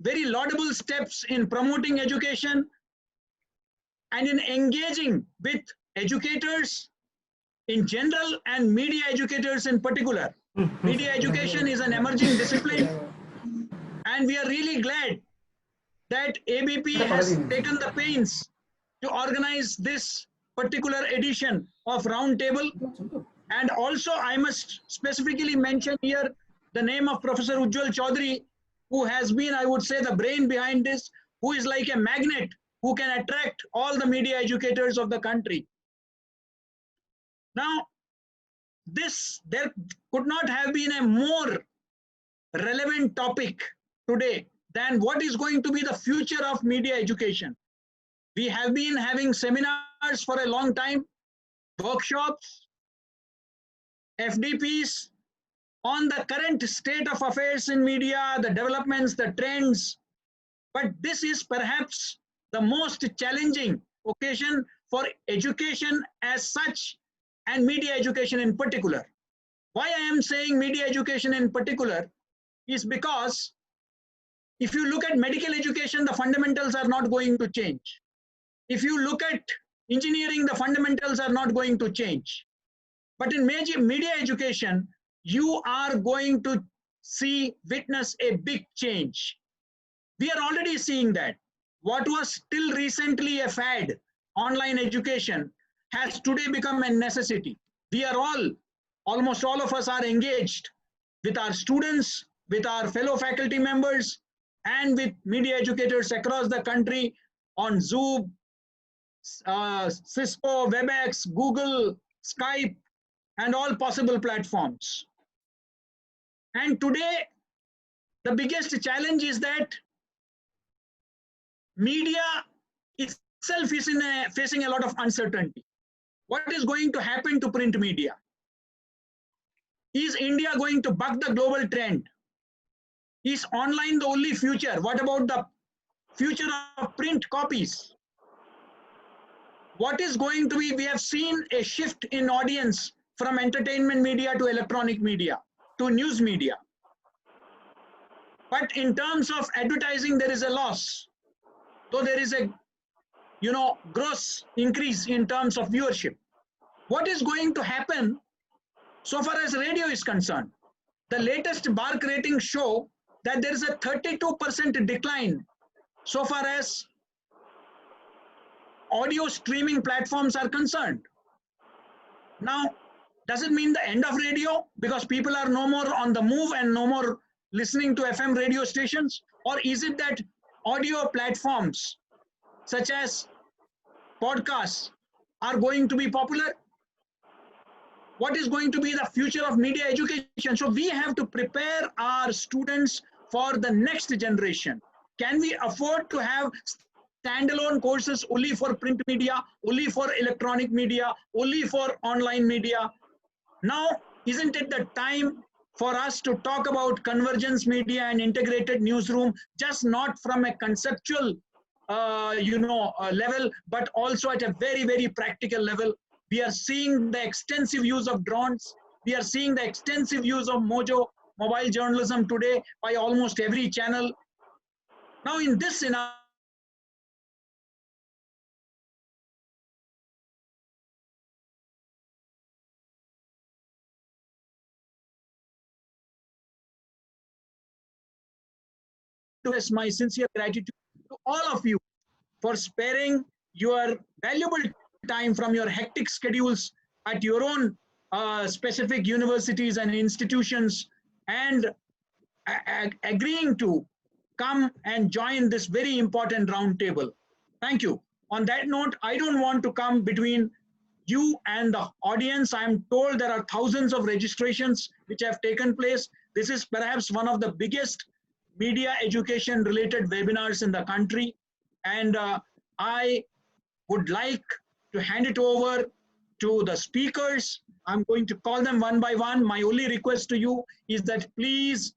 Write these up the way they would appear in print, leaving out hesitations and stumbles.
very laudable steps in promoting education and in engaging with educators in general and media educators in particular. Media education is an emerging discipline, and we are really glad that ABP has taken the pains to organize this particular edition of Roundtable. And also, I must specifically mention here the name of Professor 𝐊𝐿𝐲 Chaudhary, who has been, I would say, the brain behind this, who is like a magnet who can attract all the media educators of the country. Now, there could not have been a more relevant topic today than what is going to be the future of media education. We have been having seminars for a long time, workshops, FDPs on the current state of affairs in media, the developments, the trends. But this is perhaps the most challenging occasion for education as such and media education in particular. Why I am saying media education in particular is because if you look at medical education, the fundamentals are not going to change. If you look at engineering, the fundamentals are not going to change. But in media education, you are going to witness a big change. We are already seeing that. What was till recently a fad, online education, has today become a necessity. We are almost all of us are engaged with our students, with our fellow faculty members, and with media educators across the country on Zoom, Cisco, WebEx, Google, Skype, and all possible platforms. And today, the biggest challenge is that media itself is facing a lot of uncertainty. What is going to happen to print media? Is India going to buck the global trend? Is online the only future? What about the future of print copies? What is going to be? We have seen a shift in audience from entertainment media to electronic media, to news media. But in terms of advertising, there is a loss. So there is a gross increase in terms of viewership. What is going to happen so far as radio is concerned? The latest BARC ratings show that there is a 32% decline so far as audio streaming platforms are concerned. Now, does it mean the end of radio because people are no more on the move and no more listening to FM radio stations? Or is it that audio platforms such as podcasts are going to be popular? What is going to be the future of media education? So we have to prepare our students for the next generation. Can we afford to have standalone courses only for print media, only for electronic media, only for online media? Now, isn't it the time for us to talk about convergence media and integrated newsroom, just not from a conceptual level, but also at a very, very practical level? We are seeing the extensive use of drones. We are seeing the extensive use of mobile journalism today by almost every channel. Now, in this scenario, to express my sincere gratitude to all of you for sparing your valuable time from your hectic schedules at your own specific universities and institutions and agreeing to come and join this very important roundtable. Thank you. On that note, I don't want to come between you and the audience. I'm told there are thousands of registrations which have taken place. This is perhaps one of the biggest media education related webinars in the country. And I would like to hand it over to the speakers. I'm going to call them one by one. My only request to you is that please,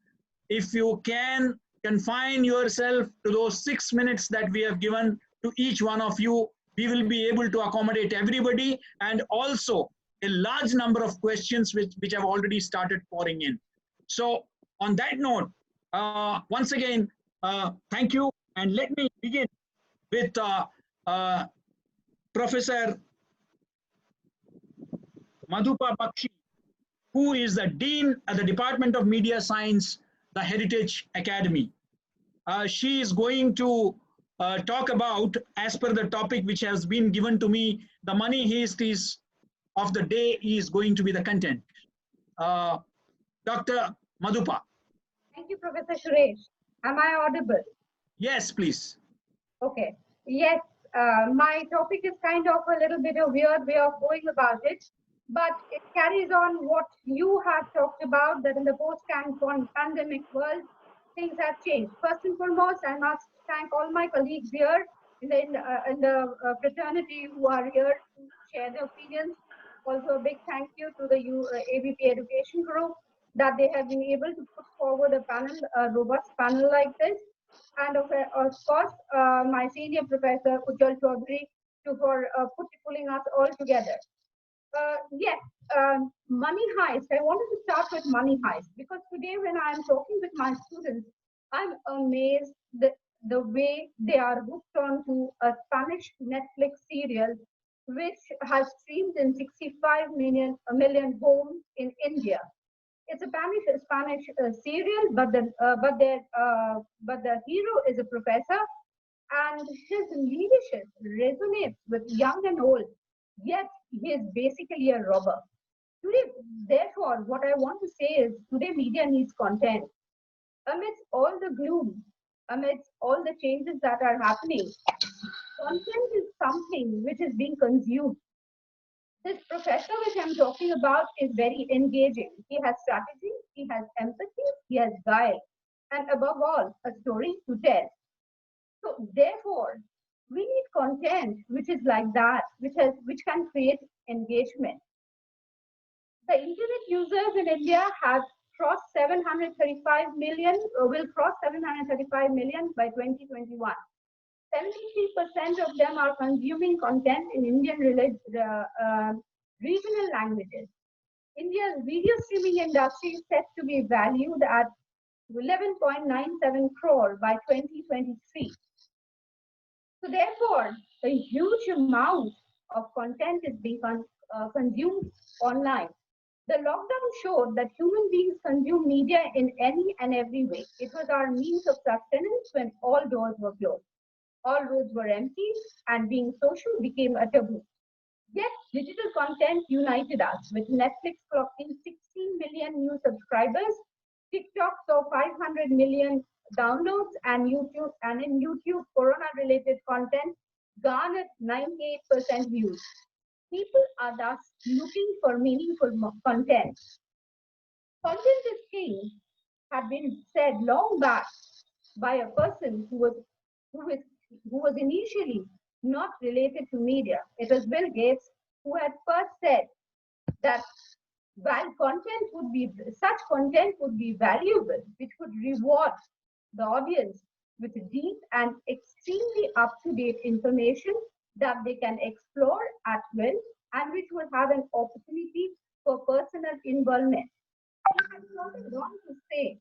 if you can, confine yourself to those 6 minutes that we have given to each one of you. We will be able to accommodate everybody, and also a large number of questions which have already started pouring in. So on that note, once again, Thank you. And let me begin with Professor Madhupa Bakshi, who is the Dean at the Department of Media Science, the Heritage Academy. She is going to talk about, as per the topic which has been given to me, the money heist is of the day is going to be the content. Dr. Madhupa. Thank you, Professor Suresh. Am I audible? Yes, please. Okay. Yes, my topic is kind of a little bit a weird way of going about it, but it carries on what you have talked about, that in the post-pandemic world, things have changed. First and foremost, I must thank all my colleagues here in the fraternity who are here to share their opinions. Also, a big thank you to the ABP Education group that they have been able to put forward a robust panel like this. And of course, my senior professor, 𝐾𝐲 Chaudhary, for pulling us all together. Yes, money heist. I wanted to start with money heist because today when I'm talking with my students, I'm amazed that the way they are hooked onto a Spanish Netflix serial which has streamed in 65 million homes in India. It's a Spanish serial, but the hero is a professor, and his leadership resonates with young and old. Yet he is basically a robber. Today, therefore, what I want to say is today media needs content. Amidst all the gloom, amidst all the changes that are happening, content is something which is being consumed. This professor which I'm talking about is very engaging. He has strategy, he has empathy, he has guile, and above all, a story to tell. So therefore, we need content which is like that, which can create engagement. The internet users in India have crossed 735 million, will cross 735 million by 2021. 73% of them are consuming content in Indian regional languages. India's video streaming industry is set to be valued at 11.97 crore by 2023. So therefore, a huge amount of content is being consumed online. The lockdown showed that human beings consume media in any and every way. It was our means of sustenance when all doors were closed. All roads were empty, and being social became a taboo. Yet, digital content united us, with Netflix clocking 16 million new subscribers, TikTok saw 500 million downloads, and in YouTube, Corona-related content garnered 98% views. People are thus looking for meaningful content. Content is king had been said long back by a person who was initially not related to media. It was Bill Gates who had first said that while such content would be valuable, which would reward the audience with deep and extremely up-to-date information that they can explore at will and which would have an opportunity for personal involvement. He has gone on to say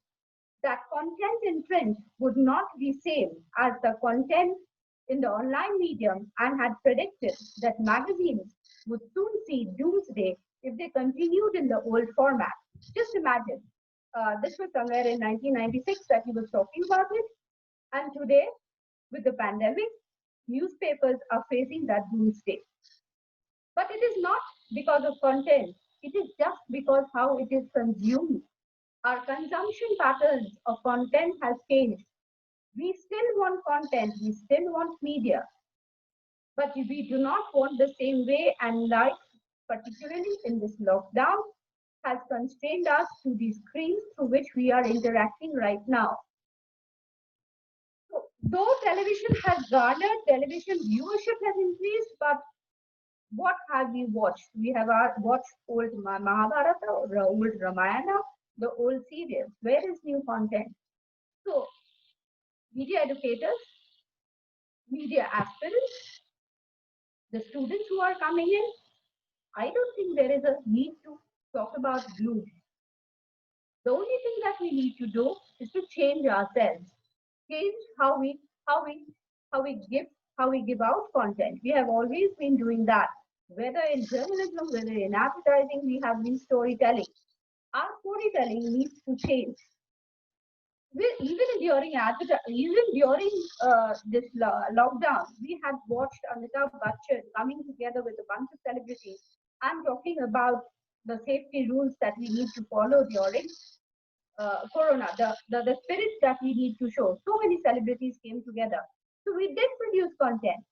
that content in print would not be same as the content in the online medium and had predicted that magazines would soon see doomsday if they continued in the old format. Just imagine, this was somewhere in 1996 that he was talking about it. And today, with the pandemic, newspapers are facing that doomsday. But it is not because of content. It is just because how it is consumed. Our consumption patterns of content has changed. We still want content, we still want media, but we do not want the same way, and life, particularly in this lockdown, has constrained us to the screens through which we are interacting right now. So, though television has garnered, television viewership has increased, but what have we watched? We have watched old Mahabharata or old Ramayana, the old serials. Where is new content? So, media educators, media aspirants, the students who are coming in, I don't think there is a need to talk about gloom. The only thing that we need to do is to change ourselves. changed how we give out content. We have always been doing that. Whether in journalism, whether in advertising, we have been storytelling. Our storytelling needs to change. Even during this lockdown, we had watched Amitabh Bachchan coming together with a bunch of celebrities and talking about the safety rules that we need to follow during Corona, the spirit that we need to show. So many celebrities came together. So we did produce content.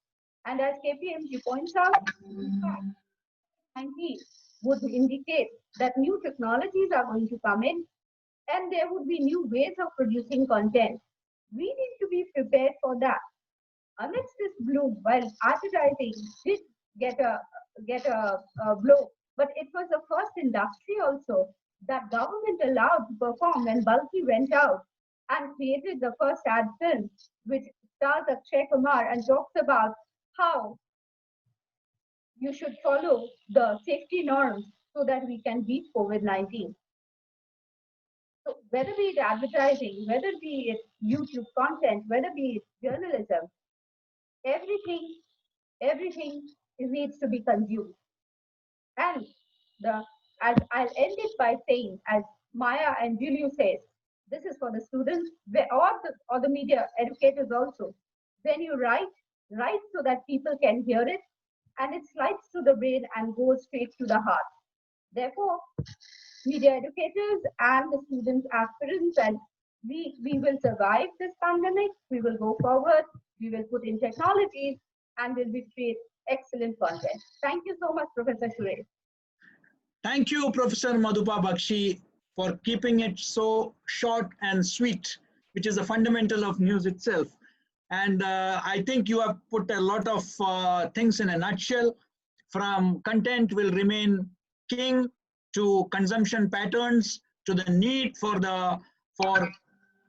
And as KPMG points out, in fact, 19 would indicate that new technologies are going to come in and there would be new ways of producing content. We need to be prepared for that. Amidst this bloom, while advertising did get a blow, but it was the first industry also that government allowed to perform when Bulky went out and created the first ad film, which stars Akshay Kumar and talks about how you should follow the safety norms so that we can beat COVID-19. So whether be it advertising, whether be it YouTube content, whether be it journalism, everything, everything needs to be consumed. And as I'll end it by saying, as Maya and Julio says, this is for the students or the media educators also. When you write so that people can hear it, and it slides to the brain and goes straight to the heart. Therefore, media educators and the students, aspirants, and we will survive this pandemic. We will go forward. We will put in technologies and will create excellent content. Thank you so much, Professor Suresh. Thank you, Professor Madhupa Bakshi, for keeping it so short and sweet, which is a fundamental of news itself. And I think you have put a lot of things in a nutshell. From content will remain king to consumption patterns to the need for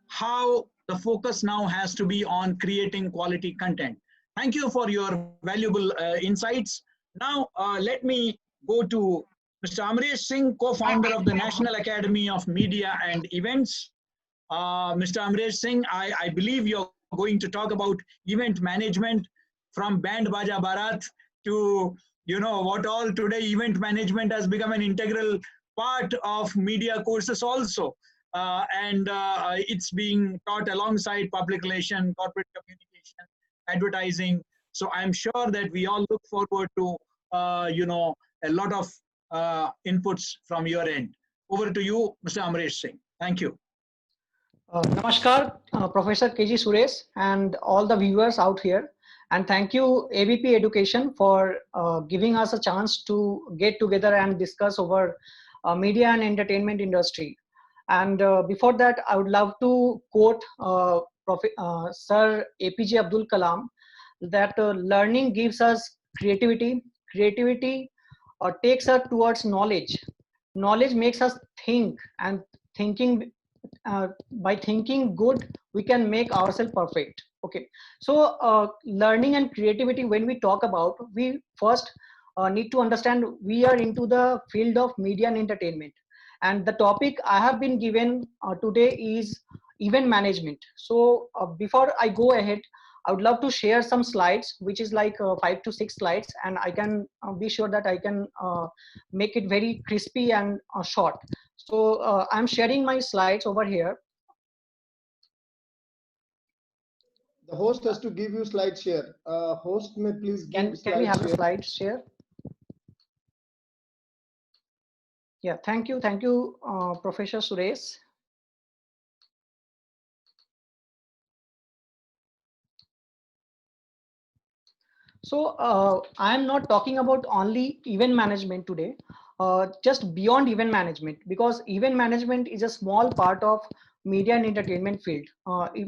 how the focus now has to be on creating quality content. Thank you for your valuable insights. Now let me go to Mr. Amresh Singh, co-founder of the National Academy of Media and Events. Mr. Amresh Singh, I believe you're going to talk about event management from Band Baja Barat to, you know, what all today event management has become an integral part of media courses also. It's being taught alongside public relation, corporate communication, advertising. So I'm sure that we all look forward to, you know, a lot of inputs from your end. Over to you, Mr. Amresh Singh. Thank you. Namaskar, Professor 𝐾𝐲 𝐏𝐸 and all the viewers out here. And thank you, ABP Education, for giving us a chance to get together and discuss over media and entertainment industry. And before that, I would love to quote Sir APJ Abdul Kalam, that learning gives us creativity, creativity takes us towards knowledge, knowledge makes us think, and thinking, by thinking good, we can make ourselves perfect. Okay, so learning and creativity, when we talk about, we first need to understand we are into the field of media and entertainment, and the topic I have been given today is event management. So before I go ahead, I would love to share some slides, which is like 5 to 6 slides, and I can be sure that I can make it very crispy and short. So I'm sharing my slides over here. The host has to give you slide share. Host may please give Can we have the slide share? Yeah, thank you, Professor Suresh. So I am not talking about only event management today, just beyond event management, because event management is a small part of media and entertainment field.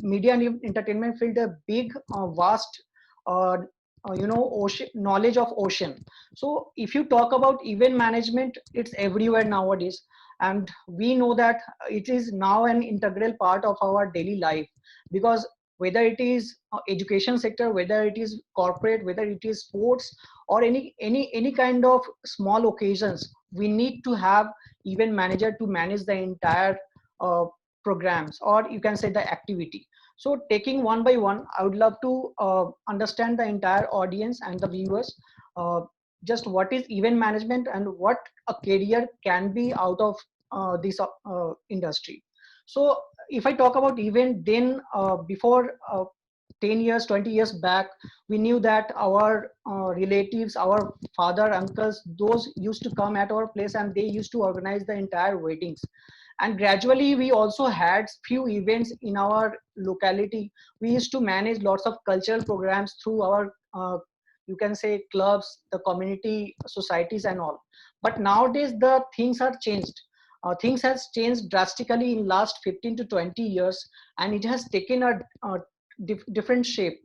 Media and entertainment field a big, vast, you know, ocean, knowledge of ocean. So if you talk about event management, it's everywhere nowadays, and we know that it is now an integral part of our daily life, because whether it is education sector, whether it is corporate, whether it is sports, or any kind of small occasions, we need to have event manager to manage the entire programs, or you can say the activity. So taking one by one, I would love to understand the entire audience and the viewers, just what is event management and what a career can be out of this industry. So if I talk about event, then before 10 years, 20 years back, we knew that our relatives, our father, uncles, those used to come at our place and they used to organize the entire weddings. And gradually we also had few events in our locality. We used to manage lots of cultural programs through our you can say clubs, the community societies and all. But nowadays the things are changed. Things has changed drastically in last 15 to 20 years, and it has taken a different shape.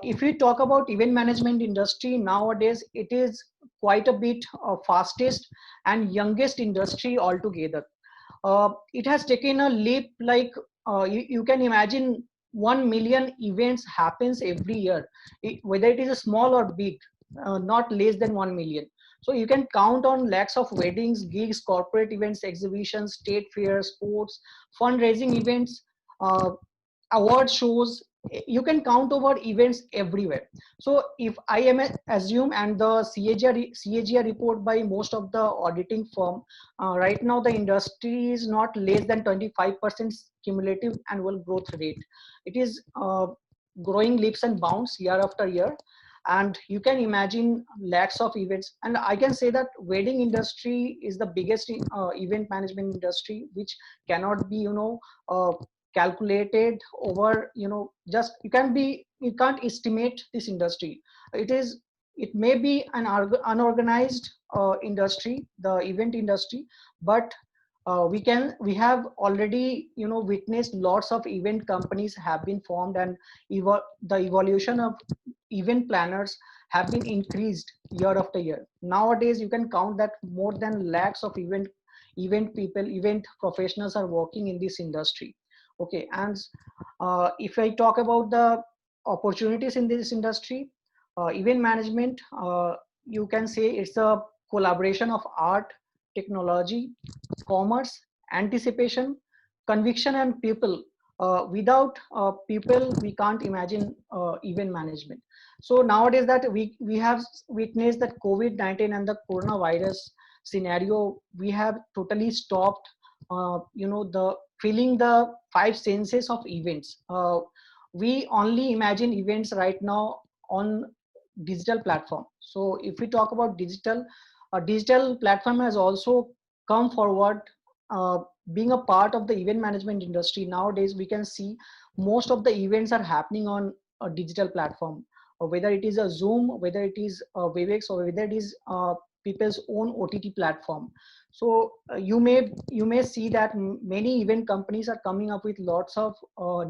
If we talk about event management industry nowadays, it is quite a bit fastest and youngest industry altogether. It has taken a leap, like you can imagine 1 million events happens every year, whether it is a small or big, not less than 1 million. So you can count on lakhs of weddings, gigs, corporate events, exhibitions, state fairs, sports, fundraising events, award shows. You can count over events everywhere. So if I am assume, and the CAGR report by most of the auditing firm, right now the industry is not less than 25% cumulative annual growth rate. It is growing leaps and bounds year after year, and you can imagine lakhs of events. And I can say that wedding industry is the biggest event management industry, which cannot be calculated over, just you can't estimate this industry. It may be an unorganized industry, the event industry, but we have already witnessed lots of event companies have been formed, and the evolution of event planners have been increased year after year. Nowadays you can count that more than lakhs of event people, event professionals are working in this industry. Okay, and if I talk about the opportunities in this industry, event management, you can say it's a collaboration of art, technology, commerce, anticipation, conviction, and people. Without people, we can't imagine event management. So nowadays that we have witnessed that COVID-19 and the coronavirus scenario, we have totally stopped the feeling the five senses of events. We only imagine events right now on digital platform. So if we talk about digital, a digital platform has also come forward, being a part of the event management industry. Nowadays we can see most of the events are happening on a digital platform, whether it is a Zoom, whether it is a Webex, or whether it is people's own OTT platform. So you may see that many event companies are coming up with lots of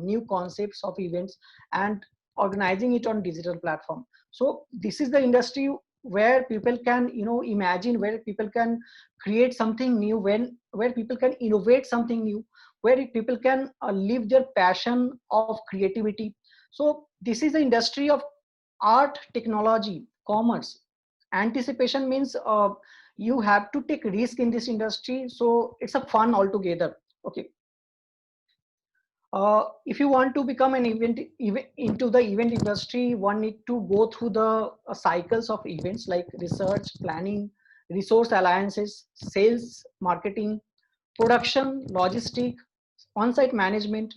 new concepts of events and organizing it on digital platform. So this is the industry where people can imagine, where people can create something new, where people can innovate something new, where people can live their passion of creativity. So this is the industry of art, technology, commerce. Anticipation means you have to take risk in this industry, so it's a fun altogether. Okay, if you want to become an into the event industry, one need to go through the cycles of events like research, planning, resource alliances, sales, marketing, production, logistic, on-site management,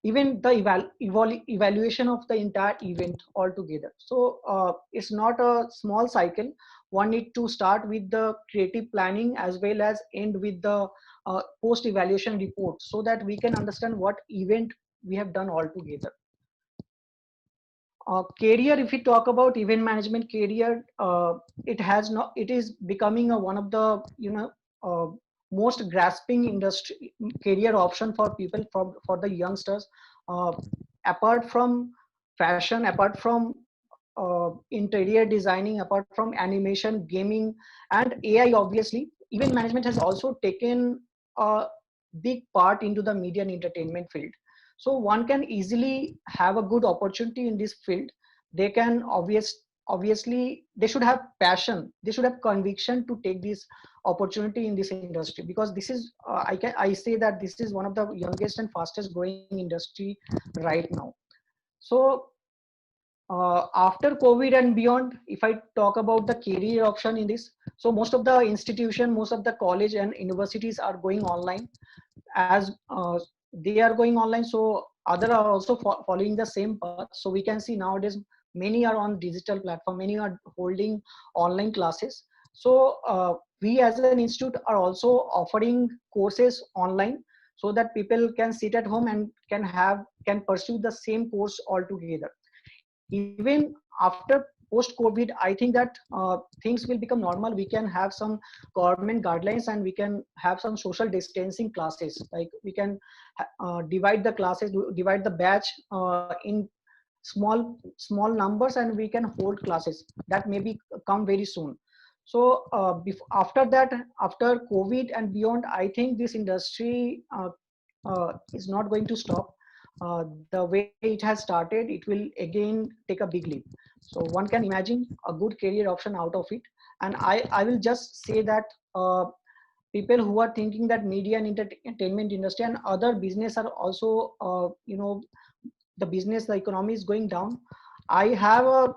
even the evaluation of the entire event altogether. So it's not a small cycle. One need to start with the creative planning as well as end with the post evaluation report, so that we can understand what event we have done altogether. Career, if we talk about event management career, it is becoming one of the most grasping industry career option for people, for the youngsters. Apart from fashion, apart from interior designing, apart from animation, gaming, and AI, obviously, event management has also taken a big part into the media and entertainment field. So one can easily have a good opportunity in this field. They can obviously they should have passion, they should have conviction to take this opportunity in this industry, because this is I say that this is one of the youngest and fastest growing industry right now. So after COVID and beyond, if I talk about the career option in this, so most of the institution, most of the college and universities are going online. As they are going online, so other are also following the same path. So we can see nowadays many are on digital platform, many are holding online classes. So we as an institute are also offering courses online, so that people can sit at home and can pursue the same course altogether. Even after post COVID, I think that things will become normal. We can have some government guidelines and we can have some social distancing classes. Like we can divide the classes, divide the batch in small numbers, and we can hold classes that maybe come very soon. So after that, after COVID and beyond, I think this industry is not going to stop. The way it has started, it will again take a big leap. So one can imagine a good career option out of it. And I will just say that people who are thinking that media and entertainment industry and other business are also, the economy is going down. I have a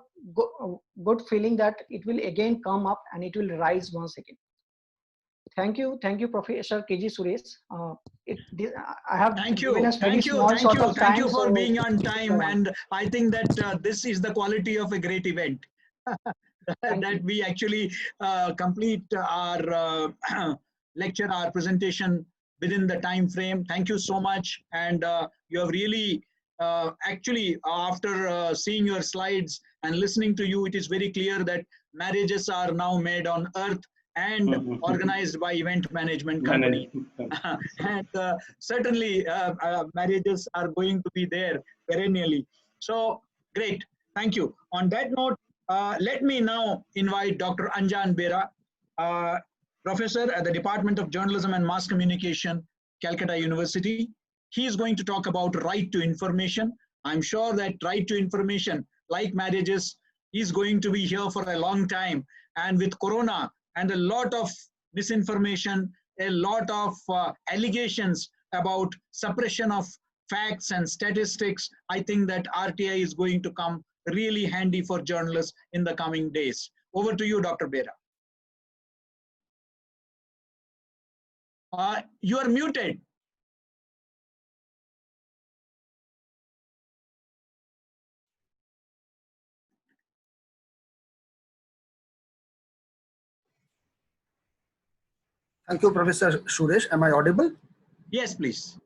good feeling that it will again come up and it will rise once again. Thank you, Professor 𝐾𝐲 𝐿𝐵. I have Thank you, given us very thank you, small thank short you, of thank time, you for so being on time. yeah. And I think that this is the quality of a great event. That we actually complete our lecture, our presentation within the time frame. Thank you so much. And you have really, actually, after seeing your slides and listening to you, it is very clear that marriages are now made on earth and organized by event management company. And certainly marriages are going to be there perennially. So great, thank you. On that note, let me now invite Dr. Anjan Bera, professor at the Department of Journalism and Mass Communication, Calcutta University. He is going to talk about right to information. I'm sure that right to information, like marriages, is going to be here for a long time. And with Corona and a lot of misinformation, a lot of allegations about suppression of facts and statistics, I think that RTI is going to come really handy for journalists in the coming days. Over to you, Dr. Bera. You are muted. Thank you, Professor Suresh. Am I audible? Yes, please.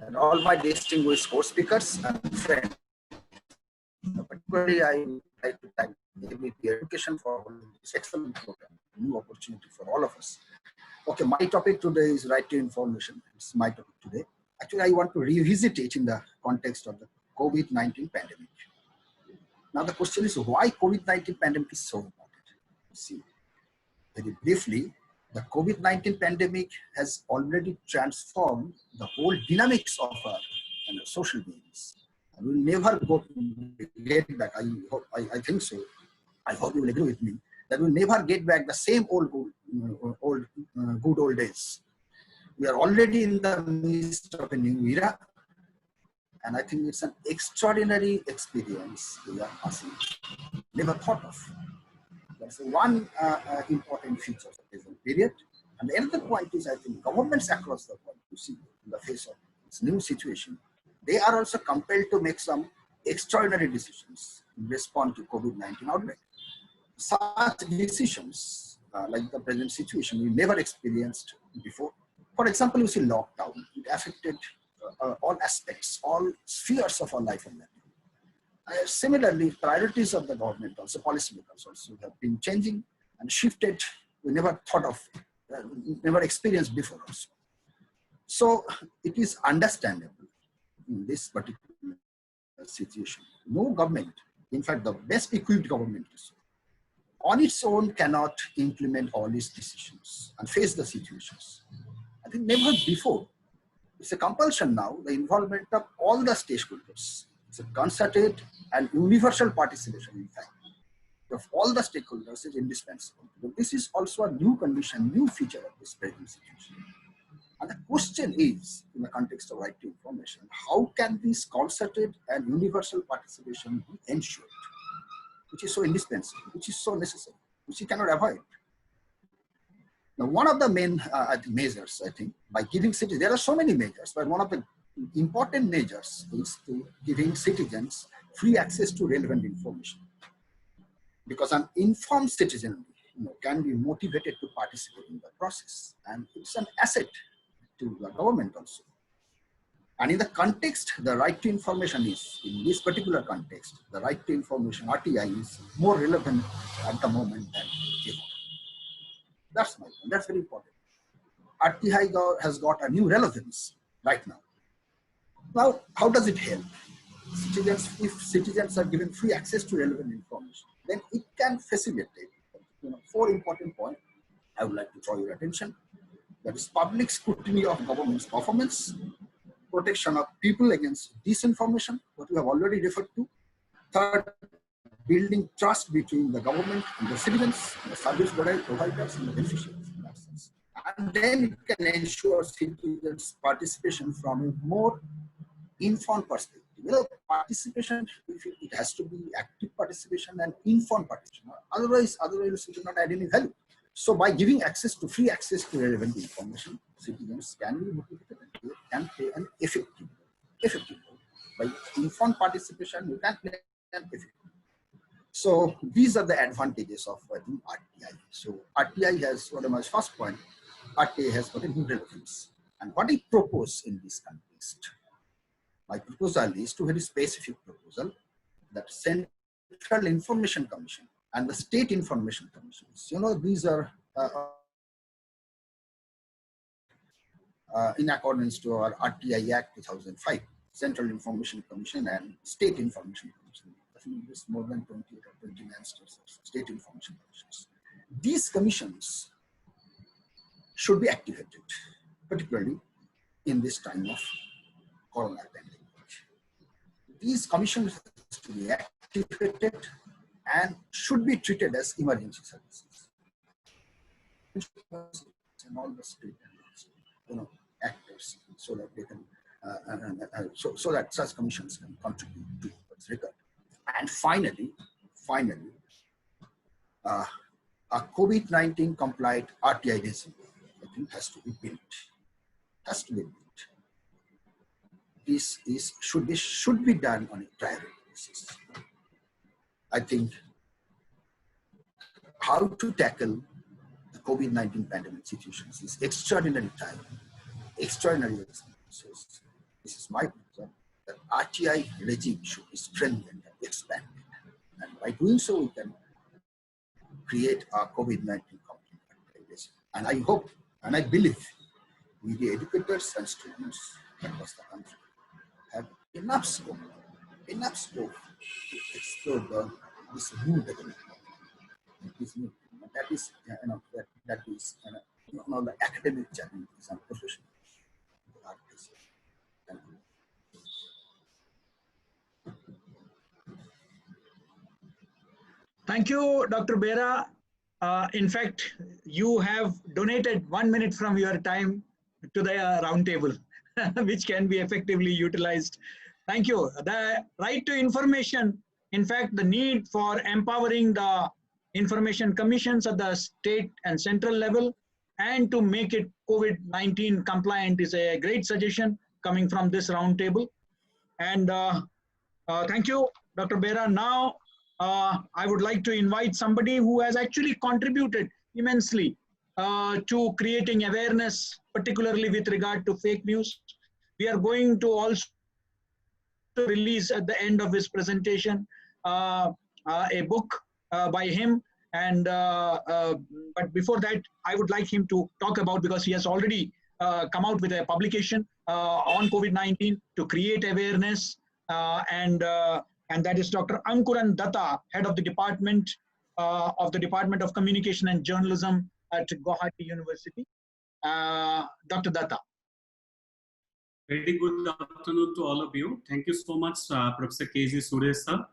And all my distinguished co-speakers and friends. Particularly, I would like to thank ABP Education for this excellent program, new opportunity for all of us. Okay, my topic today is right to information. It's my topic today. Actually, I want to revisit it in the context of the COVID-19 pandemic. Now, the question is why COVID-19 pandemic is so important. See, very briefly, the COVID-19 pandemic has already transformed the whole dynamics of our social beings. And we'll never get back. I think so. I hope you will agree with me that we'll never get back the same good old days. We are already in the midst of a new era, and I think it's an extraordinary experience we are passing. Never thought of. That's one important feature of this period. And the other point is, I think governments across the world, you see, in the face of this new situation, they are also compelled to make some extraordinary decisions in response to COVID-19 outbreak. Such decisions, like the present situation, we never experienced before. For example, you see lockdown. It affected all aspects, all spheres of our life and life. Similarly, priorities of the government, also policymakers also have been changing and shifted. We never thought of, never experienced before also. So it is understandable in this particular situation. No government, in fact, the best equipped government on its own cannot implement all these decisions and face the situations. I think never before. It's a compulsion now, the involvement of all the stakeholders. It's a concerted and universal participation, in fact, of all the stakeholders is indispensable. But this is also a new condition, new feature of this present situation. And the question is, in the context of right to information, how can this concerted and universal participation be ensured, which is so indispensable, which is so necessary, which you cannot avoid? Now, one of the main measures, I think, by giving citizens, there are so many measures, but one of the important measures is to giving citizens free access to relevant information. Because an informed citizen, can be motivated to participate in the process, and it's an asset to the government also. And in the context, the right to information is, in this particular context, the right to information, RTI, is more relevant at the moment than ever. That's my point. That's very important. RTI has got a new relevance right now. Now, how does it help? Citizens, if citizens are given free access to relevant information, then it can facilitate, 4 important points I would like to draw your attention. That is public scrutiny of government's performance, protection of people against disinformation, what we have already referred to. Third, building trust between the government and the citizens, the service providers and the beneficiaries. And then it can ensure citizens' participation from a more informed perspective. Participation, it has to be active participation and informed participation. Otherwise it will not add any value. So by giving free access to relevant information, citizens can be motivated and can play an effective role. By informed participation, you can play an effective role. So these are the advantages of RTI. So RTI has, what my first point, RTI has got a new relevance. And what I propose in this context, my proposal is to very specific proposal that Central Information Commission and the State Information Commissions, these are in accordance to our RTI Act 2005, Central Information Commission and State Information Commission. I think there's more than 28 or 29 state information commissions. These commissions should be activated, particularly in this time of corona pandemic. These commissions have to be activated and should be treated as emergency services. And all the state actors, so that they can, so that such commissions can contribute to what's required. And finally, a COVID-19 compliant RTI regime, I think, has to be built. This should be done on a priority basis. I think how to tackle the COVID-19 pandemic situations is extraordinary time, extraordinary experiences. This is my proposal, that RTI regime should be strengthened and expanded. And by doing so, we can create a COVID-19 compliant. And I hope and I believe we, the educators and students across the country, have enough scope to explore this new development. That is, the academic challenges and professional. Thank you. Thank you, Dr. Bera. In fact, you have donated 1 minute from your time to the roundtable, which can be effectively utilized. Thank you. The right to information, in fact, the need for empowering the information commissions at the state and central level and to make it COVID-19 compliant is a great suggestion coming from this roundtable. And thank you, Dr. Bera. Now, I would like to invite somebody who has actually contributed immensely to creating awareness, particularly with regard to fake news. We are going to also release at the end of his presentation a book by him. And but before that, I would like him to talk about, because he has already come out with a publication on COVID-19 to create awareness, and that is Dr. Ankuran Datta, head of the Department of Communication and Journalism at Guwahati University. Dr. Datta. Very good afternoon to all of you. Thank you so much, Professor 𝐾𝐲 𝐏𝐸 sir,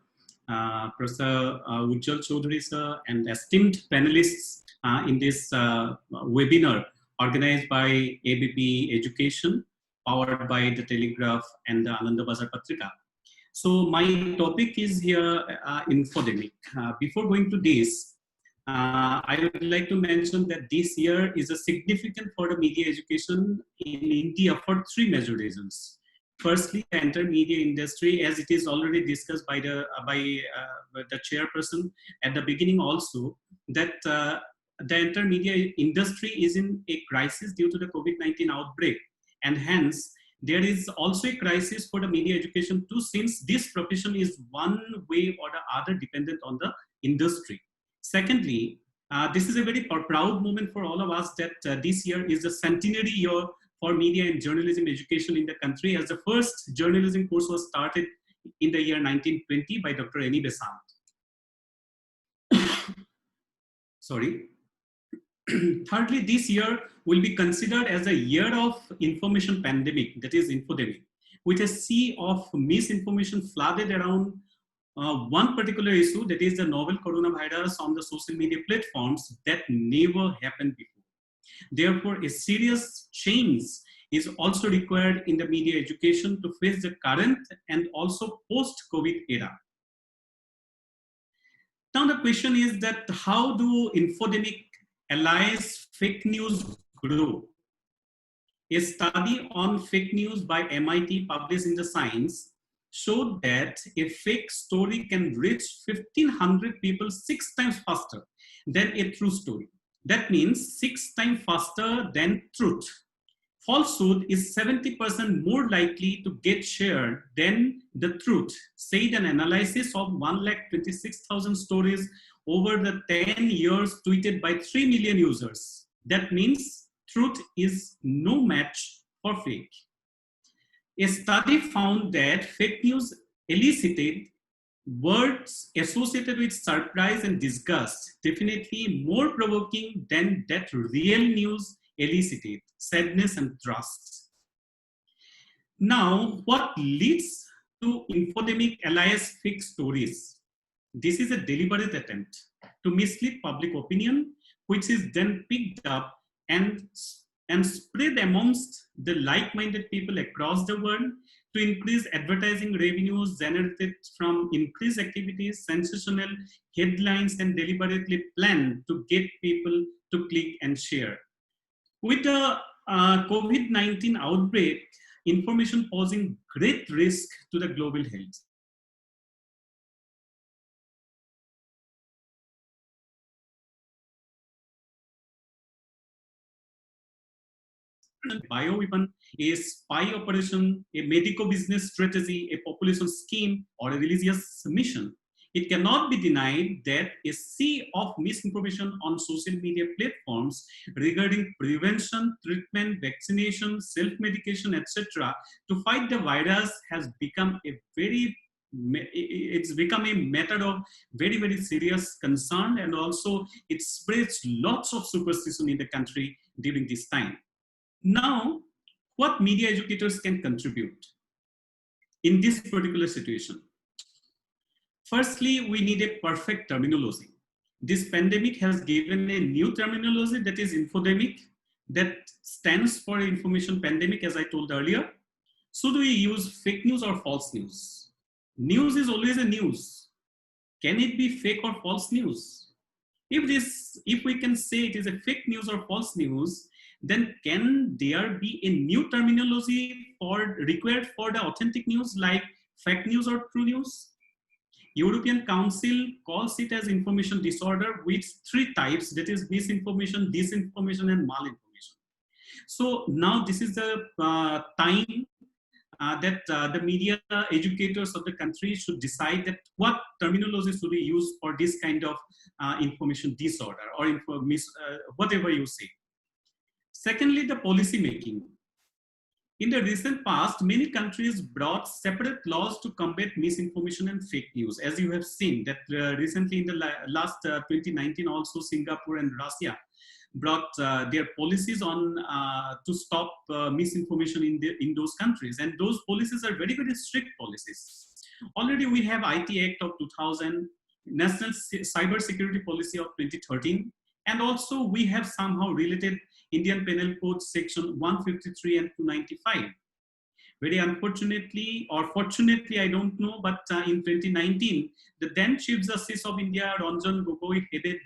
Professor 𝐬𝐡𝐨 Chaudhary sir, and esteemed panelists in this webinar organized by ABP Education, powered by the Telegraph and the Anandabazar Patrika. So my topic is here infodemic. Before going to this, I would like to mention that this year is a significant for the media education in India for three major reasons. Firstly, the entire media industry, as it is already discussed by the chairperson at the beginning also, that the entire media industry is in a crisis due to the COVID-19 outbreak, and hence there is also a crisis for the media education too, since this profession is one way or the other dependent on the industry. Secondly, this is a very proud moment for all of us that this year is the centenary year for media and journalism education in the country, as the first journalism course was started in the year 1920 by Dr. N.E. Besant. Sorry. Thirdly, this year will be considered as a year of information pandemic, that is infodemic, with a sea of misinformation flooded around one particular issue, that is the novel coronavirus on the social media platforms, that never happened before. Therefore, a serious change is also required in the media education to face the current and also post-COVID era. Now the question is that how do infodemic allies fake news grow? A study on fake news by MIT published in the Science showed that a fake story can reach 1,500 people 6 times faster than a true story. That means 6 times faster than truth. Falsehood is 70% more likely to get shared than the truth, said an analysis of 126,000 stories over the 10 years tweeted by 3 million users. That means truth is no match for fake. A study found that fake news elicited words associated with surprise and disgust, definitely more provoking than that real news elicited sadness and trust. Now, what leads to infodemic allies fake stories? This is a deliberate attempt to mislead public opinion, which is then picked up and spread amongst the like-minded people across the world to increase advertising revenues generated from increased activities, sensational headlines, and deliberately planned to get people to click and share. With the COVID-19 outbreak, information posing great risk to the global health. Bioweapon, a spy operation, a medical business strategy, a population scheme, or a religious mission. It cannot be denied that a sea of misinformation on social media platforms regarding prevention, treatment, vaccination, self-medication, etc. to fight the virus has become a matter of very, very serious concern, and also it spreads lots of superstition in the country during this time. Now, what media educators can contribute in this particular situation? Firstly, we need a perfect terminology. This pandemic has given a new terminology, that is infodemic, that stands for information pandemic, as I told earlier. Should we use fake news or false news? News is always a news. Can it be fake or false news? If we can say it is a fake news or false news, then can there be a new terminology required for the authentic news, like fake news or true news? European Council calls it as information disorder with 3 types, that is misinformation, disinformation, and malinformation. So now this is the time that the media educators of the country should decide that what terminology should we use for this kind of information disorder or whatever you say. Secondly, the policy making. In the recent past, many countries brought separate laws to combat misinformation and fake news. As you have seen that recently in the last 2019 also, Singapore and Russia, brought their policies on to stop misinformation in those countries, and those policies are very, very strict policies. Already we have IT Act of 2000, National Cyber Security Policy of 2013, and also we have somehow related Indian Penal Code section 153 and 295. Very unfortunately, or fortunately, I don't know, but in 2019, the then Chief Justice of India, Ranjan Gogoi headed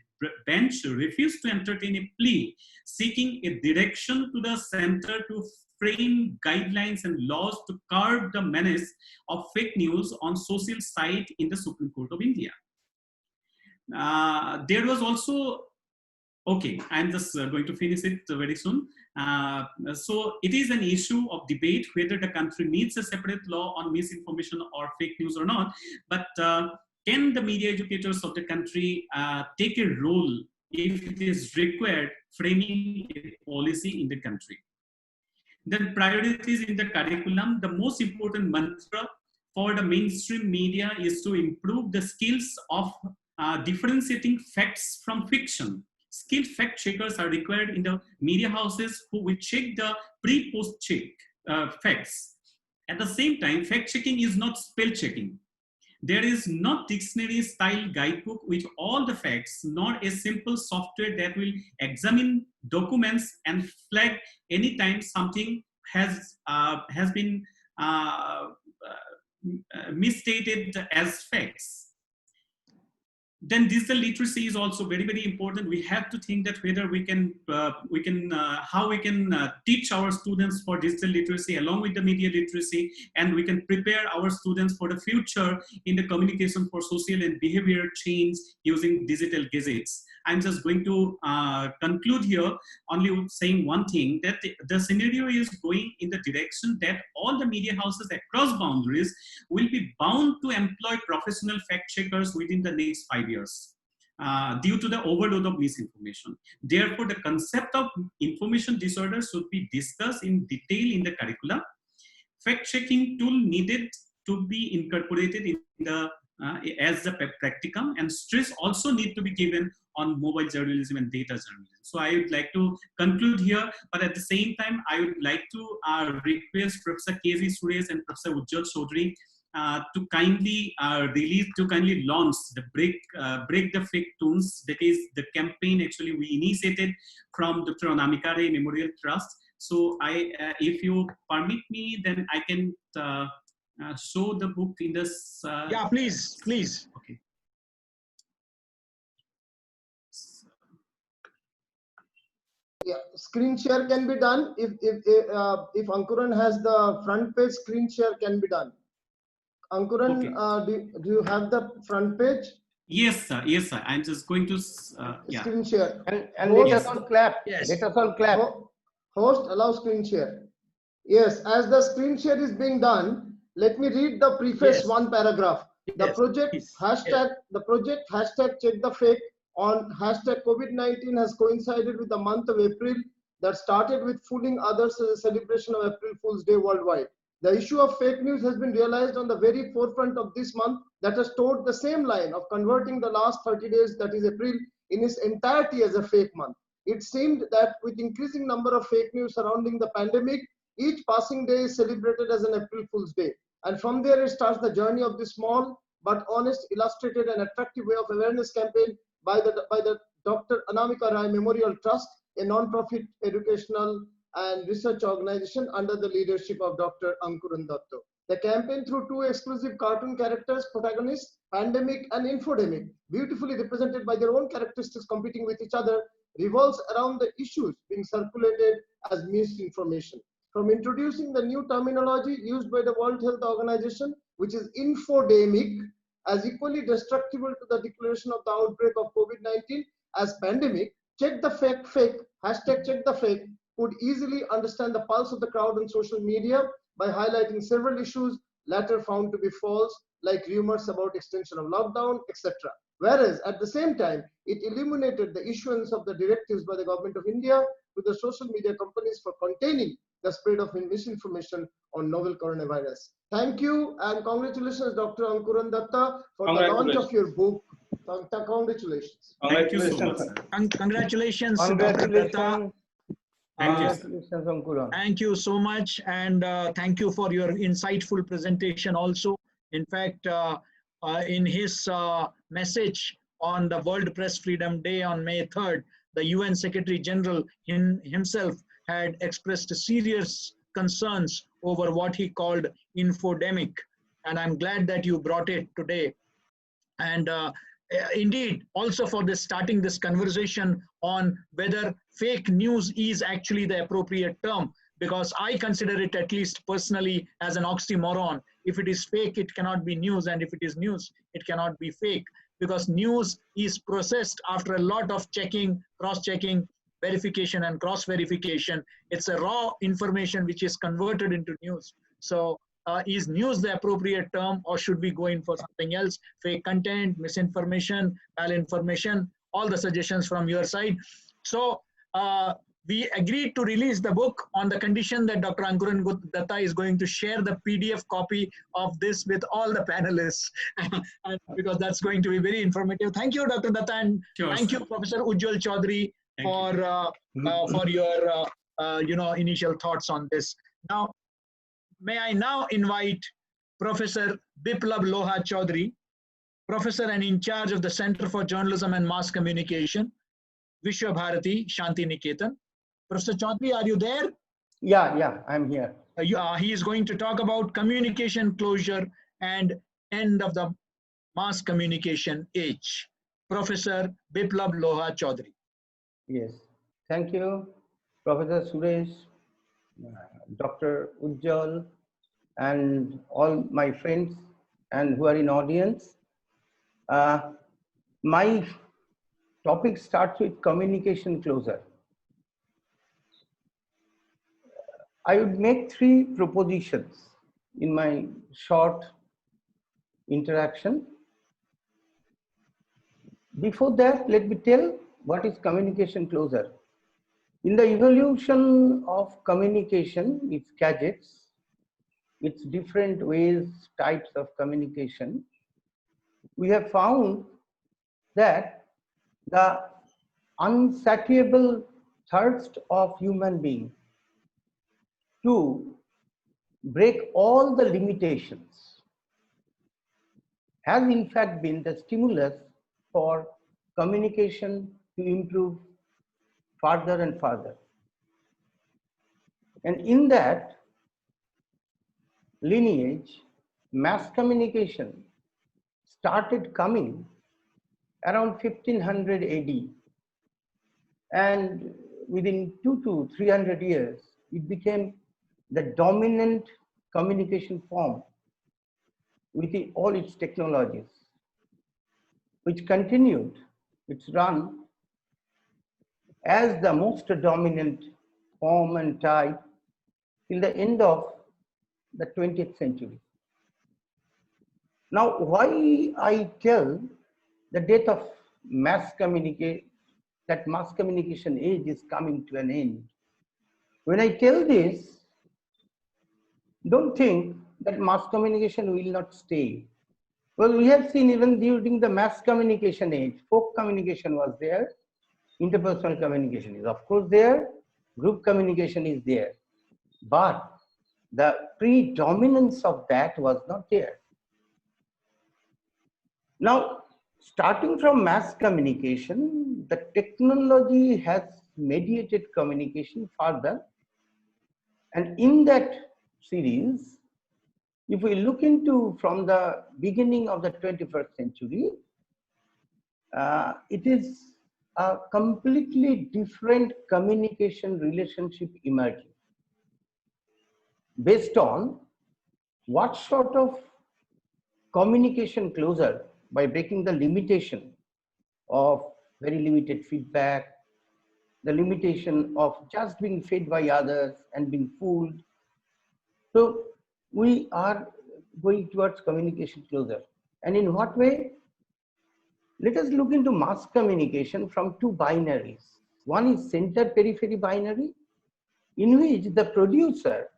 bench refused to entertain a plea seeking a direction to the center to frame guidelines and laws to curb the menace of fake news on social site in the Supreme Court of India. There was also, okay, I'm just going to finish it very soon. So it is an issue of debate whether the country needs a separate law on misinformation or fake news or not. But can the media educators of the country take a role if it is required framing a policy in the country? Then priorities in the curriculum. The most important mantra for the mainstream media is to improve the skills of differentiating facts from fiction. Skilled fact checkers are required in the media houses who will check the pre-post check facts. At the same time, fact checking is not spell checking. There is not dictionary style guidebook with all the facts, nor a simple software that will examine documents and flag anytime something has been misstated as facts. Then digital literacy is also very, very important. We have to think that whether how we can teach our students for digital literacy along with the media literacy, and we can prepare our students for the future in the communication for social and behavior change using digital gadgets. I'm just going to conclude here only saying one thing, that the scenario is going in the direction that all the media houses across boundaries will be bound to employ professional fact checkers within the next 5 years due to the overload of misinformation. Therefore, the concept of information disorder should be discussed in detail in the curricula. Fact-checking tool needed to be incorporated in the as the practicum, and stress also need to be given on mobile journalism and data journalism. So I would like to conclude here, but at the same time, I would like to request Professor 𝐾𝐲 𝐏𝐸 and Professor 𝐬𝐡𝐨 Chaudhary to kindly launch the break the fake tunes. That is the campaign actually we initiated from Dr. Anamika Ray Memorial Trust. So if you permit me, then I can show the book in this. Yeah, please. Okay. Yeah, screen share can be done if Ankuran has the front page. Screen share can be done. Ankuran, okay. Do you have the front page? Yes, sir. Yes, sir. I'm just going to yeah. Screen share and let us all clap. Yes. Let us all clap. Host, allow screen share. Yes, as the screen share is being done, let me read the preface. Yes. One paragraph. The project hashtag check the fake on hashtag COVID-19 has coincided with the month of April that started with fooling others as a celebration of April Fool's Day worldwide. The issue of fake news has been realized on the very forefront of this month that has towed the same line of converting the last 30 days, that is April, in its entirety as a fake month. It seemed that with increasing number of fake news surrounding the pandemic, each passing day is celebrated as an April Fool's Day. And from there it starts the journey of this small but honest, illustrated and attractive way of awareness campaign by the Dr. Anamika Ray Memorial Trust, a non-profit educational and research organization under the leadership of Dr. Ankuran Datto. The campaign, through two exclusive cartoon characters, protagonists, Pandemic and Infodemic, beautifully represented by their own characteristics competing with each other, revolves around the issues being circulated as misinformation. From introducing the new terminology used by the World Health Organization, which is infodemic, as equally destructible to the declaration of the outbreak of COVID-19 as pandemic, check the fake, hashtag check the fake, could easily understand the pulse of the crowd on social media by highlighting several issues later found to be false, like rumors about extension of lockdown, etc. Whereas at the same time, it illuminated the issuance of the directives by the Government of India to the social media companies for containing the spread of misinformation on novel coronavirus. Thank you and congratulations, Dr. Ankuran Datta, for the launch of your book. Congratulations. Thank you so much, sir. Congratulations, Dr. Datta. Thank you, sir. Congratulations, Ankuran. Thank you so much, and thank you for your insightful presentation also. In fact, in his message on the World Press Freedom Day on May 3rd, the UN Secretary General himself had expressed serious concerns over what he called infodemic, and I'm glad that you brought it today. And indeed, also for this starting this conversation on whether fake news is actually the appropriate term, because I consider it, at least personally, as an oxymoron. If it is fake, it cannot be news, and if it is news, it cannot be fake, because news is processed after a lot of checking, cross-checking, verification and cross-verification. It's a raw information which is converted into news. So is news the appropriate term, or should we go in for something else? Fake content, misinformation, malinformation, all the suggestions from your side. So we agreed to release the book on the condition that Dr. Ankuran Datta is going to share the PDF copy of this with all the panelists, because that's going to be very informative. Thank you, Dr. Datta, and thank you, Professor 𝐬𝐤𝐻 Chaudhary, for your initial thoughts on this. Now, may I now invite Professor Biplab Loha Chaudhary, Professor and in charge of the Center for Journalism and Mass Communication, Vishwa Bharati, Shanti Niketan. Professor Chaudhary, are you there? Yeah, I'm here. He is going to talk about communication closure and end of the mass communication age. Professor Biplab Loha Chaudhary. Yes, thank you, Professor Suresh, Dr. 𝐬𝐤𝐻, and all my friends and who are in audience. My topic starts with communication closure. I would make 3 propositions in my short interaction. Before that, let me tell what is communication closure. In the evolution of communication, its gadgets, its different ways, types of communication, we have found that the unsatiable thirst of human being to break all the limitations has in fact been the stimulus for communication to improve further and further. And in that lineage, mass communication started coming around 1500 AD, and within 200 to 300 years, it became the dominant communication form with all its technologies, which continued its run as the most dominant form and type till the end of the 20th century. Now, why I tell the death of mass communication, that mass communication age is coming to an end. When I tell this, don't think that mass communication will not stay. Well, we have seen even during the mass communication age, folk communication was there, interpersonal communication is of course there, group communication is there, but the predominance of that was not there. Now, starting from mass communication, the technology has mediated communication further, and in that series, if we look into from the beginning of the 21st century, it is a completely different communication relationship emerging based on what sort of communication closure by breaking the limitation of very limited feedback, the limitation of just being fed by others and being fooled. So we are going towards communication closure. And in what way? Let us look into mass communication from 2 binaries. One is center-periphery binary, in which the producer,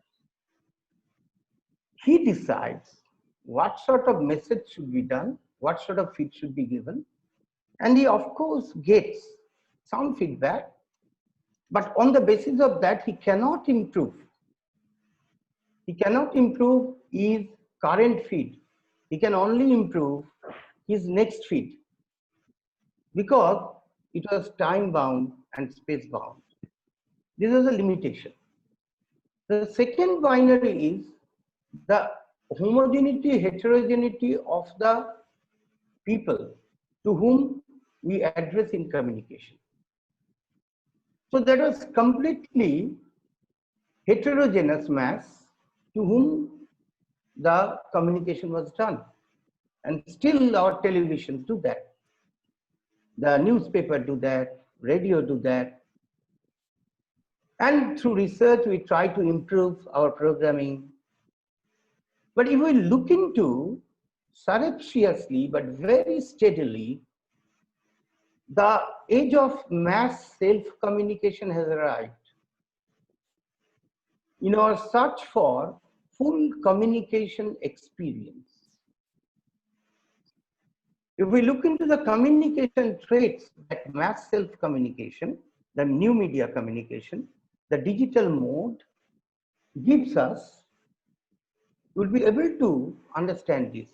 he decides what sort of message should be done, what sort of feed should be given, And he, of course, gets some feedback, but on the basis of that, he cannot improve. He cannot improve his current feed. He can only improve his next feed because it was time bound and space bound. This is a limitation. The second binary is the homogeneity, heterogeneity of the people to whom we address in communication. So that was completely heterogeneous mass to whom the communication was done. And still our televisions do that. The newspaper do that, radio do that. And through research, we try to improve our programming. But if we look into surreptitiously, but very steadily, the age of mass self-communication has arrived. In our search for full communication experience, if we look into the communication traits that mass self-communication, the new media communication, the digital mode gives us, we'll be able to understand this.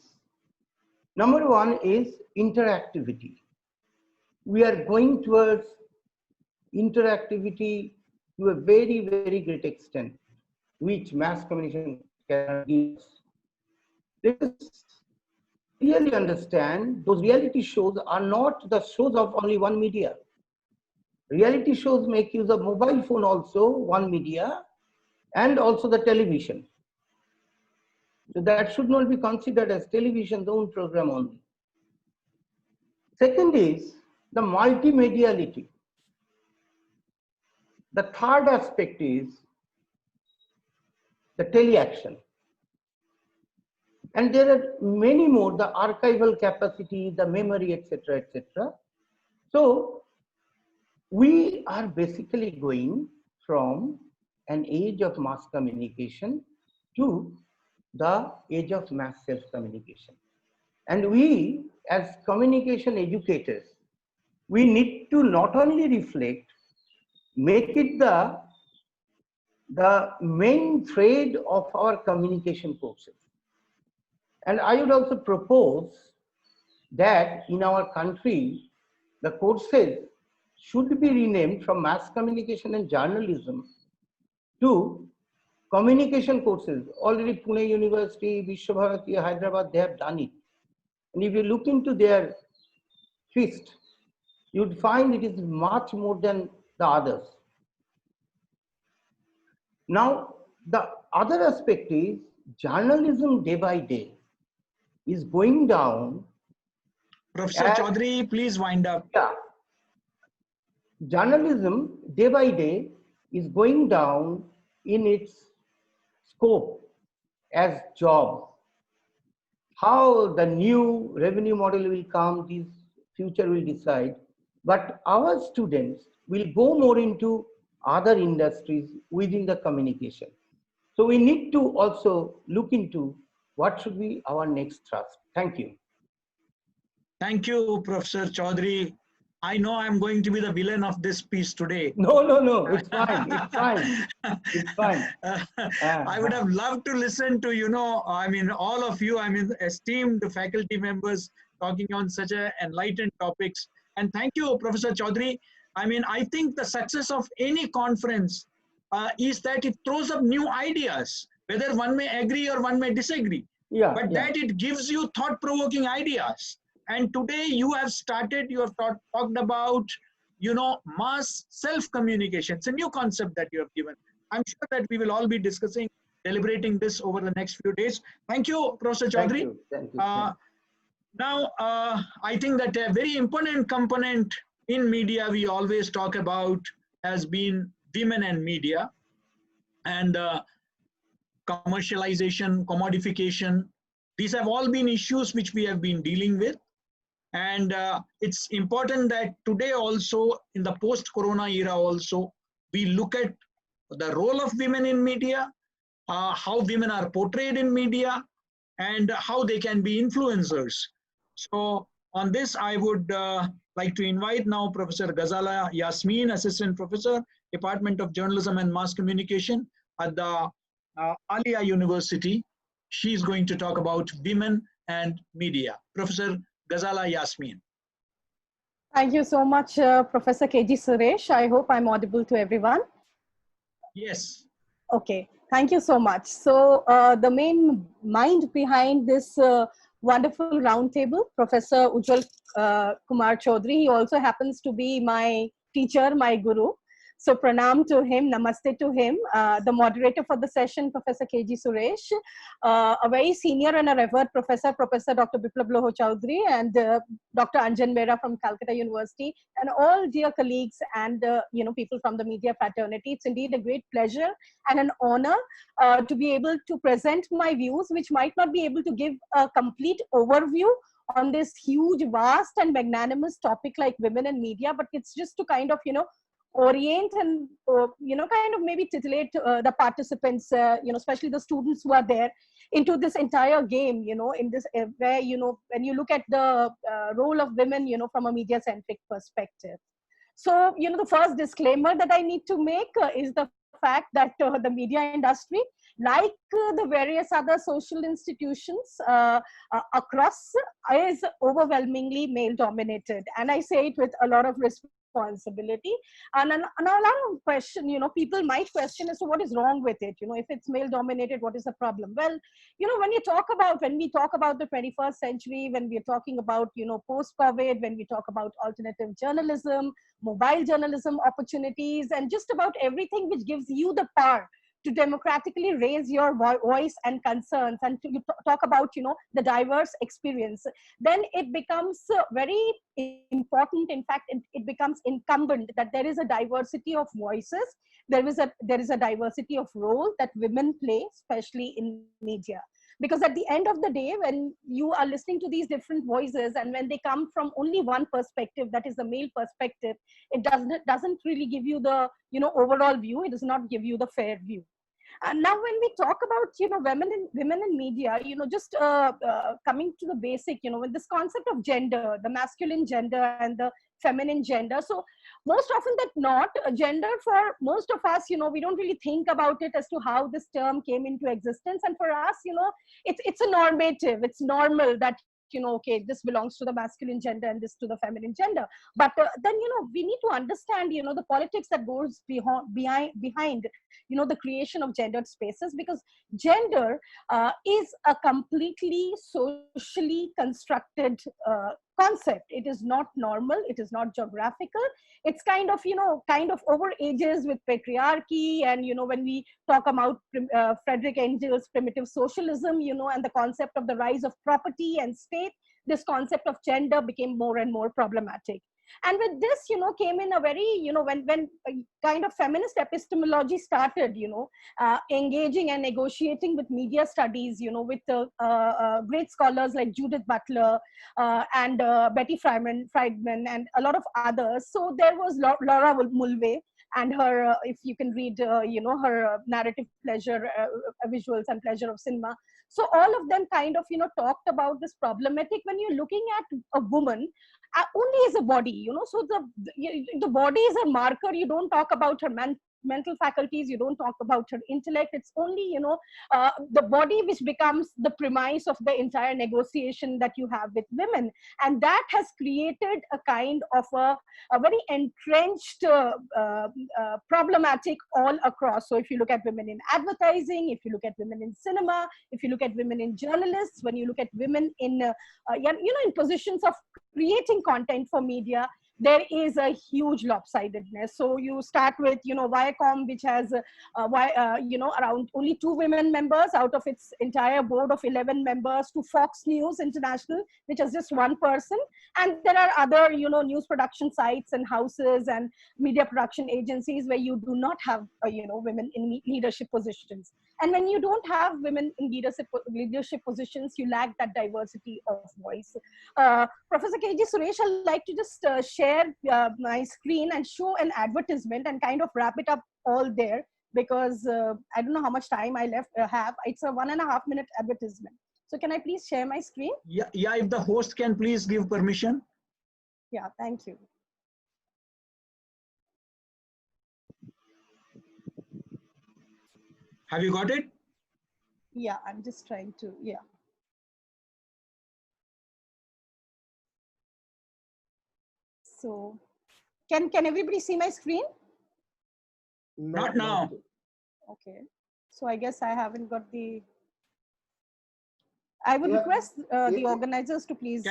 Number one is interactivity. We are going towards interactivity to a very, very great extent, which mass communication can give us. Let us really understand those reality shows are not the shows of only one media. Reality shows make use of mobile phone also, one media, and also the television. So that should not be considered as television's own program only. Second is the multimediality. The third aspect is the teleaction. And there are many more, the archival capacity, the memory, etc., etc. So we are basically going from an age of mass communication to the age of mass self-communication. And we, as communication educators, we need to not only reflect, make it the main thread of our communication courses. And I would also propose that in our country, the courses should be renamed from mass communication and journalism to communication courses. Already Pune University, Vishwabharati, Hyderabad, they have done it. And if you look into their feast, you'd find it is much more than the others. Now, the other aspect is journalism day by day is going down. Professor Chaudhary, please wind up. Yeah. Journalism day by day is going down in its scope as job. How the new revenue model will come, this future will decide. But our students will go more into other industries within the communication. So we need to also look into what should be our next thrust. Thank you. Thank you, Professor Chaudhary. I know I'm going to be the villain of this piece today. No, it's fine, it's fine, it's fine. I would have loved to listen to, all of you, esteemed faculty members talking on such enlightened topics. And thank you, Professor Chaudhary. I think the success of any conference is that it throws up new ideas, whether one may agree or one may disagree. But that it gives you thought-provoking ideas. And today you have talked about, mass self-communication. It's a new concept that you have given. I'm sure that we will all be discussing, deliberating this over the next few days. Thank you, Professor Chaudhary. Thank you. Now, I think that a very important component in media we always talk about has been women and media, and commercialization, commodification. These have all been issues which we have been dealing with. And it's important that today also, in the post-corona era also, we look at the role of women in media, how women are portrayed in media, and how they can be influencers. So On this, I would like to invite now Professor 𝐾𝐲 𝐏𝐸, Assistant Professor, Department of Journalism and Mass Communication at the Alia University. She's going to talk about women and media. Professor 𝐾𝐲 𝐏𝐸. Thank you so much, Professor K.G. Suresh. I hope I'm audible to everyone. Yes. Okay, thank you so much. So the main mind behind this wonderful roundtable, Professor 𝐬𝐿 Chaudhary, he also happens to be my teacher, my guru. So pranam to him, namaste to him. The moderator for the session, Professor K.G. Suresh, a very senior and a revered professor, Professor Dr. Biplab Loho Chaudhary, and Dr. Anjan Mehra from Calcutta University, and all dear colleagues and people from the media fraternity. It's indeed a great pleasure and an honor to be able to present my views, which might not be able to give a complete overview on this huge, vast and magnanimous topic like women and media, but it's just to kind of, orient and kind of maybe titillate the participants, especially the students who are there, into this entire game, in this where when you look at the role of women, from a media centric perspective. So the first disclaimer that I need to make is the fact that the media industry, like the various other social institutions across, is overwhelmingly male dominated, and I say it with a lot of responsibility. And another question, people might question as to what is wrong with it. If it's male dominated, what is the problem? Well, when we talk about the 21st century, when we're talking about, post-COVID, when we talk about alternative journalism, mobile journalism opportunities, and just about everything which gives you the power to democratically raise your voice and concerns, and to talk about, the diverse experience, then it becomes very important. In fact, it becomes incumbent that there is a diversity of voices, there is a diversity of role that women play, especially in media. Because at the end of the day, when you are listening to these different voices, and when they come from only one perspective, that is the male perspective, it doesn't really give you the overall view. It does not give you the fair view. And now when we talk about women in media, just coming to the basic, with this concept of gender, the masculine gender and the feminine gender. So most often that not, gender for most of us, we don't really think about it as to how this term came into existence. And for us, it's a normative, it's normal that okay, this belongs to the masculine gender and this to the feminine gender. But then, we need to understand, the politics that goes behind, the creation of gendered spaces, because gender is a completely socially constructed concept. It is not normal. It is not geographical. It's kind of over ages with patriarchy. And, when we talk about Frederick Engel's primitive socialism, and the concept of the rise of property and state, this concept of gender became more and more problematic. And with this, came in a very, when kind of feminist epistemology started, engaging and negotiating with media studies, with great scholars like Judith Butler and Betty Friedman and a lot of others. So there was Laura Mulvey and her, if you can read, her narrative pleasure, visuals and pleasure of cinema. So all of them kind of, talked about this problematic when you're looking at a woman only as a body, so the body is a marker. You don't talk about her mental faculties, you don't talk about her intellect. It's only, the body which becomes the premise of the entire negotiation that you have with women. And that has created a kind of a very entrenched problematic all across. So if you look at women in advertising, if you look at women in cinema, if you look at women in journalists, when you look at women in, in positions of creating content for media, there is a huge lopsidedness. So you start with, Viacom, which has, around only 2 women members out of its entire board of 11 members, to Fox News International, which has just 1 person. And there are other, news production sites and houses and media production agencies where you do not have, women in leadership positions. And when you don't have women in leadership positions, you lack that diversity of voice. Professor K.G. Suresh, I'd like to just share my screen and show an advertisement and kind of wrap it up all there, because I don't know how much time I have. It's a 1.5-minute advertisement. So can I please share my screen? Yeah, if the host can please give permission. Yeah, thank you. Have you got it? Yeah, I'm just trying to, yeah. So can everybody see my screen? Not now. Okay. So I guess I haven't got the, I would request the organizers to please.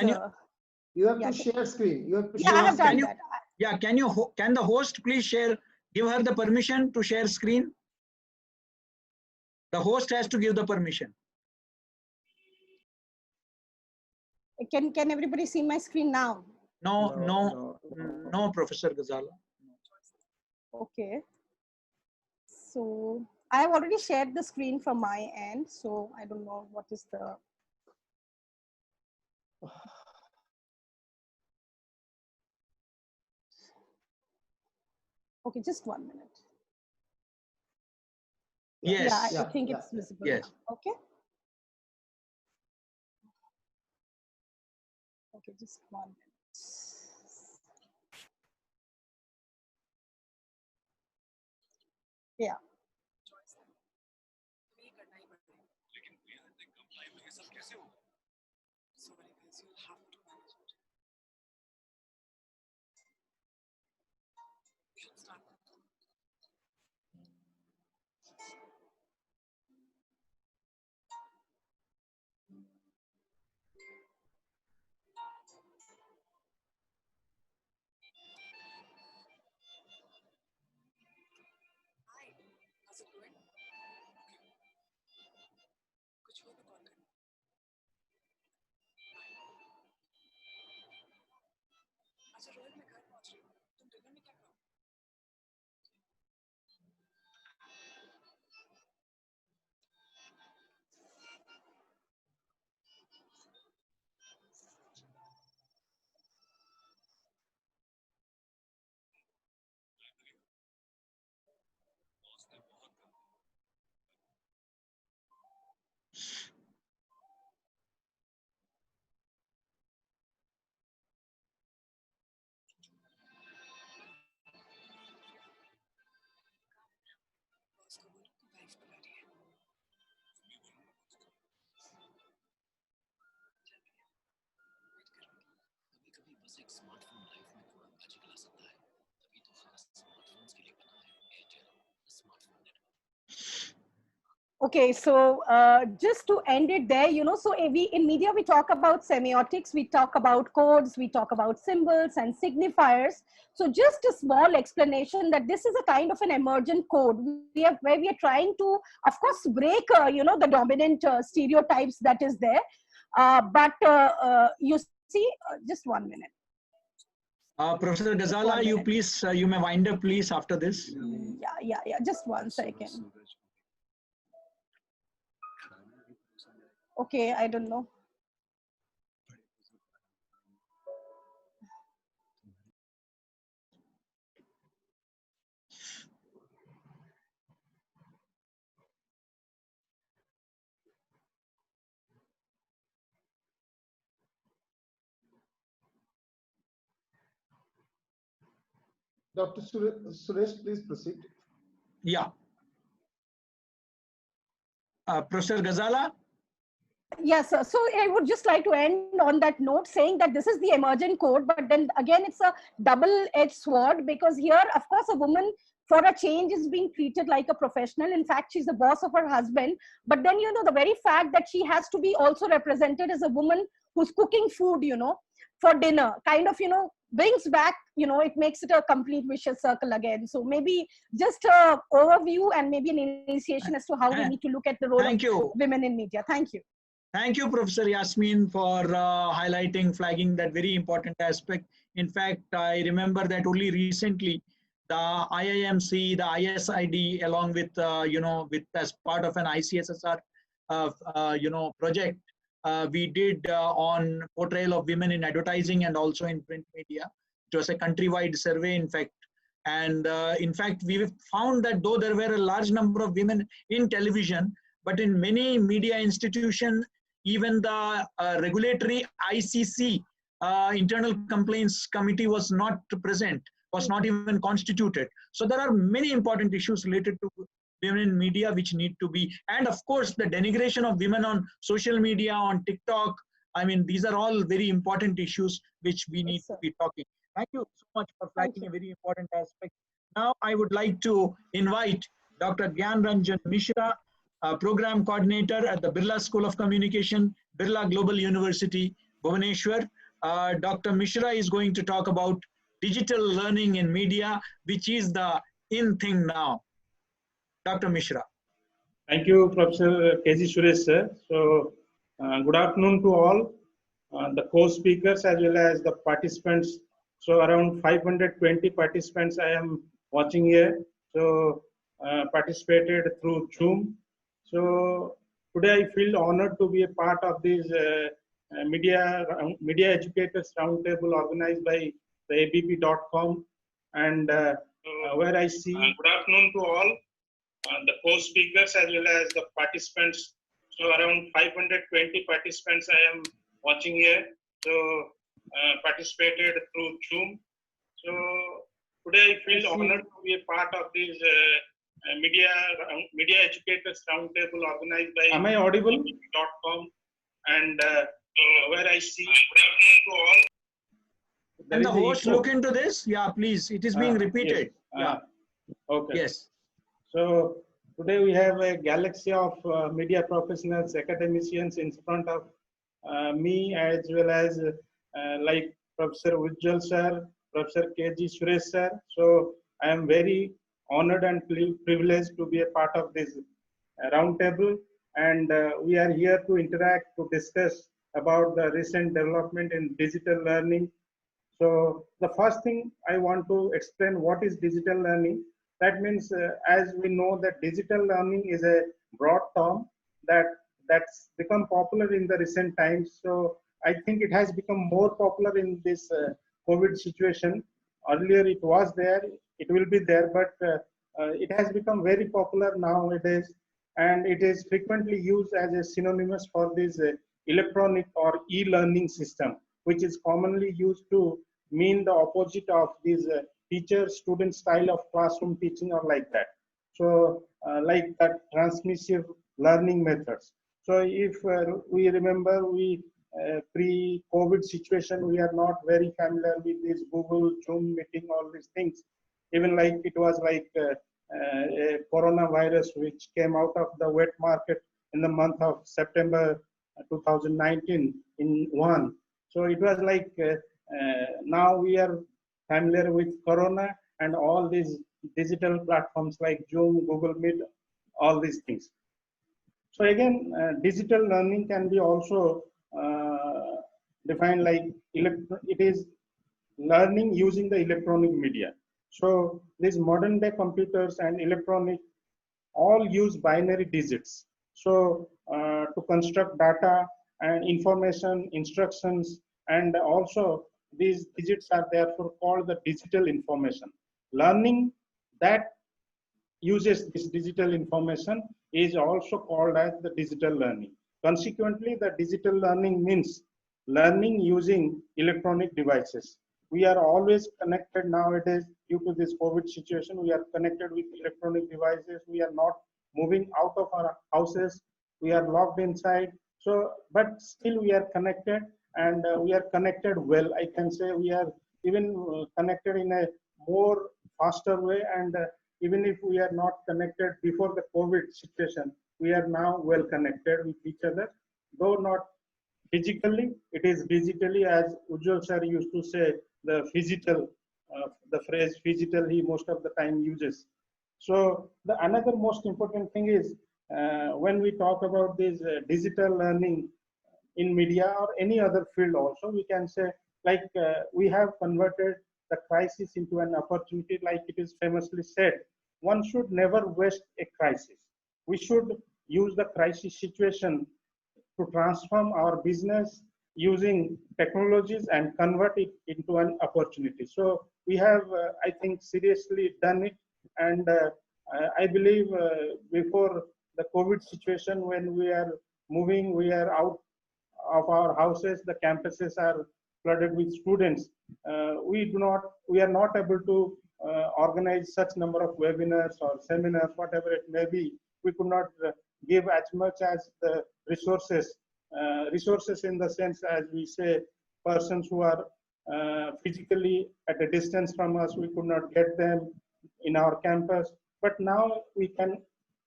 You have to share screen. You have to share. I have done that. Yeah, can the host please share, give her the permission to share screen? The host has to give the permission. Can everybody see my screen now? No, Professor Ghazala. Okay. So I have already shared the screen from my end. So I don't know what is the. Okay, just 1 minute. Yes. Yeah, I think it's visible. Yes. Now. Okay. Okay, just 1 minute. Yeah. Okay, so just to end it there, so in media, we talk about semiotics, we talk about codes, we talk about symbols and signifiers. So just a small explanation that this is a kind of an emergent code where we are trying to, of course, break, the dominant stereotypes that is there. But you see, just 1 minute. Professor Ghazala, you please, you may wind up please after this. Yeah, just 1 second. Okay, I don't know. Dr. Suresh, please proceed. Yeah. Professor Ghazala? Yes, so I would just like to end on that note saying that this is the emergent code, but then again, it's a double-edged sword because here, of course, a woman for a change is being treated like a professional. In fact, she's the boss of her husband. But then, the very fact that she has to be also represented as a woman who's cooking food, for dinner, kind of, brings back, it makes it a complete vicious circle again. So maybe just an overview and maybe an initiation as to how we need to look at the role of women in media. Thank you. Thank you, Professor Yasmin, for highlighting, flagging that very important aspect. In fact, I remember that only recently, the IIMC, the ISID, along with, with as part of an ICSSR, project, we did on portrayal of women in advertising and also in print media. It was a countrywide survey, in fact. And in fact, we found that though there were a large number of women in television, but in many media institutions, even the regulatory ICC, Internal Complaints Committee, was not present, was not even constituted. So there are many important issues related to women in media which need to be, and of course the denigration of women on social media, on TikTok. I mean, these are all very important issues which we need to be talking. Thank you so much for flagging a very important aspect. Now I would like to invite Dr. Gyan Mishra, Program Coordinator at the Birla School of Communication, Birla Global University, Bhubaneswar. Dr. Mishra is going to talk about digital learning in media, which is the in thing now. Dr. Mishra. Thank you, Professor 𝐾𝐲 sir. So, good afternoon to all the co-speakers as well as the participants. So, around 520 participants I am watching here. So, participated through Zoom. So, today I feel honored to be a part of this media educators roundtable organized by the ABP.com, and where I see. Good afternoon to all the co-speakers as well as the participants. So around 520 participants I am watching here. So participated through Zoom. So today I feel honored to be a part of this media educators roundtable organized by. Am I audible? .com, and where I see. Good afternoon to all. Can the host look into this? Yeah, please. It is being repeated. Yes. Okay. Yes. So today we have a galaxy of media professionals, academicians in front of me, as well as like Professor 𝐿𝐴 sir, Professor 𝐾𝐲 sir. So I am very honored and privileged to be a part of this roundtable, and we are here to interact, to discuss about the recent development in digital learning. So the first thing I want to explain what is digital learning. That means, as we know, that digital learning is a broad term that's become popular in the recent times. So I think it has become more popular in this COVID situation. Earlier it was there, it will be there, but it has become very popular nowadays, and it is frequently used as a synonymous for this electronic or e-learning system, which is commonly used to mean the opposite of this teacher-student style of classroom teaching or like that. So like that transmissive learning methods. So if we remember, pre-COVID situation, we are not very familiar with this Google, Zoom meeting, all these things. Even like it was like a coronavirus which came out of the wet market in the month of September 2019 in Wuhan. So it was like now we are familiar with Corona and all these digital platforms like Zoom, Google Meet, all these things. So again, digital learning can be also defined like it is learning using the electronic media. So these modern day computers and electronic all use binary digits. So to construct data and information, instructions, and also these digits are therefore called the digital information. Learning that uses this digital information is also called as the digital learning. Consequently, the digital learning means learning using electronic devices. We are always connected nowadays due to this COVID situation. We are connected with electronic devices. We are not moving out of our houses. We are locked inside. So, but still we are connected, and we are connected well. I can say we are even connected in a more faster way, and even if we are not connected before the COVID situation, we are now well connected with each other, though not physically. It is digitally, as 𝐿𝐴 sir used to say, the physical, the phrase physical he most of the time uses. So the another most important thing is when we talk about this digital learning in media or any other field also, we can say like we have converted the crisis into an opportunity, like it is famously said. One should never waste a crisis. We should use the crisis situation to transform our business using technologies and convert it into an opportunity. So we have, I think, seriously done it. And I believe before the COVID situation, when we are moving, we are out of our houses, the campuses are flooded with students. We are not able to organize such number of webinars or seminars, whatever it may be. We could not give as much as the resources, resources in the sense, as we say, persons who are physically at a distance from us, we could not get them in our campus. But now we can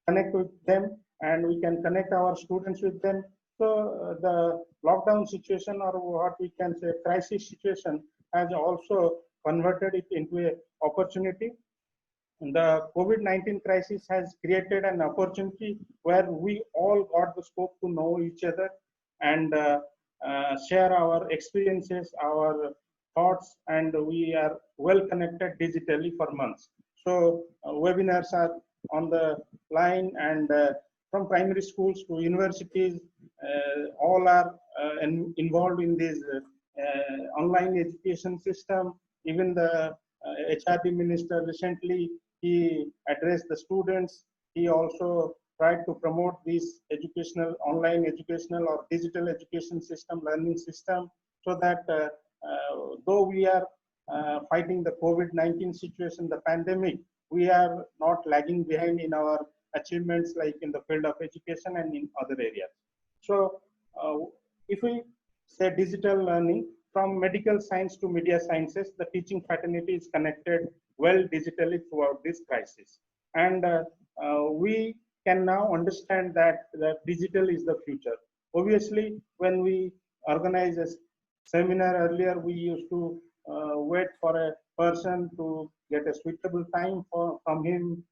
connect with them and we can connect our students with them. So the lockdown situation, or what we can say crisis situation, has also converted it into an opportunity. The COVID-19 crisis has created an opportunity where we all got the scope to know each other and share our experiences, our thoughts, and we are well connected digitally for months. So webinars are on the line, and from primary schools to universities, all are involved in this online education system. Even the HRD minister recently, he addressed the students. He also tried to promote this educational, online educational or digital education system, learning system, so that though we are fighting the COVID-19 situation, the pandemic, we are not lagging behind in our achievements, like in the field of education and in other areas. So if we say digital learning, from medical science to media sciences, the teaching fraternity is connected well digitally throughout this crisis. And we can now understand that digital is the future. Obviously, when we organize a seminar earlier, we used to wait for a person to get a suitable time from him.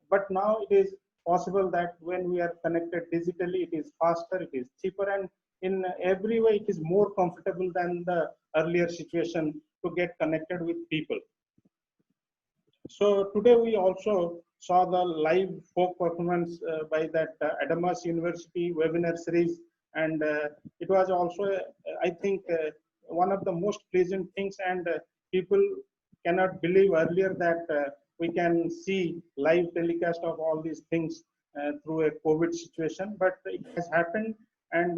But now it is possible that when we are connected digitally, it is faster, it is cheaper, and in every way it is more comfortable than the earlier situation to get connected with people. So today we also saw the live folk performance by that Adamas University webinar series, and it was also, I think, one of the most pleasant things, and people cannot believe earlier that we can see live telecast of all these things through a COVID situation, but it has happened, and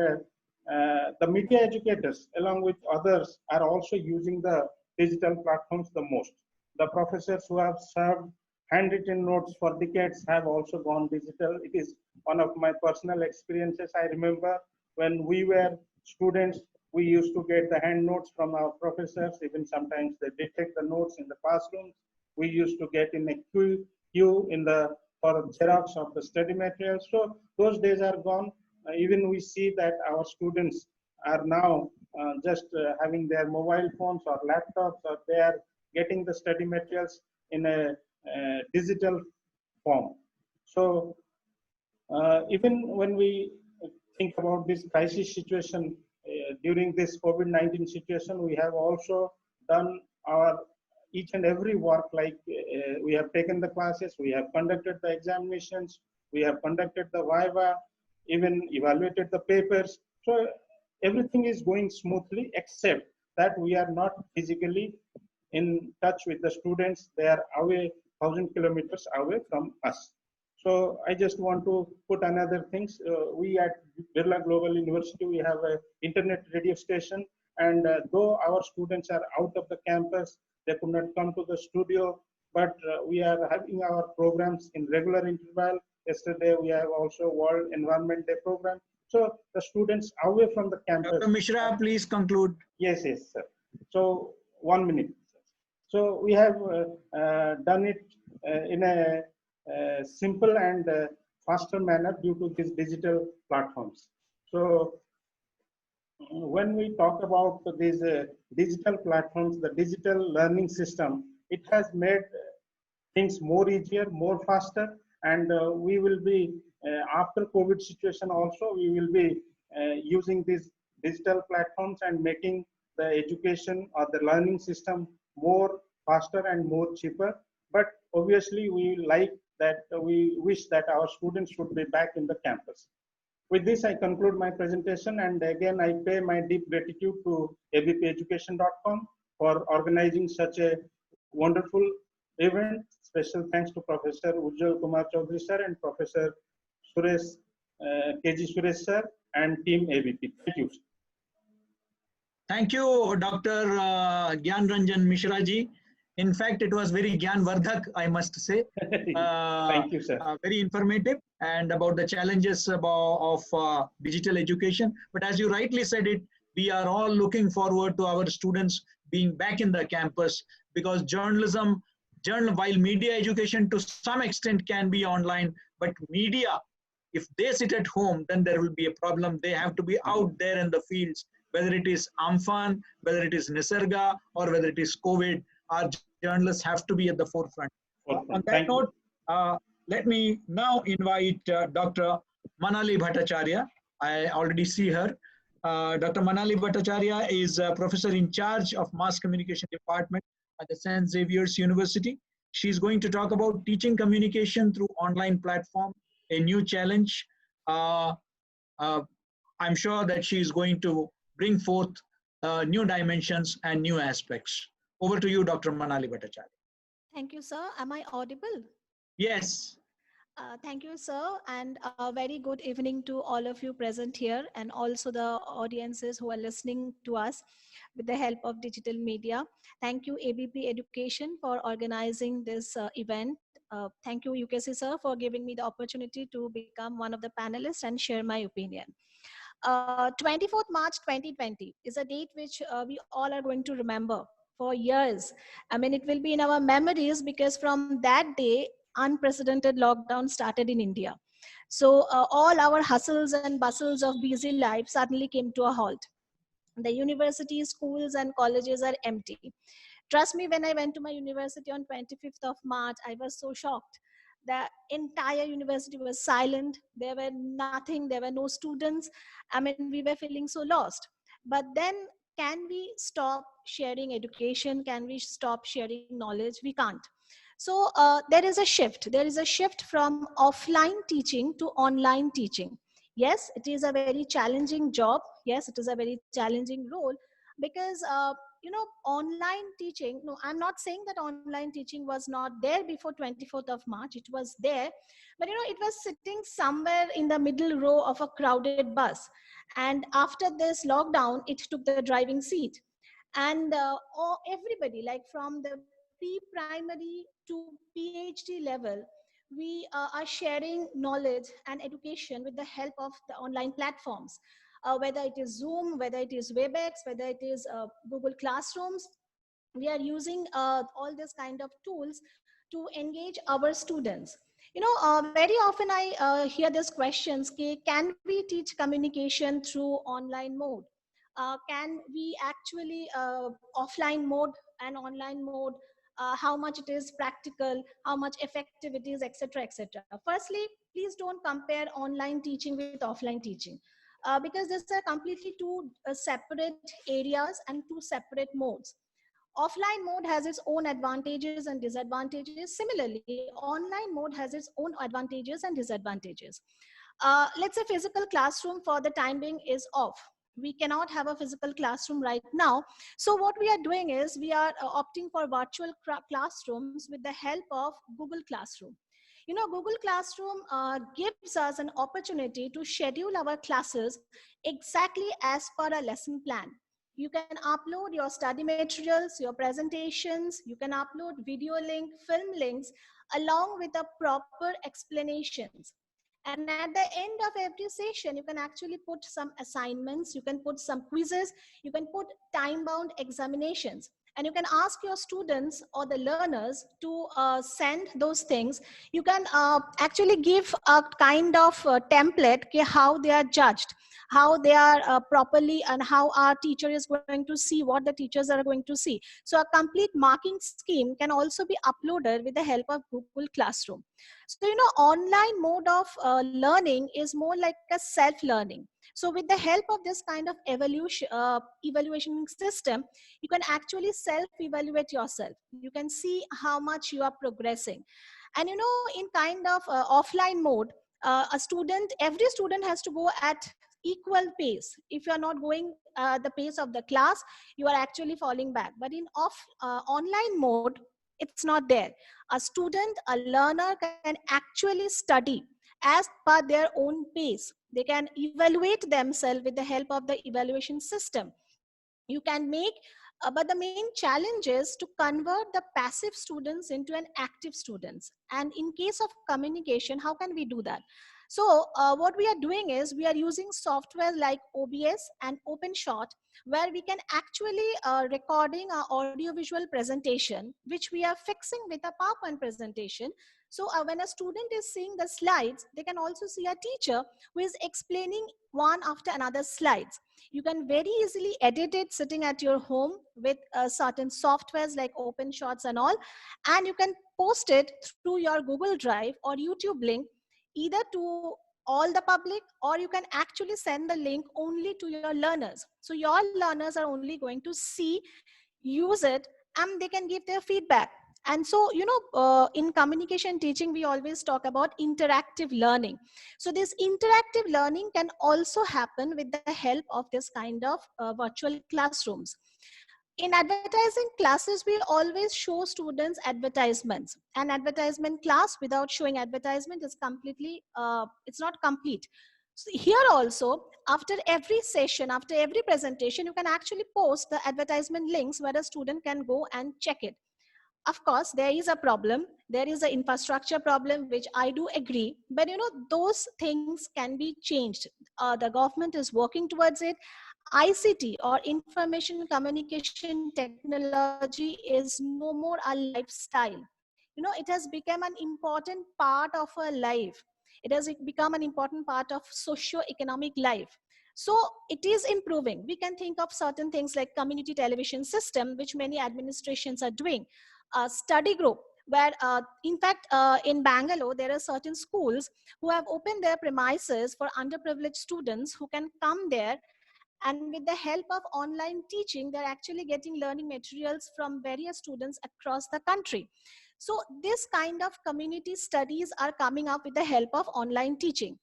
the media educators, along with others, are also using the digital platforms the most. The professors who have served handwritten notes for decades have also gone digital. It is one of my personal experiences. I remember when we were students, we used to get the hand notes from our professors. Even sometimes they dictate the notes in the classrooms. We used to get in a queue in the for xerox of the study materials. So those days are gone. Even we see that our students are now just having their mobile phones or laptops, or they are getting the study materials in a digital form. So even when we think about this crisis situation, during this COVID-19 situation, we have also done our each and every work, like we have taken the classes, we have conducted the examinations, we have conducted the viva, even evaluated the papers. So everything is going smoothly, except that we are not physically in touch with the students. They are away 1,000 kilometers away from us. So I just want to put another things. We at Birla Global University, we have an internet radio station, and though our students are out of the campus, they could not come to the studio, but we are having our programs in regular interval. Yesterday, we have also World Environment Day program. So the students away from the campus. Dr. Mishra, please conclude. Yes, yes, sir. So 1 minute. So we have done it in a simple and faster manner due to these digital platforms. So when we talk about these digital platforms, the digital learning system, it has made things more easier, more faster, and we will be, after COVID situation also, we will be using these digital platforms and making the education or the learning system more faster and more cheaper. But obviously we like that, we wish that our students should be back in the campus. With this, I conclude my presentation, and again, I pay my deep gratitude to abpeducation.com for organizing such a wonderful event. Special thanks to Professor 𝐬𝐿 𝐏𝐸𝐬𝐬 sir and Professor 𝐬𝐶𝐻 𝐲 𝐏𝐸𝐬𝐬𝐢𝐨 sir. and Team ABP. Thank you. Thank you, Dr. Gyan Ranjan Mishra ji. In fact, it was very Gyan Vardhak, I must say. Thank you, sir. Very informative and about the challenges of digital education. But as you rightly said it, we are all looking forward to our students being back in the campus, because while media education to some extent can be online, but media, if they sit at home, then there will be a problem. They have to be out there in the fields, whether it is Amphan, whether it is Nisarga, or whether it is COVID. Our journalists have to be at the forefront. On that note, let me now invite Dr. Manali Bhattacharya. I already see her. Dr. Manali Bhattacharya is a professor in charge of mass communication department at the St. Xavier's University. She's going to talk about teaching communication through online platform, a new challenge. I'm sure that she's going to bring forth new dimensions and new aspects. Over to you, Dr. Manali Bhattacharya. Thank you, sir. Am I audible? Yes. Thank you, sir, and a very good evening to all of you present here, and also the audiences who are listening to us with the help of digital media. Thank you, ABP Education, for organizing this event. Thank you, 𝐤𝐶 sir, for giving me the opportunity to become one of the panelists and share my opinion. 24th March 2020 is a date which we all are going to remember for years. I mean, it will be in our memories because from that day, unprecedented lockdown started in India. So all our hustles and bustles of busy life suddenly came to a halt. The universities, schools, and colleges are empty. Trust me, when I went to my university on 25th of March, I was so shocked. The entire university was silent. There were nothing. There were no students. I mean, we were feeling so lost. But then, can we stop sharing education? Can we stop sharing knowledge? We can't. So there is a shift. There is a shift from offline teaching to online teaching. Yes, it is a very challenging job. Yes, it is a very challenging role because online teaching, no, I'm not saying that online teaching was not there before 24th of March. It was there, but it was sitting somewhere in the middle row of a crowded bus. And after this lockdown, it took the driving seat. And everybody, like from the pre-primary to PhD level, we are sharing knowledge and education with the help of the online platforms. Whether it is Zoom, whether it is WebEx, whether it is Google Classrooms, we are using all this kind of tools to engage our students. Very often I hear these questions, can we teach communication through online mode? Can we actually offline mode and online mode, how much it is practical, how much effective it is, etc., etc. Firstly, please don't compare online teaching with offline teaching. Because these are completely two separate areas and two separate modes. Offline mode has its own advantages and disadvantages. Similarly, online mode has its own advantages and disadvantages. Let's say physical classroom for the time being is off. We cannot have a physical classroom right now. So what we are doing is we are opting for virtual classrooms with the help of Google Classroom. Google Classroom gives us an opportunity to schedule our classes exactly as per a lesson plan. You can upload your study materials, your presentations, you can upload video link, film links, along with the proper explanations. And at the end of every session, you can actually put some assignments, you can put some quizzes, you can put time-bound examinations. And you can ask your students or the learners to send those things. You can actually give a kind of template how they are judged, how they are properly, and how our teacher is going to see what the teachers are going to see. So a complete marking scheme can also be uploaded with the help of Google Classroom. So, online mode of learning is more like a self-learning. So with the help of this kind of evaluation system, you can actually self-evaluate yourself. You can see how much you are progressing. And in kind of offline mode, every student has to go at equal pace. If you are not going the pace of the class, you are actually falling back. But in online mode, it's not there. A student, a learner can actually study as per their own pace. They can evaluate themselves with the help of the evaluation system. You can make, but the main challenge is to convert the passive students into an active students. And in case of communication, how can we do that? So what we are doing is we are using software like OBS and OpenShot, where we can actually recording our audio-visual presentation, which we are fixing with a PowerPoint presentation. So when a student is seeing the slides, they can also see a teacher who is explaining one after another slides. You can very easily edit it sitting at your home with certain softwares like OpenShots and all, and you can post it through your Google Drive or YouTube link, either to all the public, or you can actually send the link only to your learners. So your learners are only going to see, use it, and they can give their feedback. And so, in communication teaching, we always talk about interactive learning. So this interactive learning can also happen with the help of this kind of virtual classrooms. In advertising classes, we always show students advertisements. An advertisement class without showing advertisement is completely, it's not complete. So here also, after every session, after every presentation, you can actually post the advertisement links where a student can go and check it. Of course, there is a problem. There is an infrastructure problem, which I do agree. But those things can be changed. The government is working towards it. ICT, or information communication technology, is no more a lifestyle. It has become an important part of our life. It has become an important part of socio-economic life. So it is improving. We can think of certain things like community television system, which many administrations are doing. A study group, where in fact in Bangalore, there are certain schools who have opened their premises for underprivileged students who can come there, and with the help of online teaching, they're actually getting learning materials from various students across the country. So this kind of community studies are coming up with the help of online teaching.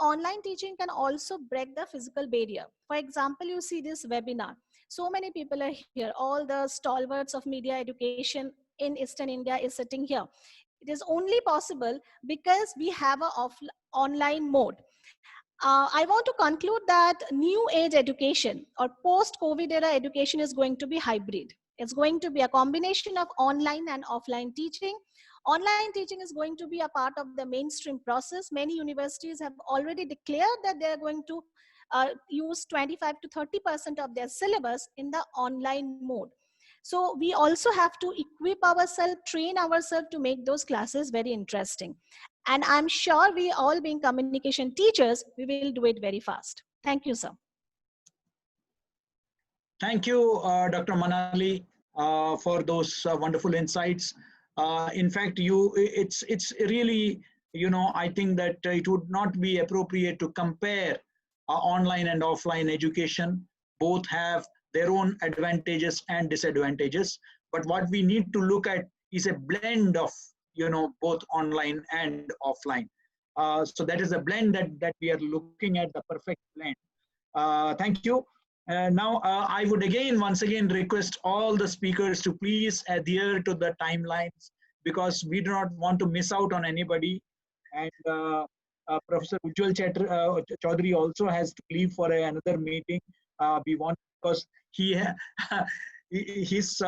Online teaching can also break the physical barrier. For example, you see this webinar. So many people are here. All the stalwarts of media education in Eastern India is sitting here. It is only possible because we have an online mode. I want to conclude that new age education or post-COVID era education is going to be hybrid. It's going to be a combination of online and offline teaching. Online teaching is going to be a part of the mainstream process. Many universities have already declared that they're going to use 25 to 30% of their syllabus in the online mode. So we also have to equip ourselves, train ourselves to make those classes very interesting. And I'm sure we all, being communication teachers, we will do it very fast. Thank you, sir. Thank you, Dr. Manali, for those wonderful insights. In fact, it's really, I think that it would not be appropriate to compare online and offline education. Both have their own advantages and disadvantages. But what we need to look at is a blend of, both online and offline. So that is a blend that we are looking at, the perfect blend. Thank you. Now, I would once again request all the speakers to please adhere to the timelines, because we do not want to miss out on anybody. And Professor 𝐊𝐿𝐴 Chaudhary also has to leave for another meeting. We want, because his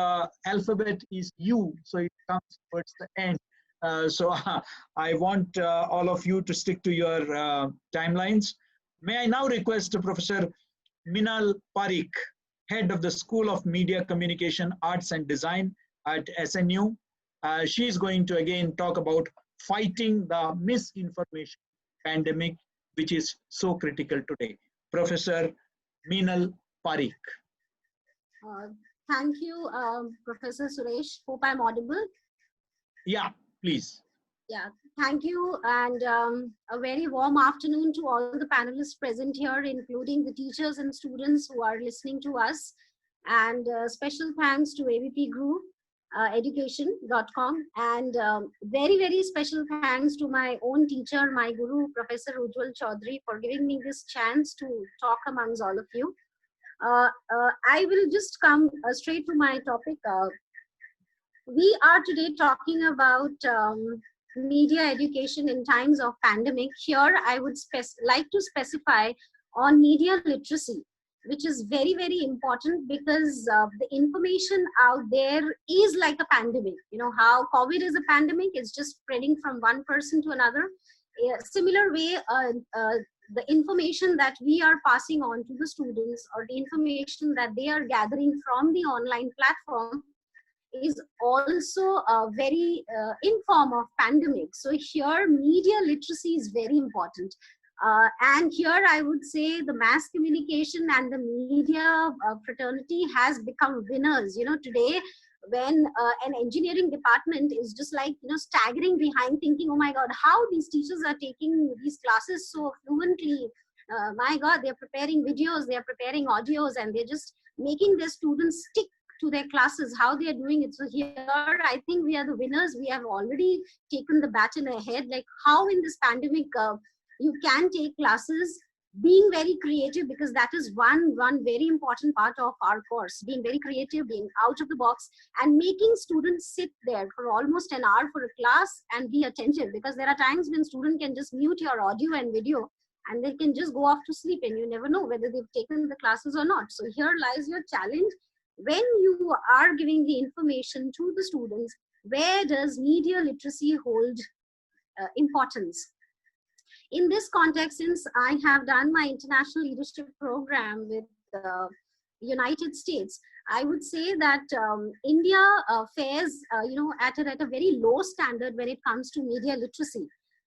alphabet is U, so it comes towards the end. So I want all of you to stick to your timelines. May I now request Professor Meenal Parikh, head of the School of Media Communication, Arts and Design at SNU. She is going to again talk about fighting the misinformation pandemic, which is so critical today. Professor Meenal Parikh. Thank you, Professor Suresh. Hope I'm audible. Yeah, please. Yeah, thank you, and a very warm afternoon to all the panelists present here, including the teachers and students who are listening to us. And special thanks to ABP Group, Education.com, and very, very special thanks to my own teacher, my guru, Professor 𝐊𝐿𝐴 Chaudhary, for giving me this chance to talk amongst all of you. I will just come straight to my topic. We are today talking about media education in times of pandemic, here I would like to specify on media literacy, which is very, very important because the information out there is like a pandemic. You know how COVID is a pandemic, it's just spreading from one person to another. Similar way, the information that we are passing on to the students, or the information that they are gathering from the online platform, is also very in form of pandemic. So here media literacy is very important. And here I would say the mass communication and the media fraternity has become winners. You know, today when an engineering department is just like, you know, staggering behind thinking, oh my God, how these teachers are taking these classes so fluently. My God, they're preparing videos, they're preparing audios, and they're just making their students stick to their classes, how they are doing it. So here, I think we are the winners. We have already taken the baton ahead, like how in this pandemic, you can take classes being very creative, because that is one very important part of our course, being very creative, being out of the box, and making students sit there for almost an hour for a class and be attentive, because there are times when student can just mute your audio and video and they can just go off to sleep, and you never know whether they've taken the classes or not. So here lies your challenge. When you are giving the information to the students, where does media literacy hold importance? In this context, since I have done my international leadership program with the United States, I would say that India fares, at a very low standard when it comes to media literacy.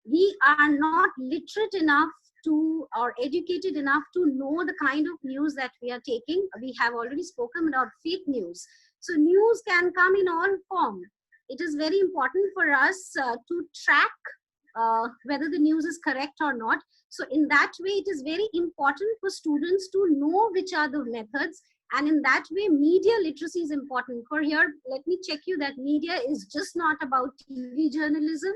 We are not literate enough to, or educated enough to know the kind of news that we are taking. We have already spoken about fake news. So news can come in all form. It is very important for us to track whether the news is correct or not. So in that way, it is very important for students to know which are the methods. And in that way, media literacy is important. For here, let me check you that media is just not about TV journalism,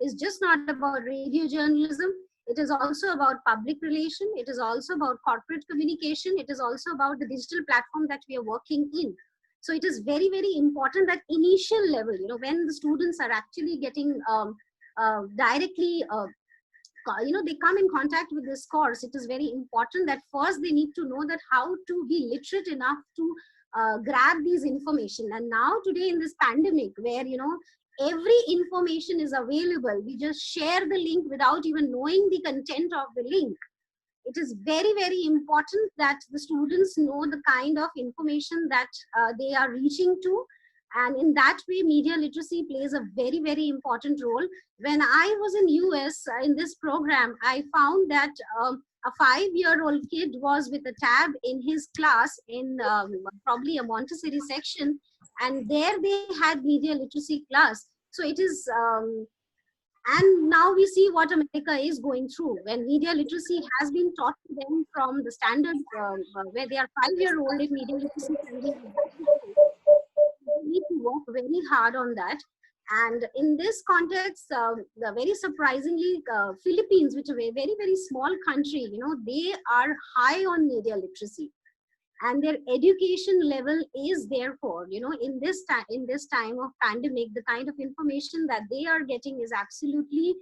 is just not about radio journalism. It is also about public relation. It is also about corporate communication. It is also about the digital platform that we are working in. So it is very, very important that initial level, when the students are actually getting directly, they come in contact with this course, it is very important that first they need to know that how to be literate enough to grab these information. And now today in this pandemic, where every information is available, we just share the link without even knowing the content of the link. It is very, very important that the students know the kind of information that they are reaching to. And in that way, media literacy plays a very, very important role. When I was in US in this program, I found that a 5-year-old kid was with a tab in his class in probably a Montessori section, and there they had media literacy class. So it is, and now we see what America is going through, when media literacy has been taught to them from the standard where they are 5-year-old in media literacy. We need to work very hard on that. And in this context, very surprisingly, Philippines, which is a very, very small country, they are high on media literacy, and their education level is therefore, in this time of pandemic, the kind of information that they are getting is absolutely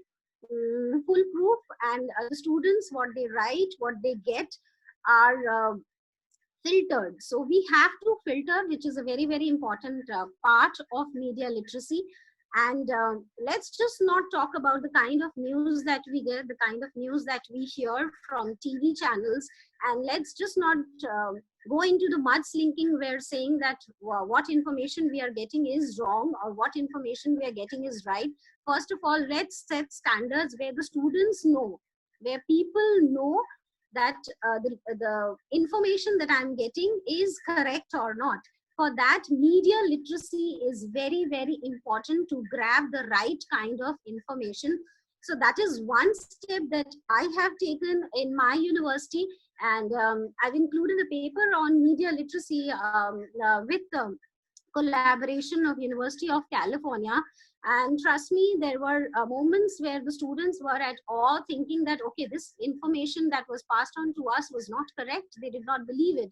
foolproof. And the students, what they write, what they get are filtered. So we have to filter, which is a very, very important part of media literacy. And let's just not talk about the kind of news that we get, the kind of news that we hear from TV channels. And let's just not go into the mudslinking where saying that what information we are getting is wrong or what information we are getting is right. First of all, let's set standards where the students know, where people know that the information that I'm getting is correct or not. For that, media literacy is very, very important to grab the right kind of information. So that is one step that I have taken in my university. And I've included a paper on media literacy with the collaboration of University of California. And trust me, there were moments where the students were at awe, thinking that, okay, this information that was passed on to us was not correct. They did not believe it.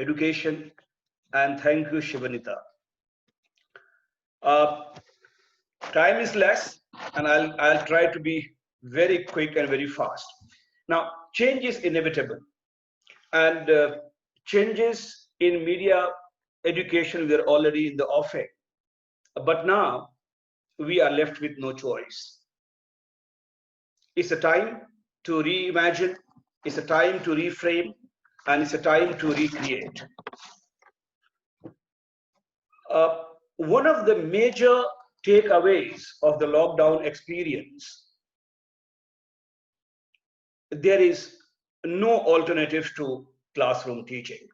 Education, and thank you, Shivanita. Time is less, and I'll try to be very quick and very fast. Now, change is inevitable, and changes in media education were already in the offing, but now we are left with no choice. It's a time to reimagine, it's a time to reframe, and it's a time to recreate. One of the major takeaways of the lockdown experience, there is no alternative to classroom teaching.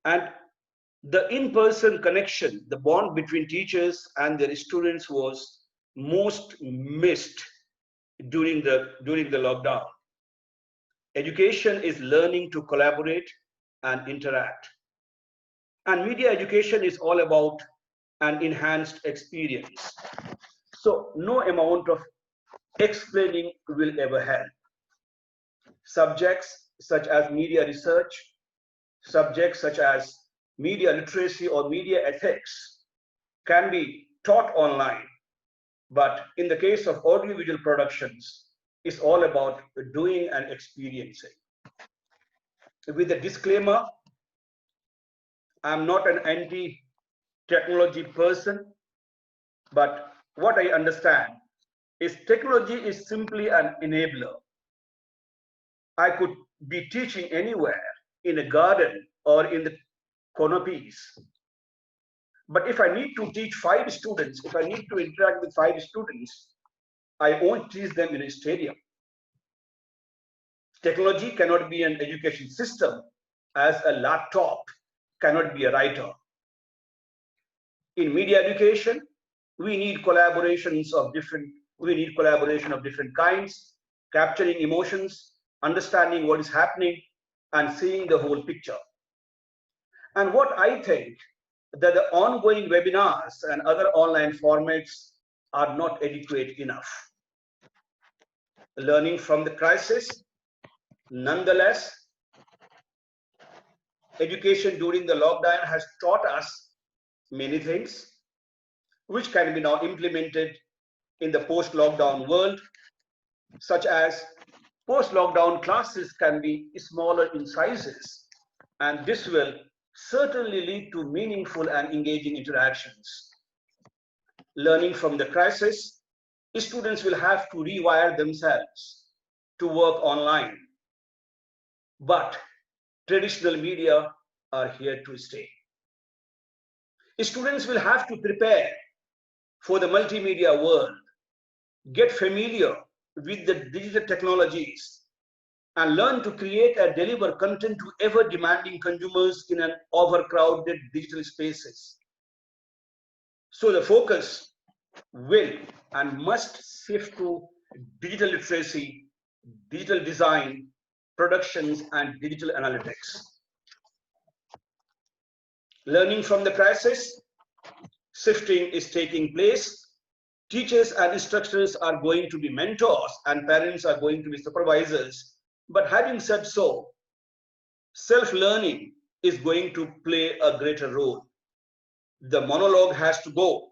And the in-person connection, the bond between teachers and their students was most missed during the lockdown. Education is learning to collaborate and interact. And media education is all about an enhanced experience. So no amount of explaining will ever help. Subjects such as media research, subjects such as media literacy or media ethics can be taught online. But in the case of audiovisual productions, it's all about doing and experiencing. With a disclaimer, I'm not an anti-technology person, but what I understand is technology is simply an enabler. I could be teaching anywhere, in a garden or in the canopies, But if I need to teach 5 students, if I need to interact with 5 students, I won't teach them in a stadium. Technology cannot be an education system as a laptop cannot be a writer. In media education, we need collaboration of different kinds, capturing emotions, understanding what is happening, and seeing the whole picture. And what I think that the ongoing webinars and other online formats are not adequate enough. Learning from the crisis, nonetheless, education during the lockdown has taught us many things which can be now implemented in the post-lockdown world, such as post-lockdown classes can be smaller in sizes, and this will certainly lead to meaningful and engaging interactions. Learning from the crisis, students will have to rewire themselves to work online, but traditional media are here to stay. Students will have to prepare for the multimedia world, get familiar with the digital technologies, and learn to create and deliver content to ever demanding consumers in an overcrowded digital spaces. So the focus will and must shift to digital literacy, digital design, productions, and digital analytics. Learning from the crisis, shifting is taking place. Teachers and instructors are going to be mentors and parents are going to be supervisors. But having said so, self-learning is going to play a greater role. The monologue has to go.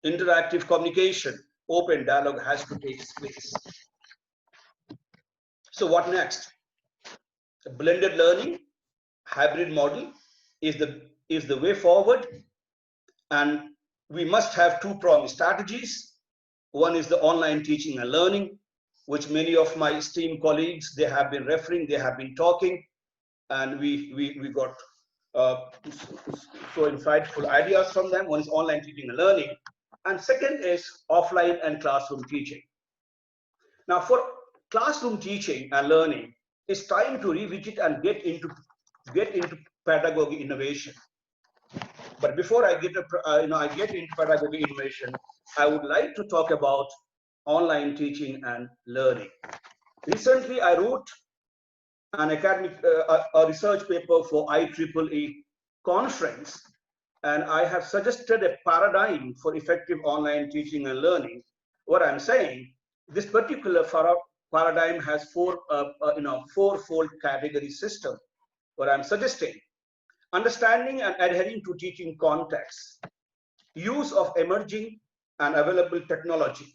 Interactive communication, open dialogue has to take place. So what next? A blended learning, hybrid model is the way forward, and we must have 2-pronged strategies. One is the online teaching and learning, which many of my esteemed colleagues, they have been referring, they have been talking, and we got so insightful ideas from them. One is online teaching and learning, and second is offline and classroom teaching. Now for classroom teaching and learning, it's time to revisit and get into pedagogy innovation. But before I get into pedagogy innovation, I would like to talk about online teaching and learning. Recently, I wrote an academic a research paper for IEEE conference, and I have suggested a paradigm for effective online teaching and learning. What I'm saying, this particular paradigm has fourfold category system. What I'm suggesting: understanding and adhering to teaching contexts, use of emerging and available technology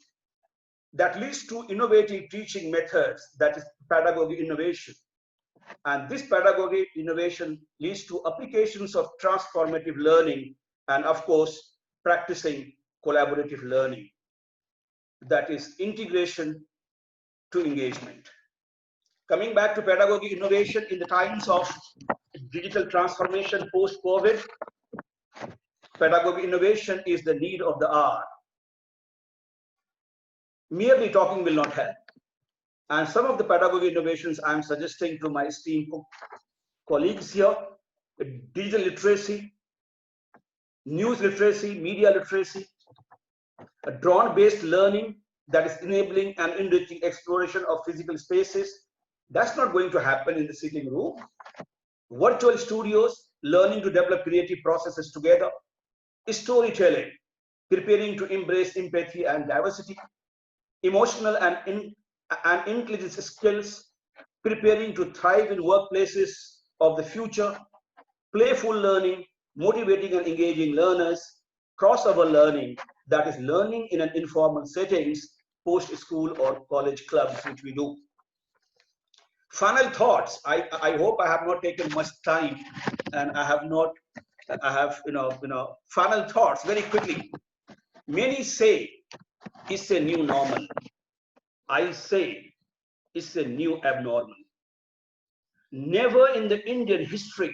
that leads to innovative teaching methods, that is pedagogy innovation. And this pedagogy innovation leads to applications of transformative learning and, of course, practicing collaborative learning. That is integration to engagement. Coming back to pedagogy innovation in the times of digital transformation post-COVID, pedagogy innovation is the need of the hour. Merely talking will not help. And some of the pedagogy innovations I'm suggesting to my esteemed colleagues here: digital literacy, news literacy, media literacy, a drone-based learning that is enabling and enriching exploration of physical spaces. That's not going to happen in the sitting room. Virtual studios, learning to develop creative processes together. Storytelling, preparing to embrace empathy and diversity. Emotional and intelligence skills, preparing to thrive in workplaces of the future. Playful learning, motivating and engaging learners. Crossover learning, that is learning in an informal settings, post-school or college clubs, which we do. Final thoughts. I hope I have not taken much time, and I have final thoughts very quickly. Many say it's a new normal. I say it's a new abnormal. Never in the Indian history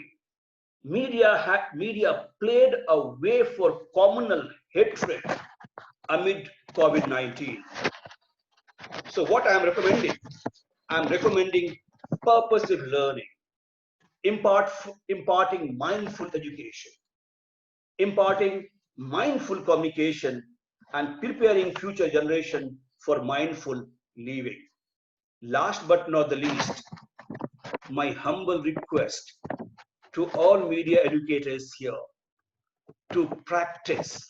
media played a way for communal hatred amid COVID-19. So what I am recommending? I'm recommending purposive learning, imparting mindful education, imparting mindful communication, and preparing future generation for mindful living. Last but not the least, my humble request to all media educators here to practice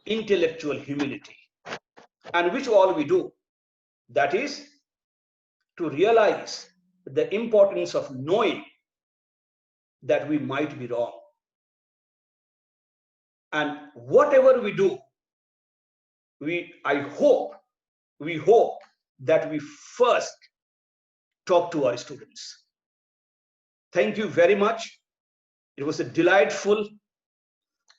intellectual humility, and which all we do. That is to realize the importance of knowing that we might be wrong. And whatever we do, we hope that we first talk to our students. Thank you very much. It was a delightful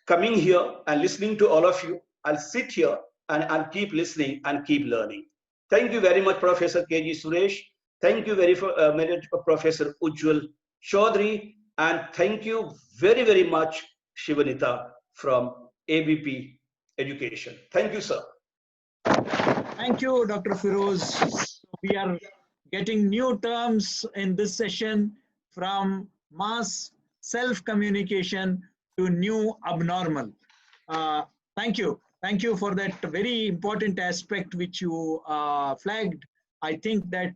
coming here and listening to all of you. I'll sit here and I'll keep listening and keep learning. Thank you very much, Professor 𝐾𝐲 𝐿𝐬. Thank you very much, Professor 𝐬𝐿 Chaudhary. And thank you very, very much, Shivanita from ABP Education. Thank you, sir. Thank you, Dr. Feroz. We are getting new terms in this session, from mass self-communication to new abnormal. Thank you. Thank you for that very important aspect which you flagged. I think that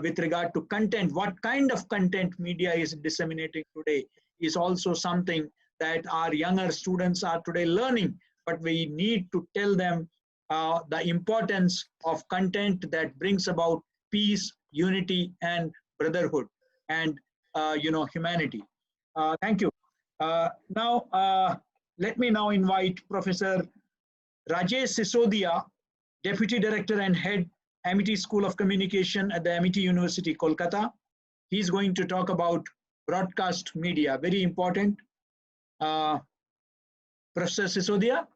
with regard to content, what kind of content media is disseminating today is also something that our younger students are today learning, but we need to tell them the importance of content that brings about peace, unity, and brotherhood, and humanity. Thank you. Now, let me now invite Professor Rajesh Sisodia, Deputy Director and Head, Amity School of Communication at the Amity University, Kolkata. He's going to talk about broadcast media, very important. Professor Sisodia.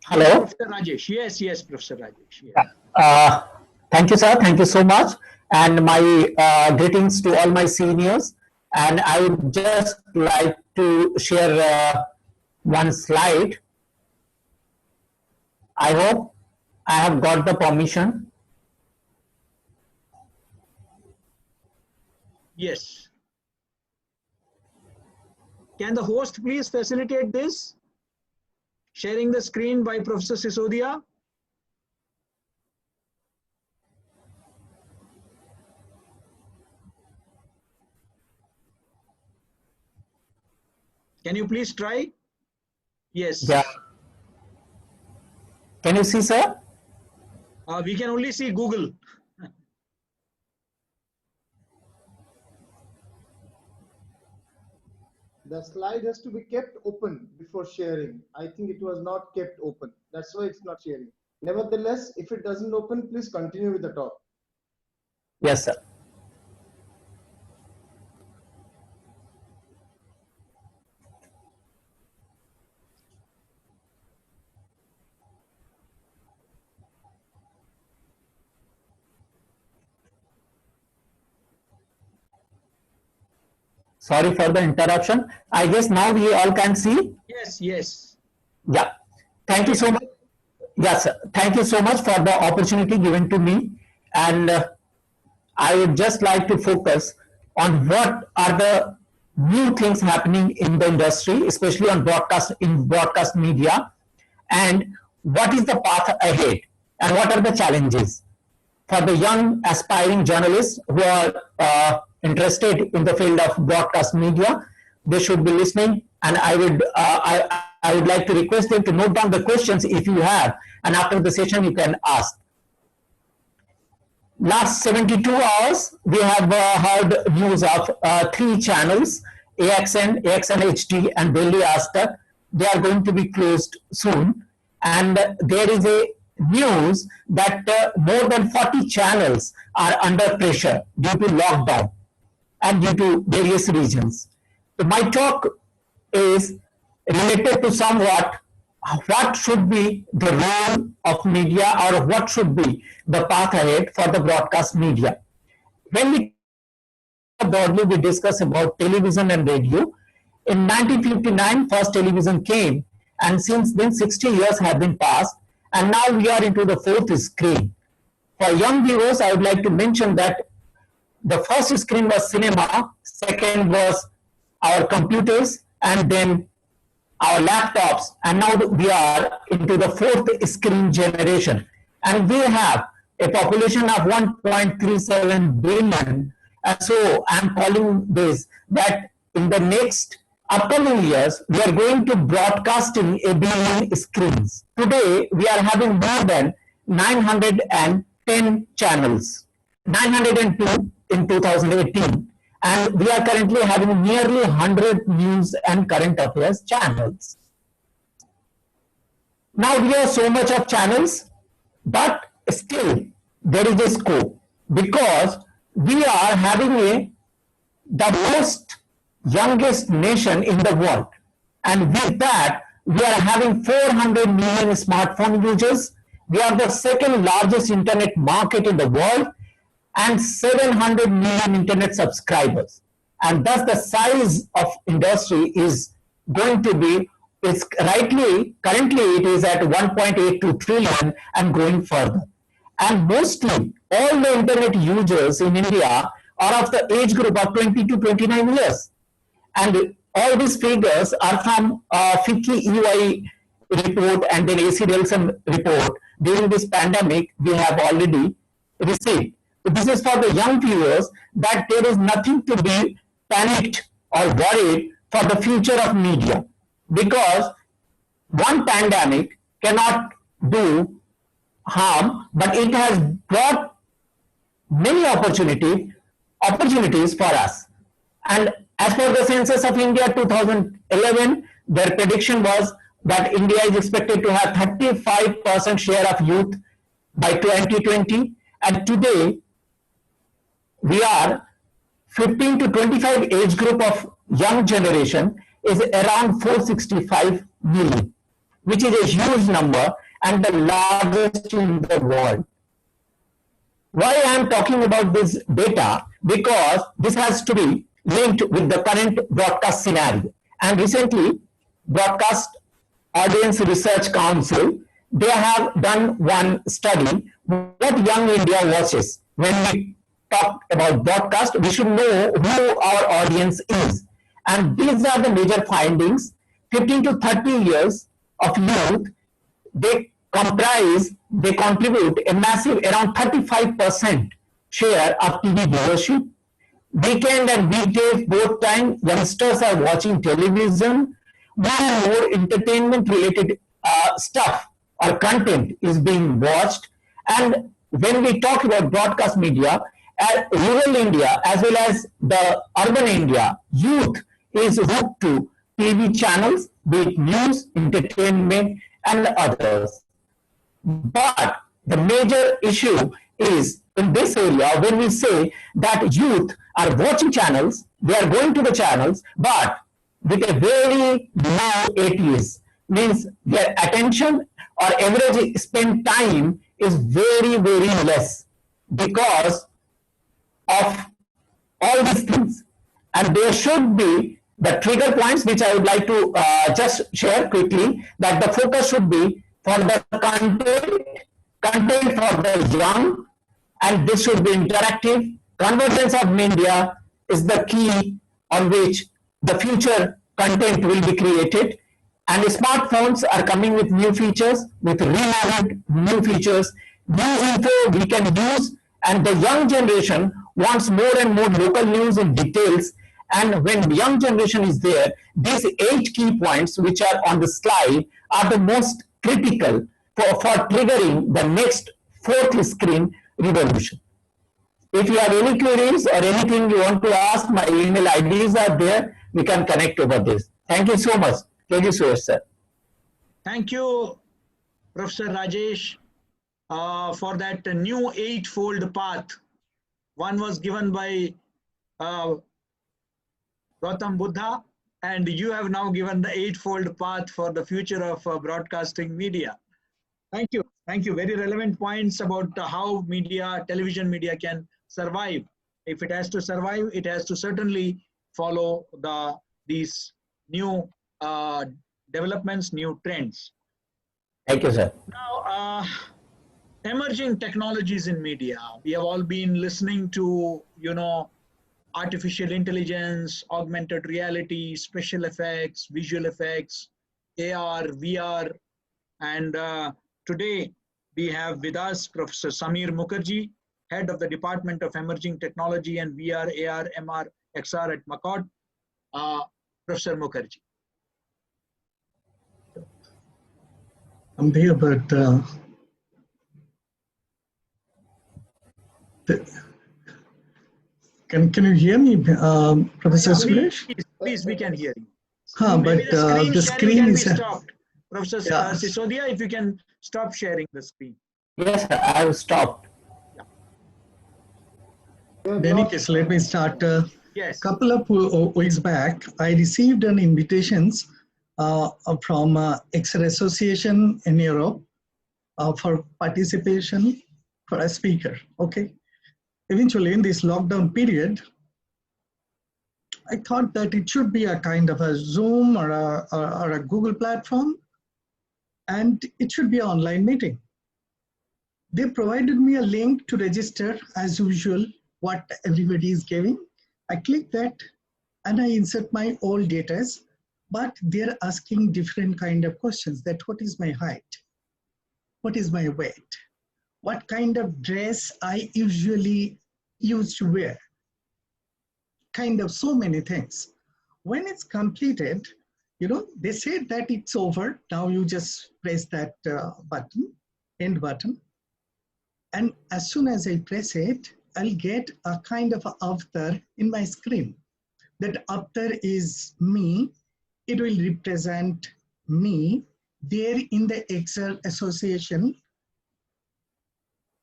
Hello. Professor Rajesh. Yes, Professor Rajesh. Yes. Thank you, sir. Thank you so much. And my greetings to all my seniors. And I would just like to share one slide. I hope I have got the permission. Yes. Can the host please facilitate this? Sharing the screen by Professor Sisodia. Can you please try? Yes. Yeah. Can you see, sir? We can only see Google. The slide has to be kept open before sharing. I think it was not kept open. That's why it's not sharing. Nevertheless, if it doesn't open, please continue with the talk. Yes, sir. Sorry for the interruption. I guess now we all can see. Yes. Yeah. Thank you so much. Yes, sir. Thank you so much for the opportunity given to me. And I would just like to focus on what are the new things happening in the industry, especially on broadcast media, and what is the path ahead and what are the challenges for the young aspiring journalists who are interested in the field of broadcast media. They should be listening, and I would like to request them to note down the questions if you have, and after the session you can ask. Last 72 hours, we have heard news of 3 channels, AXN, AXN HD, and Delhi Aastak. They are going to be closed soon. And there is a news that more than 40 channels are under pressure due to lockdown and due to various reasons. So my talk is related to somewhat what should be the role of media, or what should be the path ahead for the broadcast media. when we broadly we discuss about television and radio. In 1959, first television came, and since then 60 years have been passed, and now we are into the fourth screen. For young viewers, I would like to mention that the first screen was cinema, second was our computers, and then our laptops, and now we are into the fourth screen generation. And we have a population of 1.37 billion. And so I'm calling this that in the next upcoming years, we are going to broadcasting a billion screens. Today, we are having more than 910 channels, 902 in 2018. And we are currently having nearly 100 news and current affairs channels. Now we have so much of channels, but still there is a scope, because we are having the most youngest nation in the world. And with that, we are having 400 million smartphone users. We are the second largest internet market in the world, and 700 million internet subscribers. And thus the size of industry is going to be, currently it is at 1.82 trillion and growing further. And mostly all the internet users in India are of the age group of 20 to 29 years. And all these figures are from 𝐊𝐶𝐬 report and then AC-Nielsen report. During this pandemic, we have already received. This is for the young viewers, that there is nothing to be panicked or worried for the future of media, because one pandemic cannot do harm, but it has brought many opportunities for us. And as per the census of India 2011, their prediction was that India is expected to have 35% share of youth by 2020, and today we are 15 to 25 age group of young generation is around 465 million, which is a huge number and the largest in the world. Why I am talking about this data? Because this has to be linked with the current broadcast scenario. And recently, Broadcast Audience Research Council, they have done one study, what young India watches. When we talk about broadcast, we should know who our audience is. And these are the major findings. 15 to 30 years of youth, they contribute a massive around 35% share of TV viewership. Weekend and weekdays, both time, youngsters are watching television. More and more entertainment related stuff or content is being watched. And when we talk about broadcast media, rural India as well as the urban India, youth is hooked to TV channels, be it news, entertainment, and others. But the major issue is in this area when we say that youth are watching channels, they are going to the channels, but with a very low ATS, means their attention or average spend time is very, very less because of all these things. And there should be the trigger points which I would like to just share quickly, that the focus should be for the content for the young, and this should be interactive. Convergence of media is the key on which the future content will be created. And smartphones are coming with new features, with revamped new features, new info we can use, and the young generation wants more and more local news in details. And when the young generation is there, these 8 key points which are on the slide are the most critical for triggering the next 4th screen revolution. If you have any queries or anything you want to ask, my email IDs are there. We can connect over this. Thank you so much. Thank you, sir. Thank you, Professor Rajesh, for that new 8-fold path. One was given by Gautam Buddha, and you have now given the 8-fold path for the future of broadcasting media. Thank you. Thank you. Very relevant points about how media, television media can survive If it has to survive, it has to certainly follow these new developments, new trends. Thank you, sir. Now, emerging technologies in media. We have all been listening to, artificial intelligence, augmented reality, special effects, visual effects, AR, VR. And today we have with us Professor Samir Mukherjee, Head of the Department of Emerging Technology and VR, AR, MR, XR at McCord. Professor Mukherjee. I'm here, but can you hear me, Professor Suresh? Please, we can hear you. But the screen can is be stopped. Professor Sisodia, if you can stop sharing the screen. Yes, sir, I have stopped. In any case, let me start. Yes. Couple of weeks back, I received an invitation from XR Association in Europe for participation for a speaker. Okay. Eventually, in this lockdown period, I thought that it should be a kind of a Zoom or a Google platform, and it should be an online meeting. They provided me a link to register as usual, what everybody is giving. I click that and I insert my old data, but they're asking different kind of questions. That what is my height? What is my weight? What kind of dress I usually used to wear? Kind of so many things. When it's completed, they said that it's over. Now you just press that button, end button. And as soon as I press it, I'll get a kind of avatar in my screen. That avatar is me. It will represent me there in the XR Association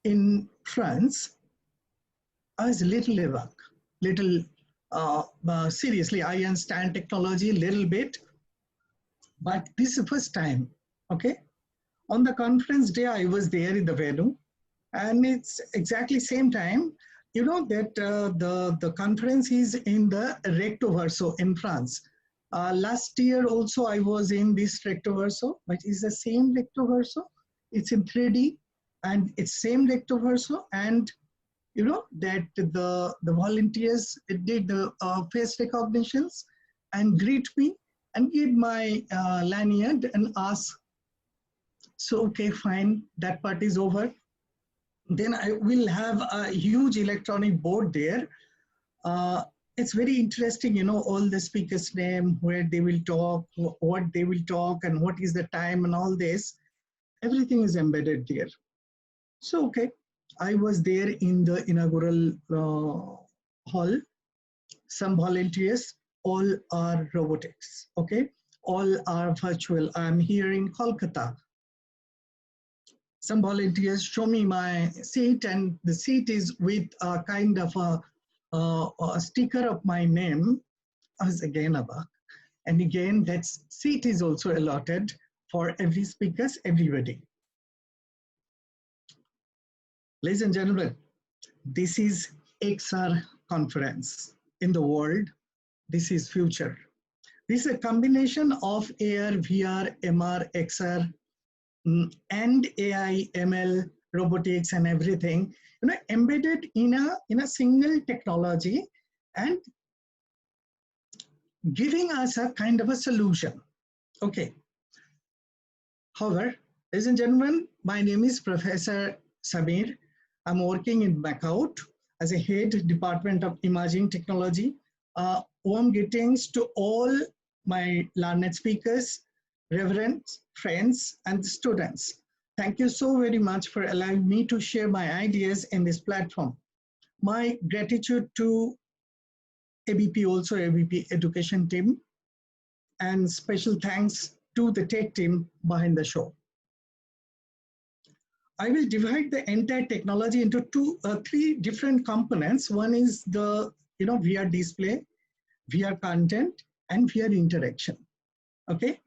in France. I was seriously, I understand technology a little bit, but this is the first time, okay? On the conference day, I was there in the venue, and it's exactly same time, that the conference is in the Recto Verso in France. Last year also I was in this Recto Verso, but it's the same Recto Verso. It's in 3D, and it's same Recto Verso, and that the volunteers did the face recognitions and greet me and give my lanyard and ask, so okay, fine, that part is over. Then I will have a huge electronic board there. It's very interesting, all the speakers' name, where they will talk, what they will talk, and what is the time and all this. Everything is embedded there. So, okay. I was there in the inaugural hall. Some volunteers, all are robotics, okay? All are virtual. I'm here in Kolkata. Some volunteers show me my seat, and the seat is with a kind of a sticker of my name. I was again aback. And again, that seat is also allotted for every speaker, everybody. Ladies and gentlemen, this is XR conference in the world. This is future. This is a combination of AR, VR, MR, XR, and AI, ML, robotics, and everything, embedded in a single technology and giving us a kind of a solution. Okay. However, ladies and gentlemen, my name is Professor Samir. I'm working in McCord as a head Department of Emerging Technology. Warm greetings to all my learned speakers, reverends, friends, and students. Thank you so very much for allowing me to share my ideas in this platform. My gratitude to ABP, also ABP Education team, and special thanks to the tech team behind the show. I will divide the entire technology into three different components. One is the VR display, VR content, and VR interaction. Okay,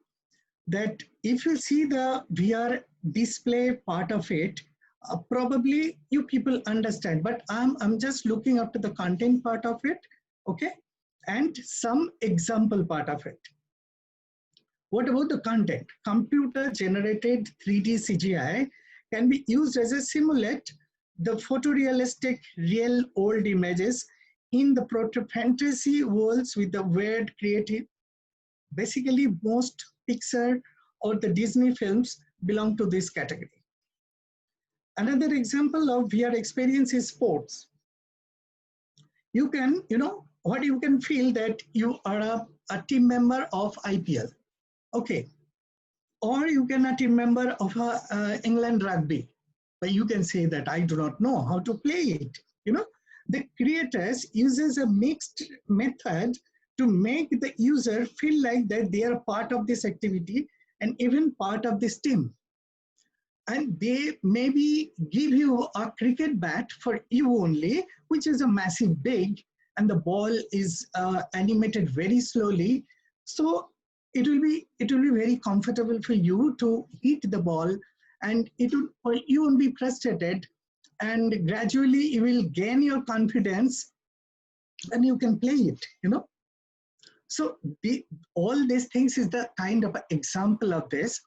that if you see the VR display part of it, Probably you people understand, but I'm just looking up to the content part of it, okay, and some example part of it. What about the content? Computer generated 3D CGI can be used as a simulate the photorealistic real old images in the proto-fantasy worlds with the weird creative. Basically, most Pixar or the Disney films belong to this category. Another example of VR experience is sports. You can, what you can feel that you are a team member of IPL, okay, or you can a team member of England rugby, but you can say that I do not know how to play it. The creators uses a mixed method to make the user feel like that they are part of this activity and even part of this team. And they maybe give you a cricket bat for you only, which is a massive big, and the ball is animated very slowly. So it will be very comfortable for you to hit the ball, and you won't be frustrated, and gradually you will gain your confidence, and you can play it. So all these things is the kind of example of this.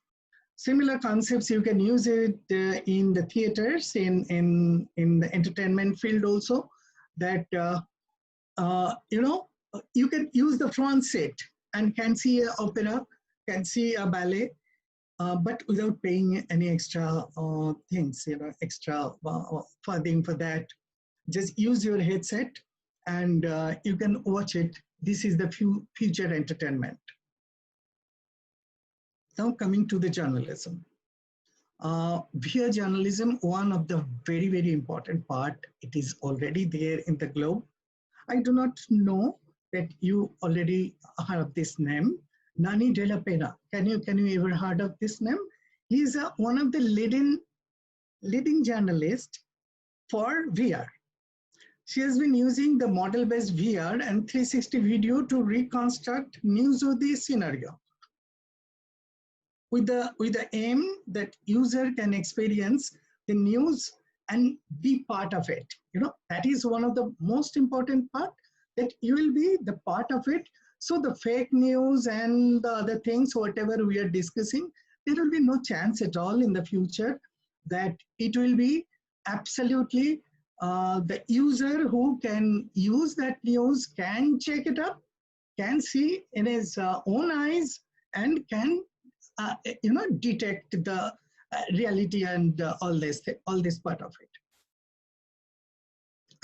Similar concepts, you can use it in the theaters, in the entertainment field also, that, you can use the front seat and can see an opera, can see a ballet, but without paying any extra things, extra funding for that. Just use your headset and you can watch it. This is the future entertainment. Now coming to the journalism. VR journalism, one of the very, very important part, it is already there in the globe. I do not know that you already heard of this name, Nani de la Pena. Can you ever heard of this name? He is one of the leading journalists for VR. She has been using the model-based VR and 360 video to reconstruct newsworthy scenario, with the aim that user can experience the news and be part of it. That is one of the most important part, that you will be the part of it. So the fake news and the other things, whatever we are discussing, there will be no chance at all in the future that it will be absolutely the user who can use that news can check it up, can see in his own eyes, and can detect the reality and all this part of it.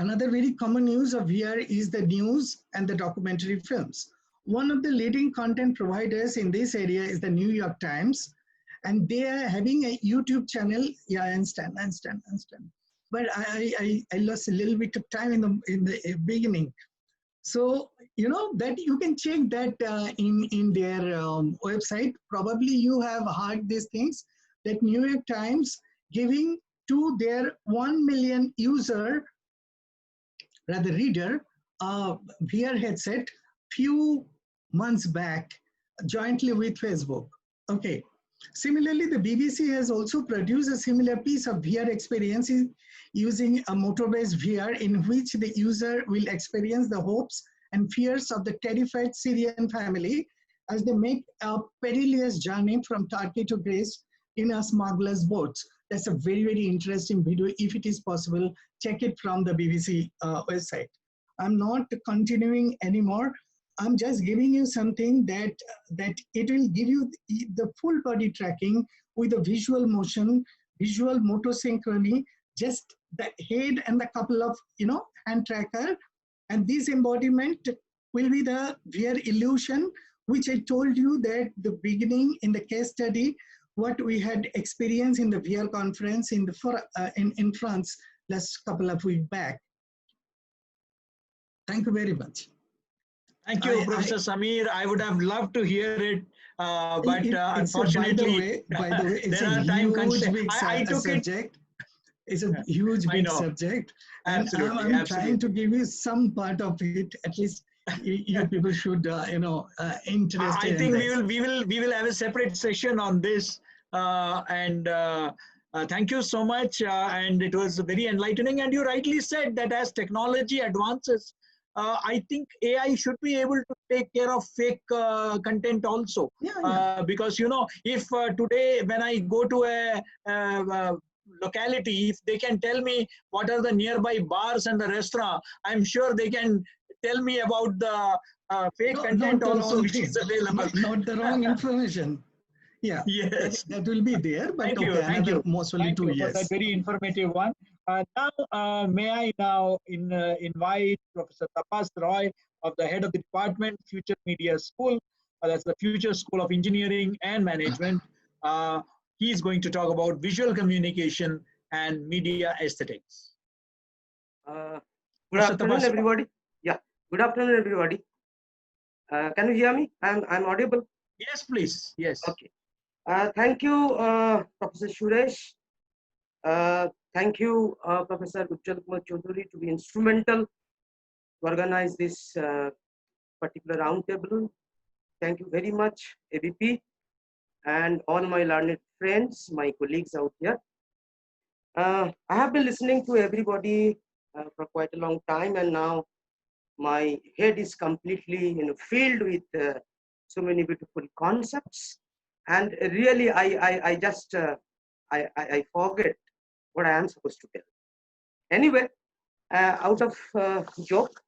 Another very common use of VR is the news and the documentary films. One of the leading content providers in this area is the New York Times, and they are having a YouTube channel. Yeah, I understand. But I lost a little bit of time in the beginning. So, that you can check that in their website. Probably you have heard these things, that New York Times giving to their 1 million reader, VR headset few months back, jointly with Facebook. Okay. Similarly, the BBC has also produced a similar piece of VR experience using a motor-based VR, in which the user will experience the hopes and fears of the terrified Syrian family as they make a perilous journey from Turkey to Greece in a smuggler's boat. That's a very, very interesting video. If it is possible, check it from the BBC website. I'm not continuing anymore. I'm just giving you something that it will give you the full body tracking with the visual motion, visual motor synchrony, just the head and the couple of hand tracker. And this embodiment will be the VR illusion, which I told you that the beginning in the case study, what we had experienced in the VR conference in France last couple of weeks back. Thank you very much. Thank you, Professor Samir. I would have loved to hear it, but unfortunately, by the way, it's there a are time huge constraints. I took subject. It's a huge big subject, and I'm trying to give you some part of it. At least you people should, interested. I think in we will have a separate session on this, and Thank you so much. And it was very enlightening. And you rightly said that as technology advances, I think AI should be able to take care of fake content also. Because, you know, if today when I go to a locality, if they can tell me what are the nearby bars and the restaurant, I'm sure they can tell me about the fake content also, which is available. Not the wrong information. Yeah, yes, that will be there. But Thank okay, you, thank you, mostly thank you 2 years. for that very informative one. Now, may I now invite Professor Tapas Roy, of the head of the department, Future Media School. That's the Future School of Engineering and Management. He's going to talk about visual communication and media aesthetics. Good afternoon, everybody. Yeah, good afternoon, everybody. Can you hear me? I'm audible. Yes, please. Yes. Okay. Thank you, Professor Suresh. Thank you, Professor 𝐊𝐿𝐴 to be instrumental to organize this particular roundtable. Thank you very much, ABP, and all my learned friends, my colleagues out here. I have been listening to everybody for quite a long time, and now my head is completely filled with so many beautiful concepts, and really I just I forget what I am supposed to tell. Anyway, out of joke,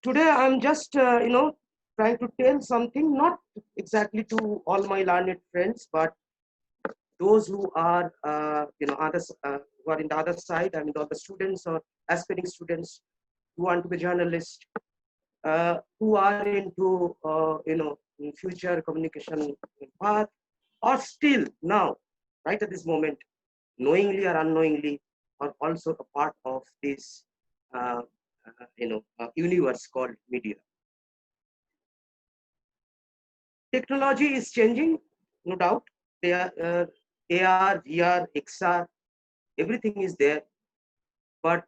today I'm just trying to tell something, not exactly to all my learned friends, but those who are others who are in the other side. I mean, all the students or aspiring students who want to be journalists, who are into in future communication path, or still now, right at this moment, knowingly or unknowingly, are also a part of this universe called media. Technology is changing, no doubt. There AR, VR, XR, everything is there, but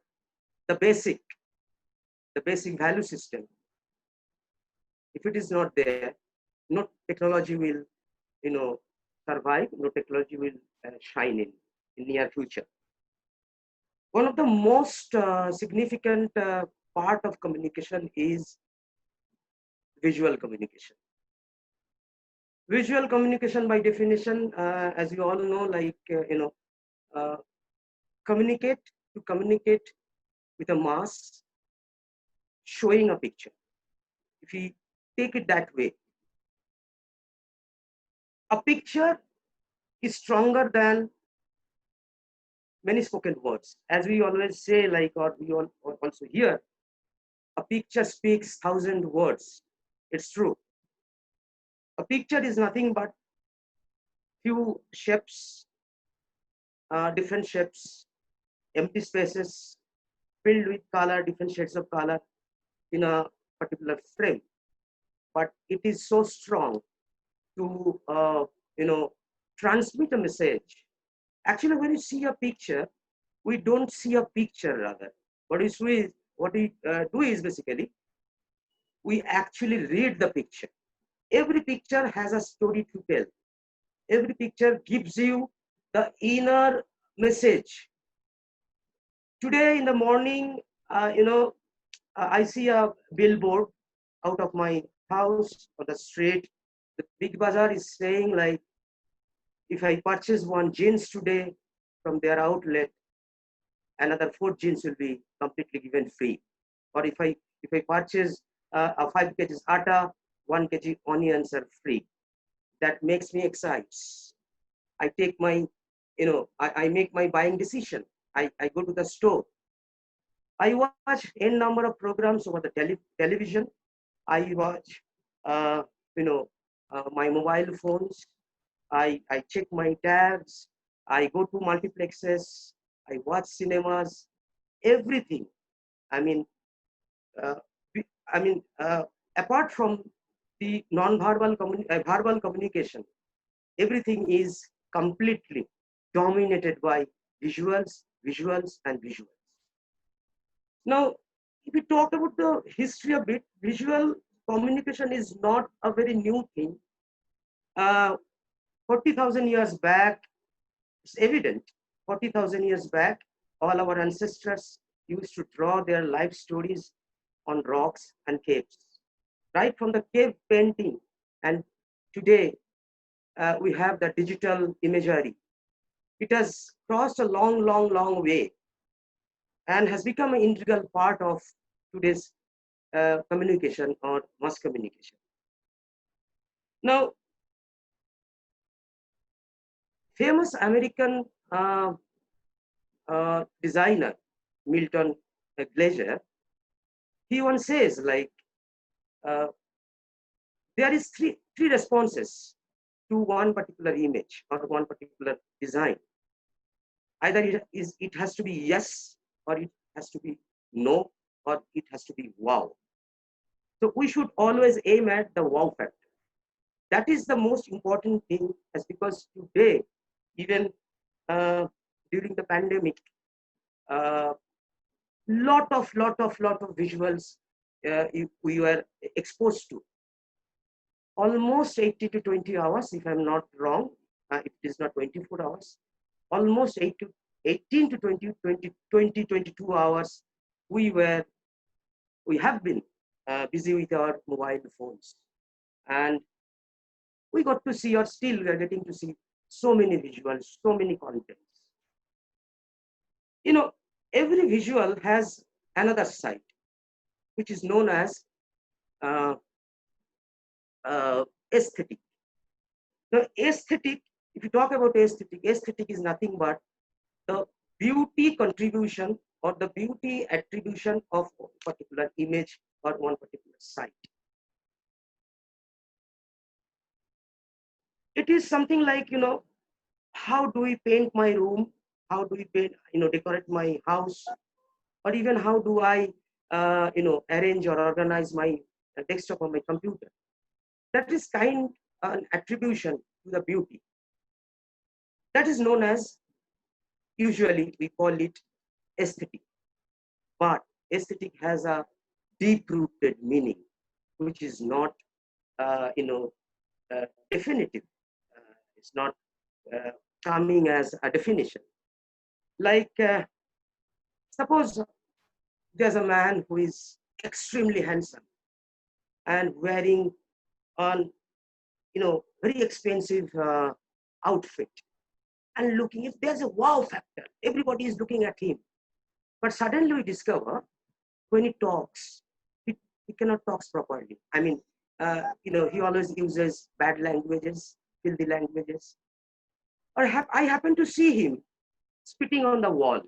the basic value system, if it is not there, no technology will survive, no technology will shine in near future. One of the most significant part of communication is visual communication. Visual communication, by definition, as you all know, like communicate with a mass, showing a picture. If we take it that way, a picture is stronger than many spoken words. As we always say, like, or we all also hear, a picture speaks 1,000 words. It's true. A picture is nothing but few shapes, different shapes, empty spaces filled with color, different shades of color in a particular frame. But it is so strong to transmit a message. Actually, when you see a picture, we don't see a picture, rather. What we do is basically, we actually read the picture. Every picture has a story to tell. Every picture gives you the inner message. Today in the morning, I see a billboard out of my house or the street. The big bazaar is saying, like, if I purchase 1 jeans today from their outlet, another 4 jeans will be completely given free. Or if I purchase a 5 kg atta, 1 kg onions are free. That makes me excited. I take my, I make my buying decision. I go to the store. I watch n number of programs over the television. I watch, my mobile phones. I check my tabs. I go to multiplexes. I watch cinemas. Everything. I mean, apart from the non-verbal verbal communication, everything is completely dominated by visuals, and visuals. Now, if we talk about the history a bit, visual communication is not a very new thing. 40,000 years back, It's evident 40,000 years back, all our ancestors used to draw their life stories on rocks and caves. Right from the cave painting, and today we have the digital imagery. It has crossed a long way and has become an integral part of today's communication or mass communication. Now, famous American designer Milton Glaser, he once says, like, there is three responses to one particular image or one particular design. Either it has to be yes, or it has to be no, or it has to be wow. So we should always aim at the wow factor. That is the most important thing, as because today, even during the pandemic, lot of visuals we were exposed to. Almost 80 to 20 hours, if I'm not wrong, it is not 24 hours, almost 18 to 22 hours, we have been busy with our mobile phones. And we got to see, or still we are getting to see, so many visuals, so many contents. You know, every visual has another side, which is known as aesthetic. Now, aesthetic, if you talk about aesthetic is nothing but the beauty contribution or the beauty attribution of a particular image or one particular site. It is something like, you know, how do we paint my room? How do we paint, decorate my house? Or even how do I, arrange or organize my desktop or my computer? That is kind of an attribution to the beauty. That is known as, usually we call it aesthetic. But aesthetic has a deep-rooted meaning, which is not, definitive. It's not coming as a definition. Like, suppose there's a man who is extremely handsome and wearing on, very expensive outfit, and looking, if there's a wow factor, everybody is looking at him. But suddenly we discover when he talks, he cannot talk properly. I mean, he always uses bad languages, filthy languages. Or I happen to see him spitting on the wall.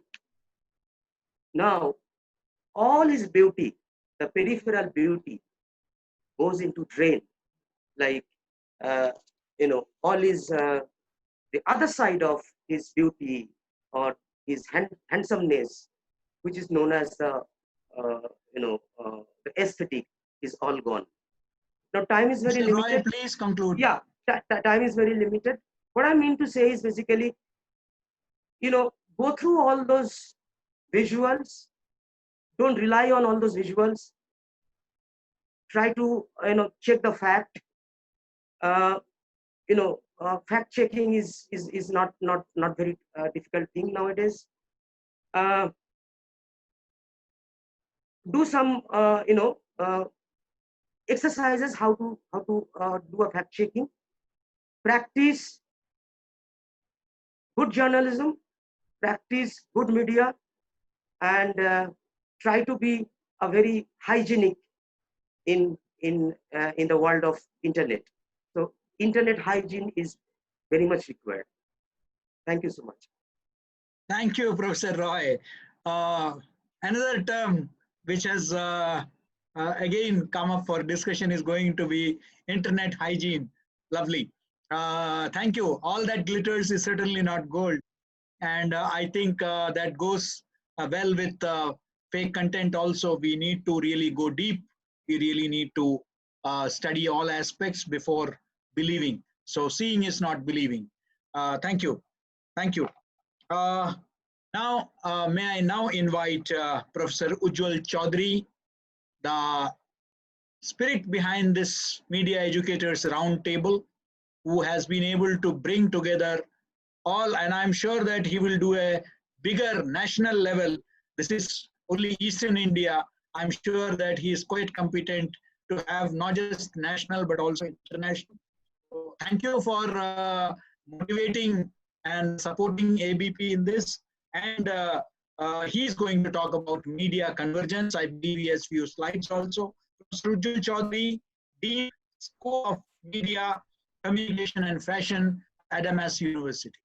Now, all his beauty, the peripheral beauty, goes into drain. Like, all his, the other side of his beauty or his handsomeness, which is known as the, the aesthetic, is all gone. Now, time is very limited. Roy, please conclude. Yeah, time is very limited. What I mean to say is basically, go through all those visuals. Don't rely on all those visuals. Try to, check the fact. Fact checking is not very difficult thing nowadays. Do some, exercises how to do a fact checking. Practice good journalism, practice good media, and try to be a very hygienic in the world of internet. So internet hygiene is very much required. Thank you so much. Thank you, Professor Roy. Another term which has again come up for discussion is going to be internet hygiene. Lovely. Thank you. All that glitters is certainly not gold. And I think that goes well with fake content also. We need to really go deep. We really need to study all aspects before believing. So seeing is not believing. Thank you. Thank you. Now, may I now invite Professor 𝐊𝐿𝐴 Chaudhary, the spirit behind this Media Educators Roundtable, who has been able to bring together all, and I'm sure that he will do a bigger national level. This is only Eastern India. I'm sure that he is quite competent to have not just national but also international. So thank you for motivating and supporting ABP in this. And he's going to talk about media convergence. I believe he has few slides also. Professor 𝐊𝐿𝐴 Chaudhary, Dean, School of Media, Communication and Fashion at MS University.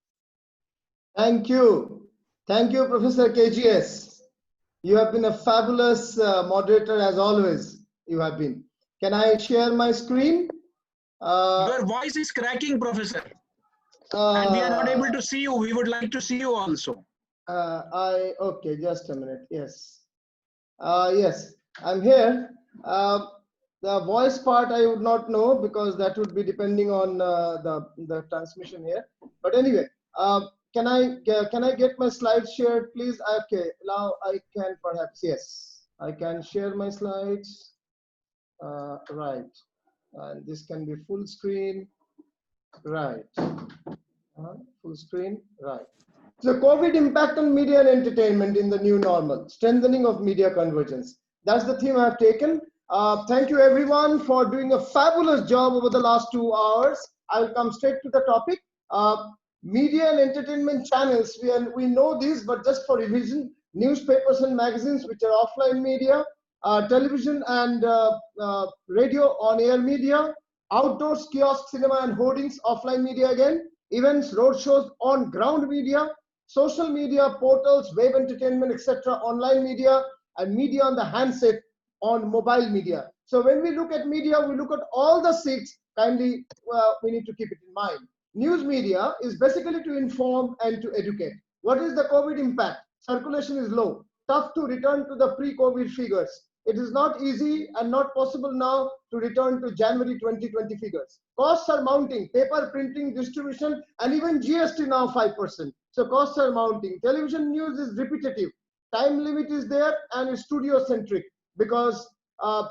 Thank you. Thank you, Professor KGS. You have been a fabulous moderator as always. You have been. Can I share my screen? Your voice is cracking, Professor. And we are not able to see you. We would like to see you also. Okay, just a minute. Yes. Yes, I'm here. The voice part I would not know because that would be depending on the transmission here. But anyway, can I get my slides shared, please? Okay, now I can perhaps, yes, I can share my slides. Right, and this can be full screen. Right, full screen. Right. So COVID impact on media and entertainment in the new normal, strengthening of media convergence. That's the theme I've taken. Thank you everyone for doing a fabulous job over the last 2 hours. I'll come straight to the topic. Media and entertainment channels, we know this, but just for revision, newspapers and magazines, which are offline media, television and radio on-air media, outdoors, kiosks, cinema and hoardings, offline media again, events, roadshows, on-ground media, social media, portals, web entertainment, etc., online media, and media on the handset, on mobile media. So when we look at media, we look at all the 6. Kindly, we need to keep it in mind. News media is basically to inform and to educate. What is the COVID impact? Circulation is low. Tough to return to the pre-COVID figures. It is not easy and not possible now to return to January 2020 figures. Costs are mounting, paper, printing, distribution, and even GST now 5%. So costs are mounting. Television news is repetitive. Time limit is there and it's studio-centric because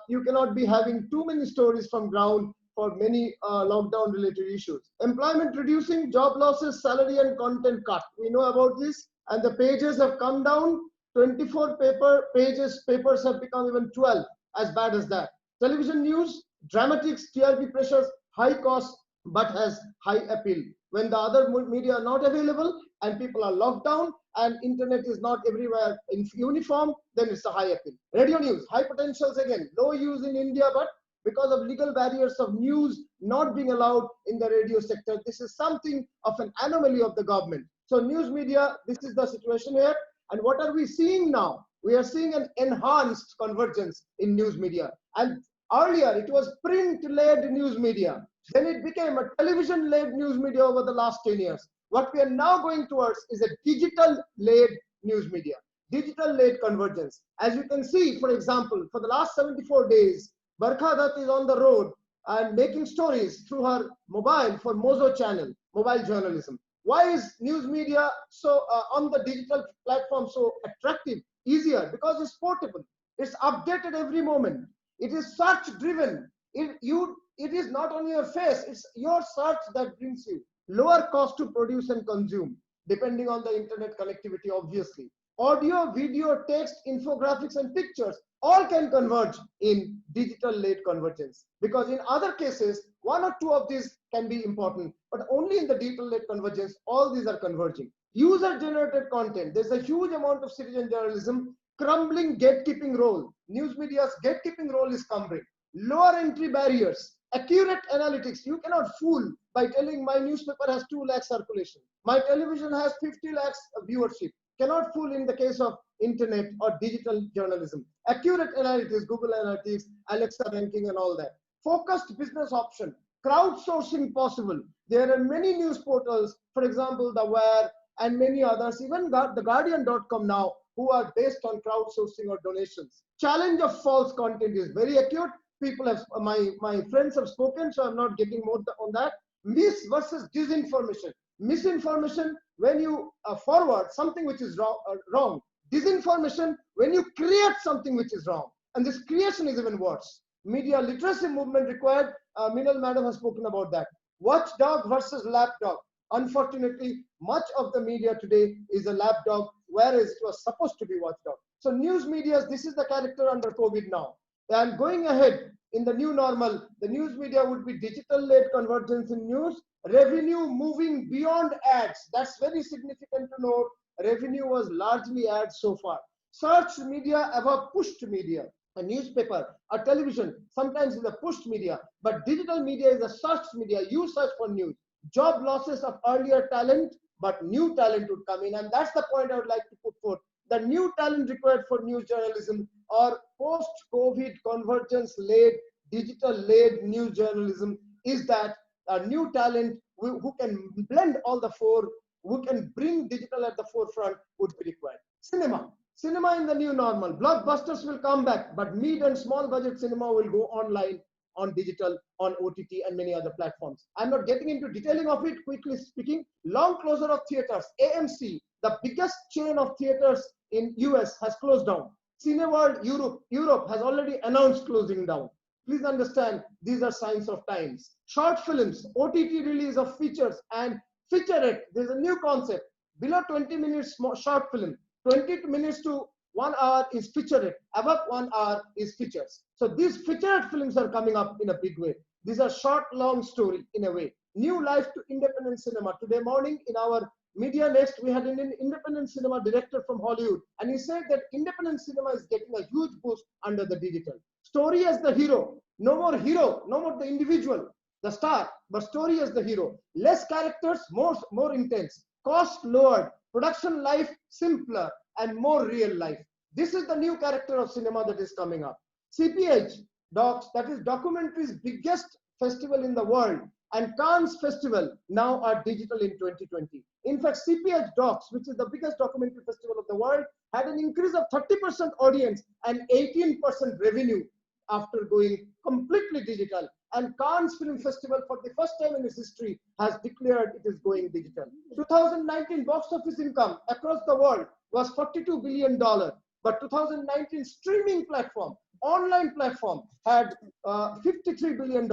you cannot be having too many stories from ground for many lockdown-related issues. Employment reducing, job losses, salary and content cut. We know about this, and the pages have come down. 24 papers have become even 12, as bad as that. Television news, dramatics, TRP pressures, high cost, but has high appeal. When the other media are not available and people are locked down and internet is not everywhere in uniform, then it's a high appeal. Radio news, high potentials again, low use in India, but because of legal barriers of news not being allowed in the radio sector, this is something of an anomaly of the government. So news media, this is the situation here. And what are we seeing now? We are seeing an enhanced convergence in news media. And earlier it was print-led news media. Then it became a television-led news media over the last 10 years. What we are now going towards is a digital-led news media, digital-led convergence. As you can see, for example, for the last 74 days, Barkha Dutt is on the road and making stories through her mobile for Mozo channel, mobile journalism. Why is news media so on the digital platform so attractive, easier? Because it's portable. It's updated every moment. It is search driven. It is not on your face. It's your search that brings you lower cost to produce and consume, depending on the internet connectivity, obviously. Audio, video, text, infographics, and pictures all can converge in digital-led convergence. Because in other cases, 1 or 2 of these can be important, but only in the digital-led convergence, all these are converging. User-generated content, there's a huge amount of citizen journalism, crumbling gatekeeping role. News media's gatekeeping role is crumbling. Lower entry barriers, accurate analytics. You cannot fool by telling my newspaper has 2 lakh circulation. My television has 50 lakhs viewership. Cannot fool in the case of internet or digital journalism. Accurate analytics, Google Analytics, Alexa ranking and all that. Focused business option, crowdsourcing possible. There are many news portals, for example, The Wire and many others, even the Guardian.com now, who are based on crowdsourcing or donations. Challenge of false content is very acute. People have, my friends have spoken, so I'm not getting more on that. Mis versus disinformation. Misinformation, when you forward something which is wrong. Disinformation, when you create something which is wrong. And this creation is even worse. Media literacy movement required. Minal madam has spoken about that. Watchdog versus lapdog. Unfortunately, much of the media today is a lapdog, whereas it was supposed to be watchdog. So news media, this is the character under COVID now. And going ahead in the new normal, the news media would be digital-led convergence in news, revenue moving beyond ads. That's very significant to note. Revenue was largely ads so far. Search media above pushed media. A newspaper, a television, sometimes is a pushed media, but digital media is a search media. You search for news. Job losses of earlier talent, but new talent would come in. And that's the point I would like to put forth. The new talent required for news journalism or post-COVID convergence-led, digital-led news journalism is that a new talent who can blend all the four, who can bring digital at the forefront would be required. Cinema. Cinema in the new normal. Blockbusters will come back, but mid and small budget cinema will go online, on digital, on OTT, and many other platforms. I'm not getting into detailing of it, quickly speaking. Long closure of theaters. AMC, the biggest chain of theaters in US, has closed down. Cineworld Europe has already announced closing down. Please understand, these are signs of times. Short films, OTT release of features and featurette. There's a new concept. Below 20 minutes short film, 20 minutes to 1 hour is featurette. Above 1 hour is features. So these featurette films are coming up in a big way. These are short, long story in a way. New life to independent cinema. Today morning in our Media Next, we had an independent cinema director from Hollywood, and he said that independent cinema is getting a huge boost under the digital. Story as the hero. No more hero, no more the individual, the star, but story as the hero. Less characters, more intense. Cost lowered. Production life simpler and more real life. This is the new character of cinema that is coming up. CPH, docs, that is documentary's biggest festival in the world, and Cannes Festival now are digital in 2020. In fact, CPH Docs, which is the biggest documentary festival of the world, had an increase of 30% audience and 18% revenue after going completely digital. And Cannes Film Festival, for the first time in its history, has declared it is going digital. 2019 box office income across the world was $42 billion, but 2019 streaming platform, online platform, had $53 billion.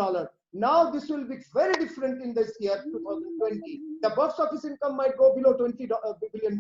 Now this will be very different in this year, 2020. The box office income might go below $20 billion,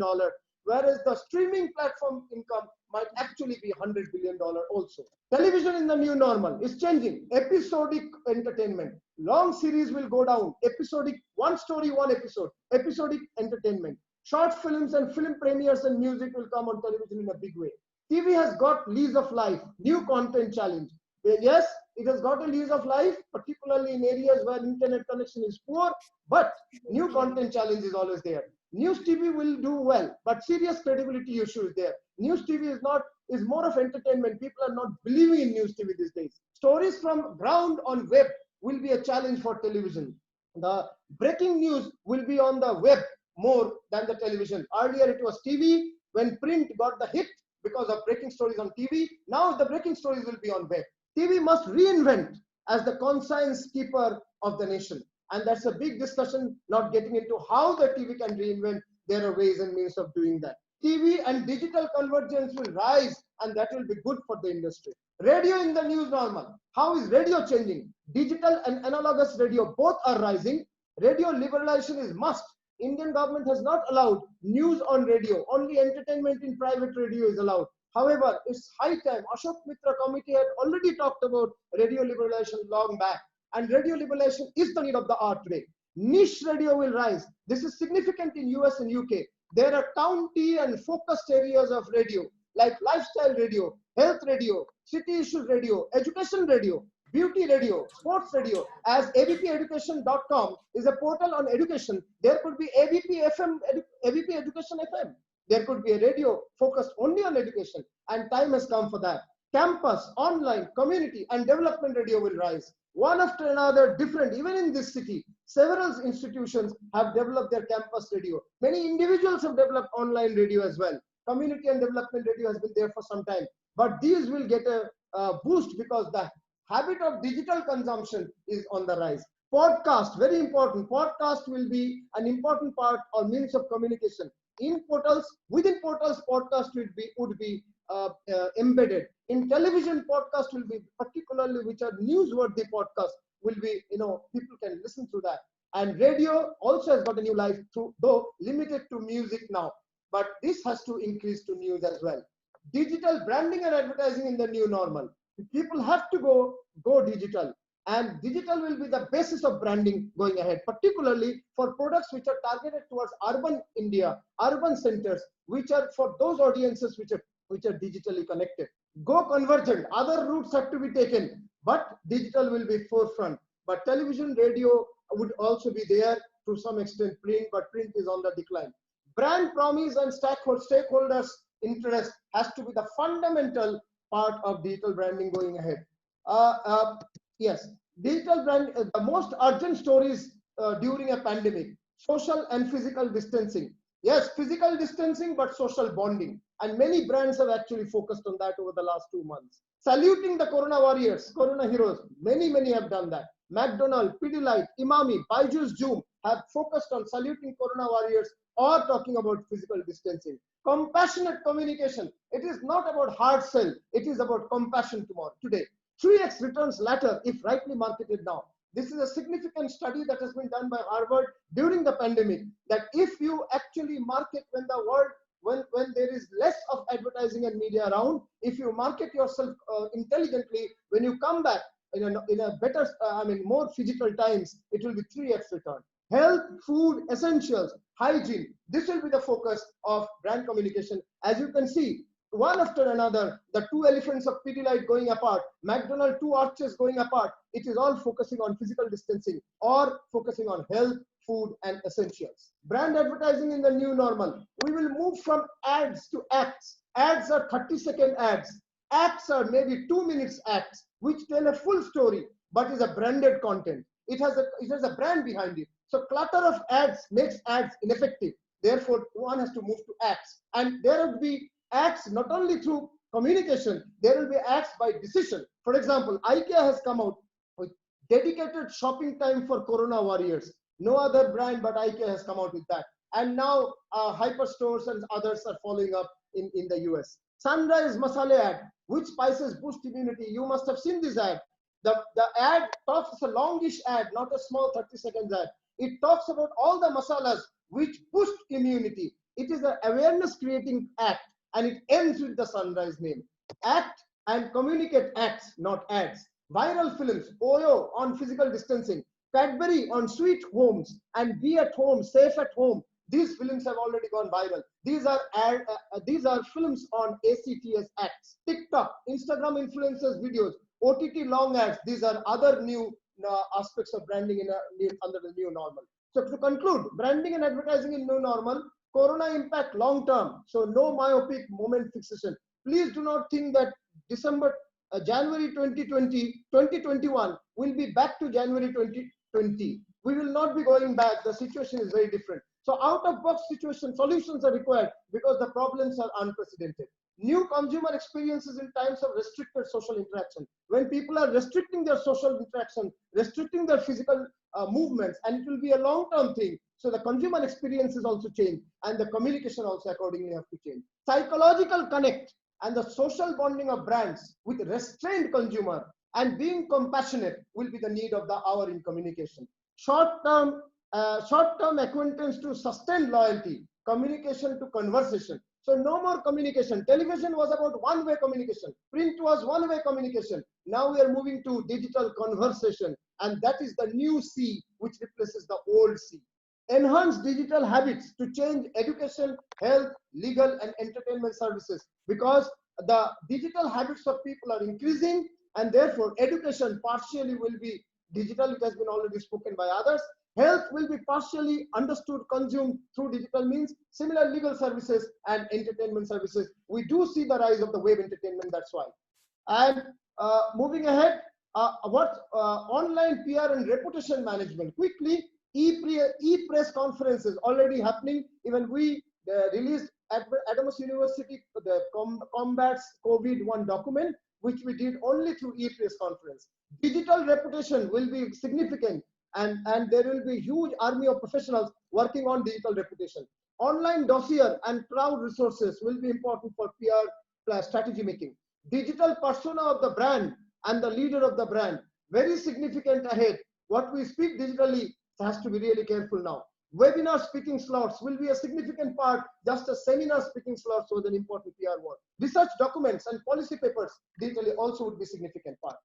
whereas the streaming platform income might actually be $100 billion also. Television in the new normal is changing. Episodic entertainment. Long series will go down. Episodic, one story, one episode. Episodic entertainment. Short films and film premieres and music will come on television in a big way. TV has got lease of life, new content challenge. Yes, it has got a lease of life, particularly in areas where internet connection is poor, but new content challenge is always there. News TV will do well, but serious credibility issue is there. News TV is more of entertainment. People are not believing in news TV these days. Stories from ground on web will be a challenge for television. The breaking news will be on the web more than the television. Earlier it was TV, when print got the hit because of breaking stories on TV. Now the breaking stories will be on web. TV must reinvent as the conscience keeper of the nation. And that's a big discussion, not getting into how the TV can reinvent. There are ways and means of doing that. TV and digital convergence will rise, and that will be good for the industry. Radio in the new normal. How is radio changing? Digital and analogous radio both are rising. Radio liberalization is must. Indian government has not allowed news on radio. Only entertainment in private radio is allowed. However, it's high time. Ashok Mitra committee had already talked about radio liberalization long back. And radio liberalization is the need of the hour today. Niche radio will rise. This is significant in US and UK. There are county and focused areas of radio, like lifestyle radio, health radio, city issues radio, education radio, beauty radio, sports radio. As abpeducation.com is a portal on education, there could be ABP Education FM. There could be a radio focused only on education, and time has come for that. Campus, online, community, and development radio will rise. One after another, different. Even in this city, several institutions have developed their campus radio. Many individuals have developed online radio as well. Community and development radio has been there for some time. But these will get a boost because the habit of digital consumption is on the rise. Podcast, very important. Podcast will be an important part or means of communication. In portals, within portals, podcast would be embedded. In television, podcast will be particularly, which are newsworthy podcasts, will be, people can listen to that. And radio also has got a new life, though limited to music now. But this has to increase to news as well. Digital branding and advertising in the new normal. People have to go digital. And digital will be the basis of branding going ahead, particularly for products which are targeted towards urban India, urban centers, which are for those audiences which are digitally connected. Go convergent. Other routes have to be taken, but digital will be forefront. But television, radio would also be there to some extent. Print, but print is on the decline. Brand promise and stakeholders' interest has to be the fundamental part of digital branding going ahead. Yes, digital brand, the most urgent stories during a pandemic, social and physical distancing. Yes, physical distancing, but social bonding. And many brands have actually focused on that over the last 2 months. Saluting the Corona warriors, Corona heroes, many have done that. McDonald's, Pidilite, Imami, Byju's, Zoom have focused on saluting Corona warriors or talking about physical distancing. Compassionate communication. It is not about hard sell. It is about compassion today. 3x returns latter if rightly marketed now. This is a significant study that has been done by Harvard during the pandemic, that if you actually market when the world, when there is less of advertising and media around, if you market yourself intelligently, when you come back in a better, more physical times, it will be 3x return. Health, food, essentials, hygiene. This will be the focus of brand communication. As you can see, one after another, the 2 elephants of Pidilite going apart, McDonald's 2 arches going apart. It is all focusing on physical distancing or focusing on health, food, and essentials. Brand advertising in the new normal. We will move from ads to acts. Ads are 30-second ads. Acts are maybe 2 minutes acts, which tell a full story, but is a branded content. It has a brand behind it. So clutter of ads makes ads ineffective. Therefore, one has to move to acts. And there will be acts not only through communication, there will be acts by decision. For example, IKEA has come out with dedicated shopping time for Corona warriors. No other brand but IKEA has come out with that. And now hyperstores and others are following up in the US. Sunrise Masala ad, which spices boost immunity. You must have seen this ad. The ad talks, it's a longish ad, not a small 30-second ad. It talks about all the masalas which boost immunity. It is an awareness creating act, and it ends with the sunrise name. Act and communicate acts, not ads. Viral films, OYO on physical distancing, Cadbury on sweet homes, and Be at Home, Safe at Home. These films have already gone viral. These are films on ACTS acts. TikTok, Instagram influencers videos, OTT long ads. These are other new aspects of branding under the new normal. So to conclude, branding and advertising in new normal. Corona impact long term. So no myopic moment fixation. Please do not think that January 2021 will be back to January 2020. We will not be going back. The situation is very different. So out of box solutions are required because the problems are unprecedented. New consumer experiences in times of restricted social interaction. When people are restricting their social interaction, restricting their physical movements, and it will be a long-term thing. So the consumer experiences also change, and the communication also accordingly have to change. Psychological connect and the social bonding of brands with restrained consumer and being compassionate will be the need of the hour in communication. Short-term acquaintance to sustained loyalty, communication to conversation. So no more communication. Television was about one-way communication. Print was one-way communication. Now we are moving to digital conversation, and that is the new C which replaces the old C. Enhance digital habits to change education, health, legal, and entertainment services, because the digital habits of people are increasing, and therefore education partially will be digital. It has been already spoken by others. Health will be partially understood, consumed through digital means. Similar legal services and entertainment services. We do see the rise of the web entertainment, that's why. And moving ahead, online PR and reputation management. Quickly, e-press conferences already happening. Even we released at Adams University the Combats COVID-1 document, which we did only through e-press conference. Digital reputation will be significant, and there will be huge army of professionals working on digital reputation. Online dossier and crowd resources will be important for PR strategy making. Digital persona of the brand and the leader of the brand, very significant ahead. What we speak digitally has to be really careful now. Webinar speaking slots will be a significant part, just as seminar speaking slots was an important PR work. Research documents and policy papers digitally also would be significant part.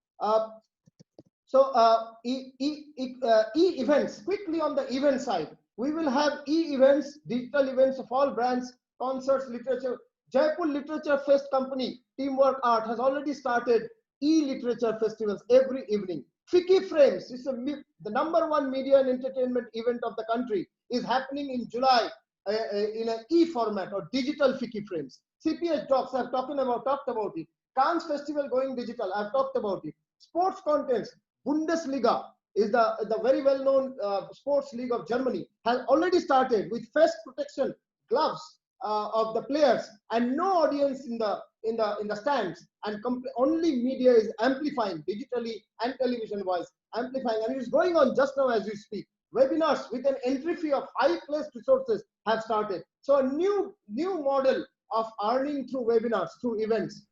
E-events, quickly on the event side, we will have e-events, digital events of all brands, concerts, literature. Jaipur Literature Fest Company, Teamwork Art, has already started e-literature festivals every evening. FICCI Frames is the #1 media and entertainment event of the country, is happening in July in an e-format or digital FICCI Frames. CPH Docs, I've talked about it. Cannes Festival going digital, I've talked about it. Sports contents, Bundesliga is the very well-known sports league of Germany, has already started with face protection gloves of the players and no audience in the stands, and only media is amplifying digitally and television-wise, amplifying, and it is going on just now as we speak. Webinars with an entry fee of high-placed resources have started. So a new model of earning through webinars, through events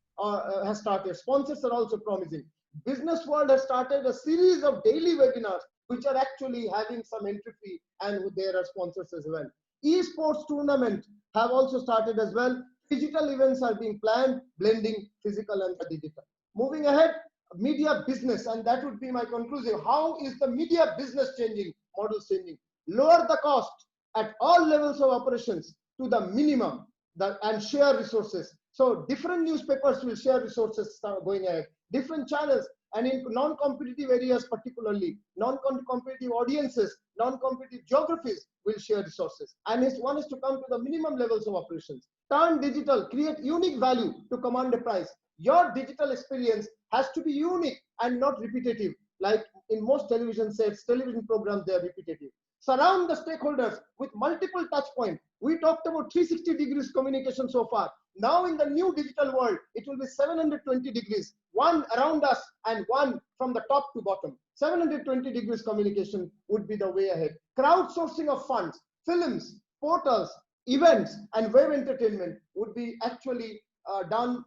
has started. Sponsors are also promising. Business world has started a series of daily webinars which are actually having some entry fee, and there are sponsors as well. Esports tournament have also started as well. Digital events are being planned, blending physical and digital. Moving ahead, media business, and that would be my conclusion. How is the media business changing, models changing? Lower the cost at all levels of operations to the minimum and share resources. So different newspapers will share resources going ahead, different channels, and in non-competitive areas particularly, non-competitive audiences, non-competitive geographies will share resources. And one is to come to the minimum levels of operations. Turn digital, create unique value to command a price. Your digital experience has to be unique and not repetitive. Like in most television sets, television programs, they are repetitive. Surround the stakeholders with multiple touch points. We talked about 360 degrees communication so far. Now in the new digital world, it will be 720 degrees, one around us and one from the top to bottom. 720 degrees communication would be the way ahead. Crowdsourcing of funds, films, portals, events, and web entertainment would be actually done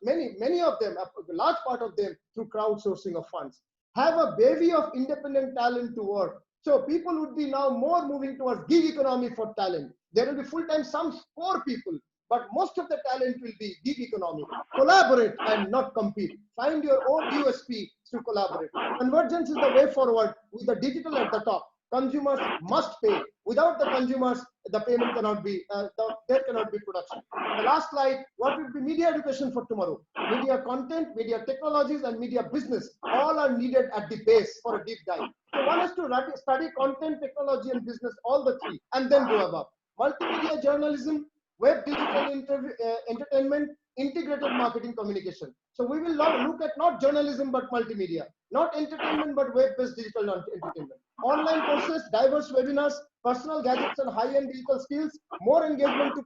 many of them, a large part of them, through crowdsourcing of funds. Have a bevy of independent talent to work. So people would be now more moving towards gig economy for talent. There will be full-time, some core people, but most of the talent will be gig economy. Collaborate and not compete. Find your own USP to collaborate. Convergence is the way forward with the digital at the top. Consumers must pay. Without the consumers, the payment cannot be, there cannot be production. The last slide, what will be media education for tomorrow? Media content, media technologies, and media business, all are needed at the base for a deep dive. So one has to study content, technology, and business, all the three, and then go above. Multimedia journalism, web digital entertainment, integrated marketing communication. So we will look at not journalism but multimedia, not entertainment but web-based digital entertainment. Online courses, diverse webinars, personal gadgets and high-end digital skills, more engagement to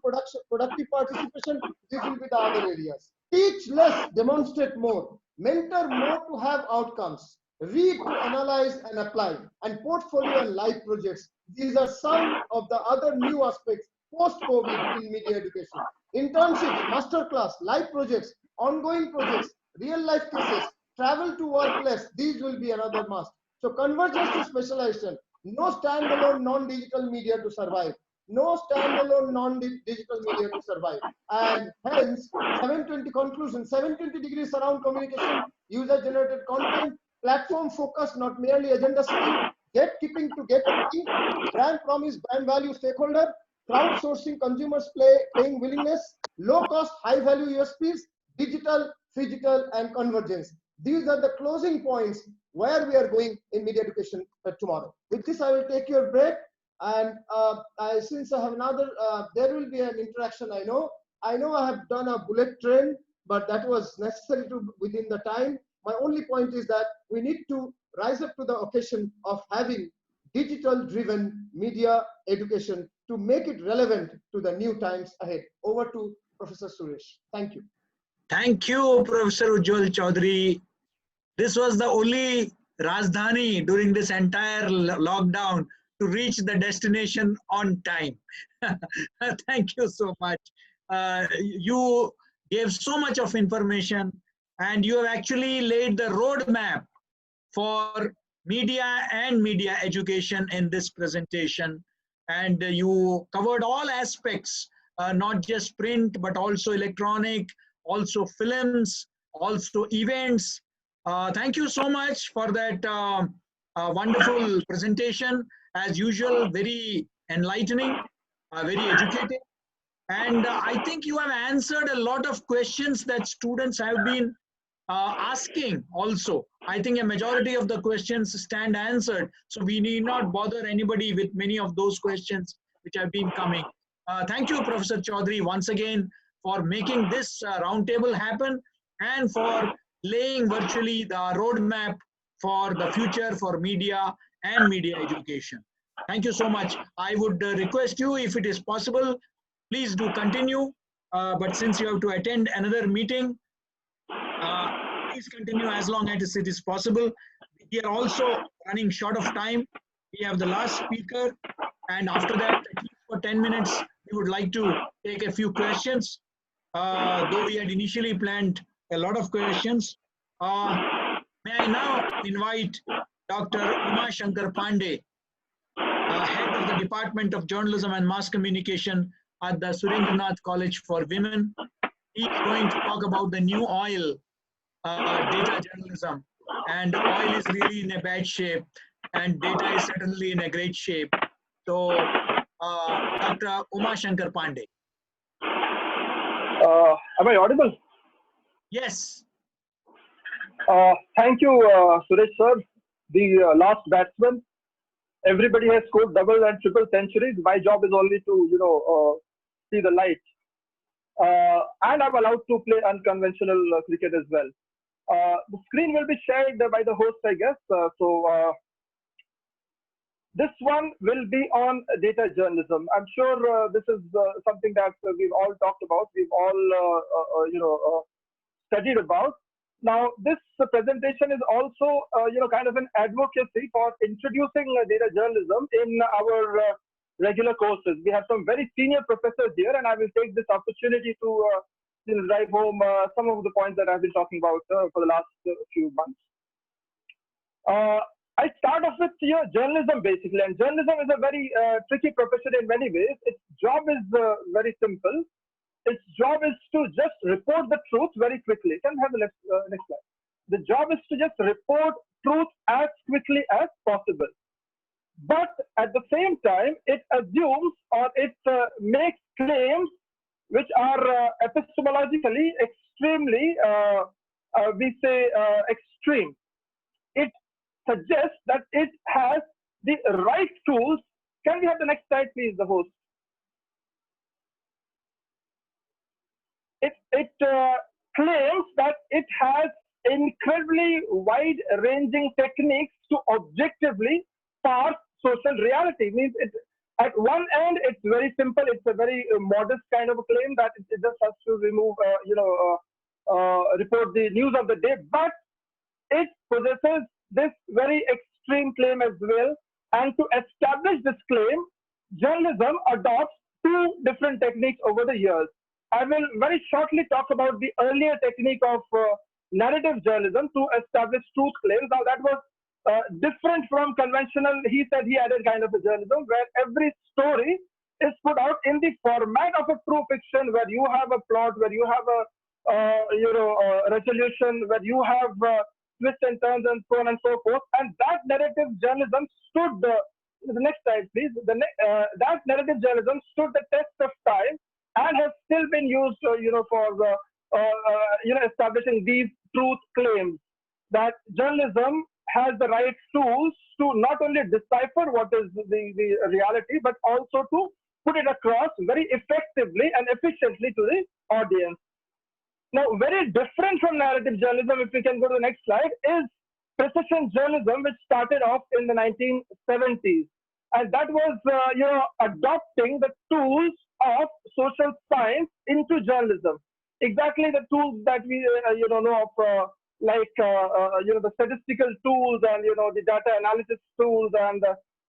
productive participation. These will be the other areas. Teach less, demonstrate more. Mentor more to have outcomes. Read to analyze and apply. And portfolio and life projects. These are some of the other new aspects post-COVID in media education. Internships, masterclass, live projects, ongoing projects, real-life cases, travel to workplace. These will be another must. So convergence to specialization. No standalone non-digital media to survive. No standalone non-digital media to survive. And hence, 720 conclusion, 720 degrees surround communication, user-generated content, platform focus, not merely agenda setting, gatekeeping to gatekeeping, brand promise, brand value, stakeholder, crowdsourcing, consumers paying willingness, low cost, high value USPs, digital, physical, and convergence. These are the closing points where we are going in media education tomorrow. With this, I will take your break. And since I have another, there will be an interaction. I know I have done a bullet train, but that was necessary to within the time. My only point is that we need to rise up to the occasion of having digital-driven media education to make it relevant to the new times ahead. Over to Professor Suresh. Thank you. Thank you, Professor 𝐬𝐿 Chaudhary. This was the only Rajdhani during this entire lockdown to reach the destination on time. Thank you so much. You gave so much of information, and you have actually laid the roadmap for media and media education in this presentation. And you covered all aspects, not just print, but also electronic, also films, also events. Thank you so much for that wonderful presentation. As usual, very enlightening, very educative. And I think you have answered a lot of questions that students have been asking also. I think a majority of the questions stand answered. So we need not bother anybody with many of those questions which have been coming. Thank you, Professor Chaudhary, once again for making this roundtable happen and for laying virtually the roadmap for the future for media and media education. Thank you so much. I would request you, if it is possible, please do continue. But since you have to attend another meeting, please continue as long as it is possible. We are also running short of time. We have the last speaker, and after that, at least for 10 minutes, we would like to take a few questions. Though we had initially planned a lot of questions. May I now invite Dr. Uma-Shankar Pandey, head of the Department of Journalism and Mass Communication at the Surendranath College for Women. He is going to talk about the new oil, data journalism. And oil is really in a bad shape, and data is certainly in a great shape. So, Dr. Uma-Shankar Pandey. Am I audible? Yes. Thank you, Suresh sir, the last batsman. Everybody has scored double and triple centuries. My job is only to, see the light. And I'm allowed to play unconventional cricket as well. The screen will be shared by the host, I guess. This one will be on data journalism. I'm sure this is something that we've all talked about. We've all, studied about. Now, this presentation is also, kind of an advocacy for introducing data journalism in our regular courses. We have some very senior professors here, and I will take this opportunity to drive home some of the points that I've been talking about for the last few months. I start off with journalism basically, and journalism is a very tricky profession in many ways. Its job is very simple. Its job is to just report the truth very quickly. Can we have the next slide? The job is to just report truth as quickly as possible. But at the same time, it assumes or it makes claims which are epistemologically extremely, extreme. It suggests that it has the right tools. Can we have the next slide, please, the host? It claims that it has incredibly wide-ranging techniques to objectively parse social reality. Means at one end, it's very simple. It's a very modest kind of a claim that it just has to remove, report the news of the day. But it possesses this very extreme claim as well. And to establish this claim, journalism adopts two different techniques over the years. I will very shortly talk about the earlier technique of narrative journalism to establish truth claims. Now, that was different from conventional, he said he added kind of a journalism, where every story is put out in the format of a true fiction, where you have a plot, where you have a resolution, where you have twists and turns and so on and so forth. And that narrative journalism stood, the next slide please, that narrative journalism stood the test of time and has still been used, for establishing these truth claims, that journalism has the right tools to not only decipher what is the reality, but also to put it across very effectively and efficiently to the audience. Now, very different from narrative journalism, if we can go to the next slide, is precision journalism, which started off in the 1970s. And that was, adopting the tools of social science into journalism. Exactly the tools that we, know of, the statistical tools and, the data analysis tools and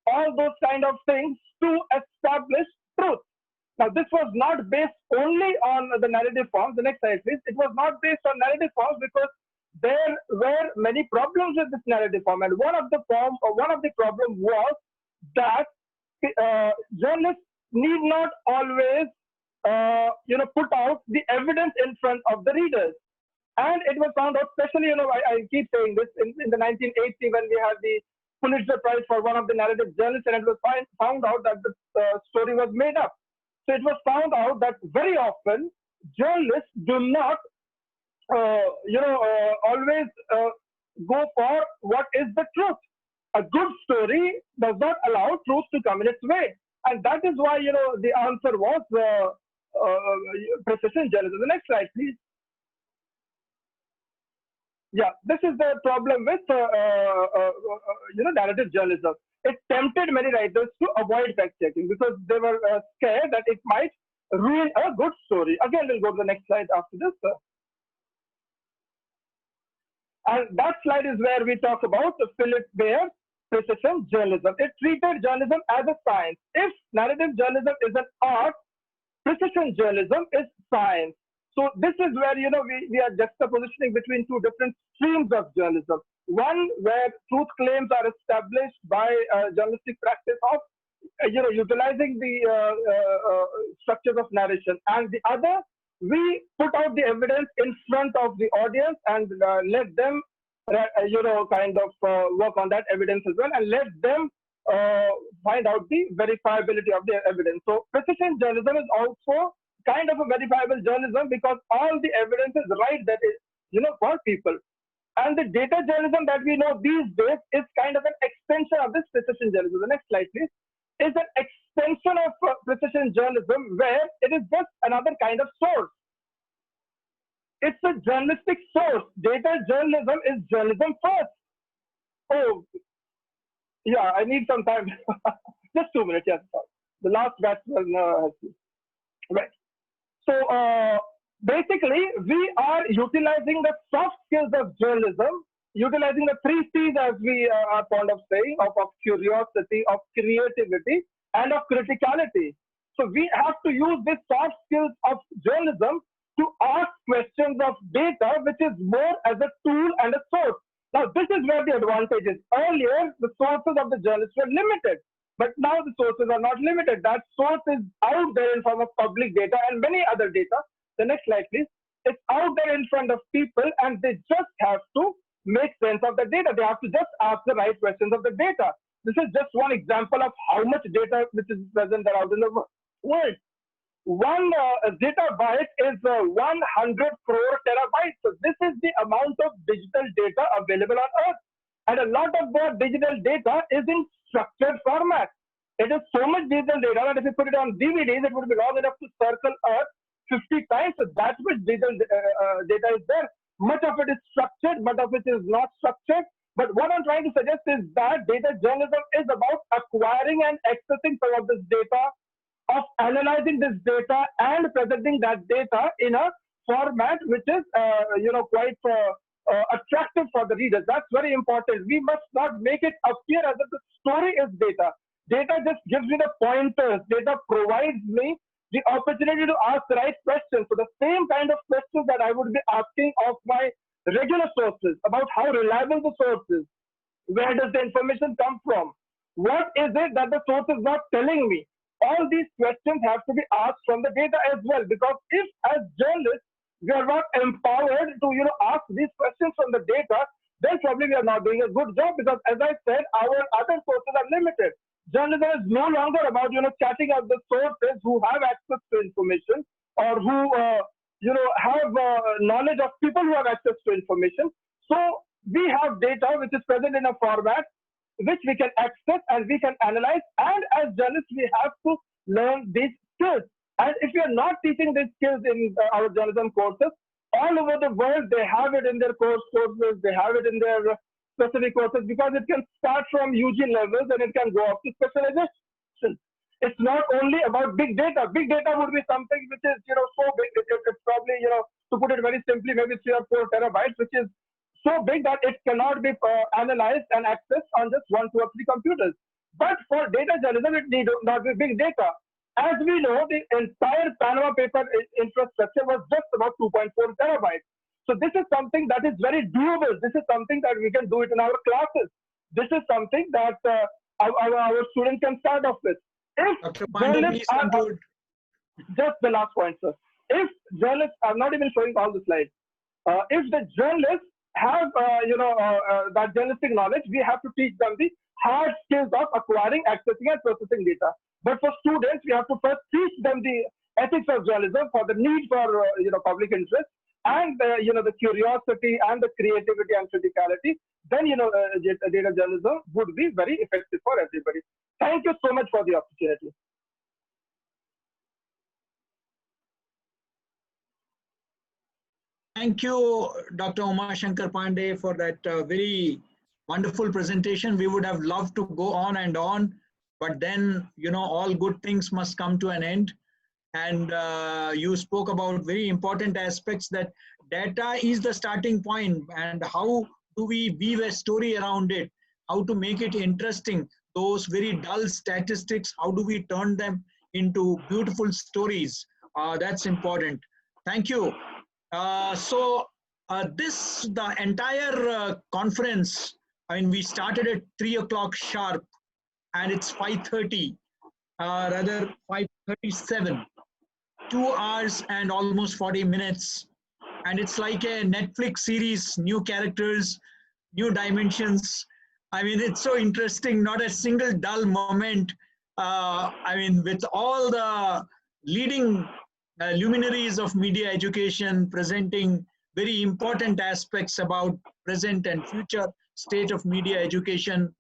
all those kind of things to establish truth. Now, this was not based only on the narrative forms. The next slide, please. It was not based on narrative forms because there were many problems with this narrative format. One of the problem was that journalists need not always put out the evidence in front of the readers. And it was found out, especially, I keep saying this, in the 1980 when we had the Pulitzer Prize for one of the narrative journalists, and it was found out that the story was made up. So it was found out that very often journalists do not, always go for what is the truth. A good story does not allow truth to come in its way. And that is why, the answer was precision journalism. The next slide, please. Yeah, this is the problem with narrative journalism. It tempted many writers to avoid fact-checking because they were scared that it might ruin a good story. Again, we'll go to the next slide after this. And that slide is where we talk about Philip Bayer's precision journalism. It treated journalism as a science. If narrative journalism is an art, precision journalism is science. So this is where, we are juxtapositioning between two different streams of journalism. One where truth claims are established by journalistic practice of, utilizing the structures of narration. And the other, we put out the evidence in front of the audience and let them, work on that evidence as well, and let them find out the verifiability of the evidence. So precision journalism is also kind of a verifiable journalism because all the evidence is right that is, for people. And the data journalism that we know these days is kind of an extension of this precision journalism. The next slide, please. Is an extension of precision journalism where it is just another kind of source. It's a journalistic source. Data journalism is journalism first. Oh, yeah, I need some time. Just 2 minutes, yes. The last batch was right. So basically, we are utilizing the soft skills of journalism, utilizing the 3 C's as we are fond of saying, of curiosity, of creativity, and of criticality. So we have to use the soft skills of journalism to ask questions of data, which is more as a tool and a source. Now, this is where the advantage is. Earlier, the sources of the journalists were limited. But now the sources are not limited. That source is out there in form of public data and many other data. The next slide, please. It's out there in front of people and they just have to make sense of the data. They have to just ask the right questions of the data. This is just one example of how much data which is present out in the world. One data byte is 100 crore terabytes. So this is the amount of digital data available on Earth. And a lot of that digital data is in structured format. It is so much digital data that if you put it on DVDs, it would be long enough to circle Earth 50 times. So that much digital data is there. Much of it is structured, much of it is not structured. But what I'm trying to suggest is that data journalism is about acquiring and accessing some of this data, of analyzing this data and presenting that data in a format which is, quite attractive for the readers. That's very important. We must not make it appear as if the story is data. Data just gives me the pointers. Data provides me the opportunity to ask the right questions. So the same kind of questions that I would be asking of my regular sources about how reliable the source is. Where does the information come from? What is it that the source is not telling me? All these questions have to be asked from the data as well, because if as journalists we are not empowered to ask these questions from the data, then probably we are not doing a good job, because as I said, our other sources are limited. Journalism is no longer about chatting out the sources who have access to information or who have knowledge of people who have access to information. So we have data which is present in a format which we can access and we can analyze, and as journalists we have to learn these skills. And if we are not teaching these skills in our journalism courses, all over the world they have it in their courses, they have it in their specific courses, because it can start from UG levels and it can go up to specialization. It's not only about big data. Big data would be something which is so big. It's probably to put it very simply, maybe 3 or 4 terabytes, which is so big that it cannot be analyzed and accessed on just 1, 2, or 3 computers. But for data journalism, it need not be big data. As we know, the entire Panama paper infrastructure was just about 2.4 terabytes. So this is something that is very doable. This is something that we can do it in our classes. This is something that our students can start off with. If Dr. Pandey, please conclude. Just the last point, sir. If journalists, I'm not even showing all the slides. If the journalists have, that journalistic knowledge, we have to teach them the hard skills of acquiring, accessing, and processing data. But for students, we have to first teach them the ethics of journalism, for the need for, public interest, and, the curiosity and the creativity and criticality. Then, data journalism would be very effective for everybody. Thank you so much for the opportunity. Thank you, Dr. Umashankar Pandey, for that very wonderful presentation. We would have loved to go on, but then, all good things must come to an end. And you spoke about very important aspects, that data is the starting point, and how do we weave a story around it, how to make it interesting. Those very dull statistics, how do we turn them into beautiful stories? That's important. Thank you. The entire conference, we started at 3 o'clock sharp, and it's 5:30, rather 5:37, 2 hours and almost 40 minutes. And it's like a Netflix series, new characters, new dimensions. It's so interesting, not a single dull moment. With all the leading luminaries of media education presenting very important aspects about present and future state of media education.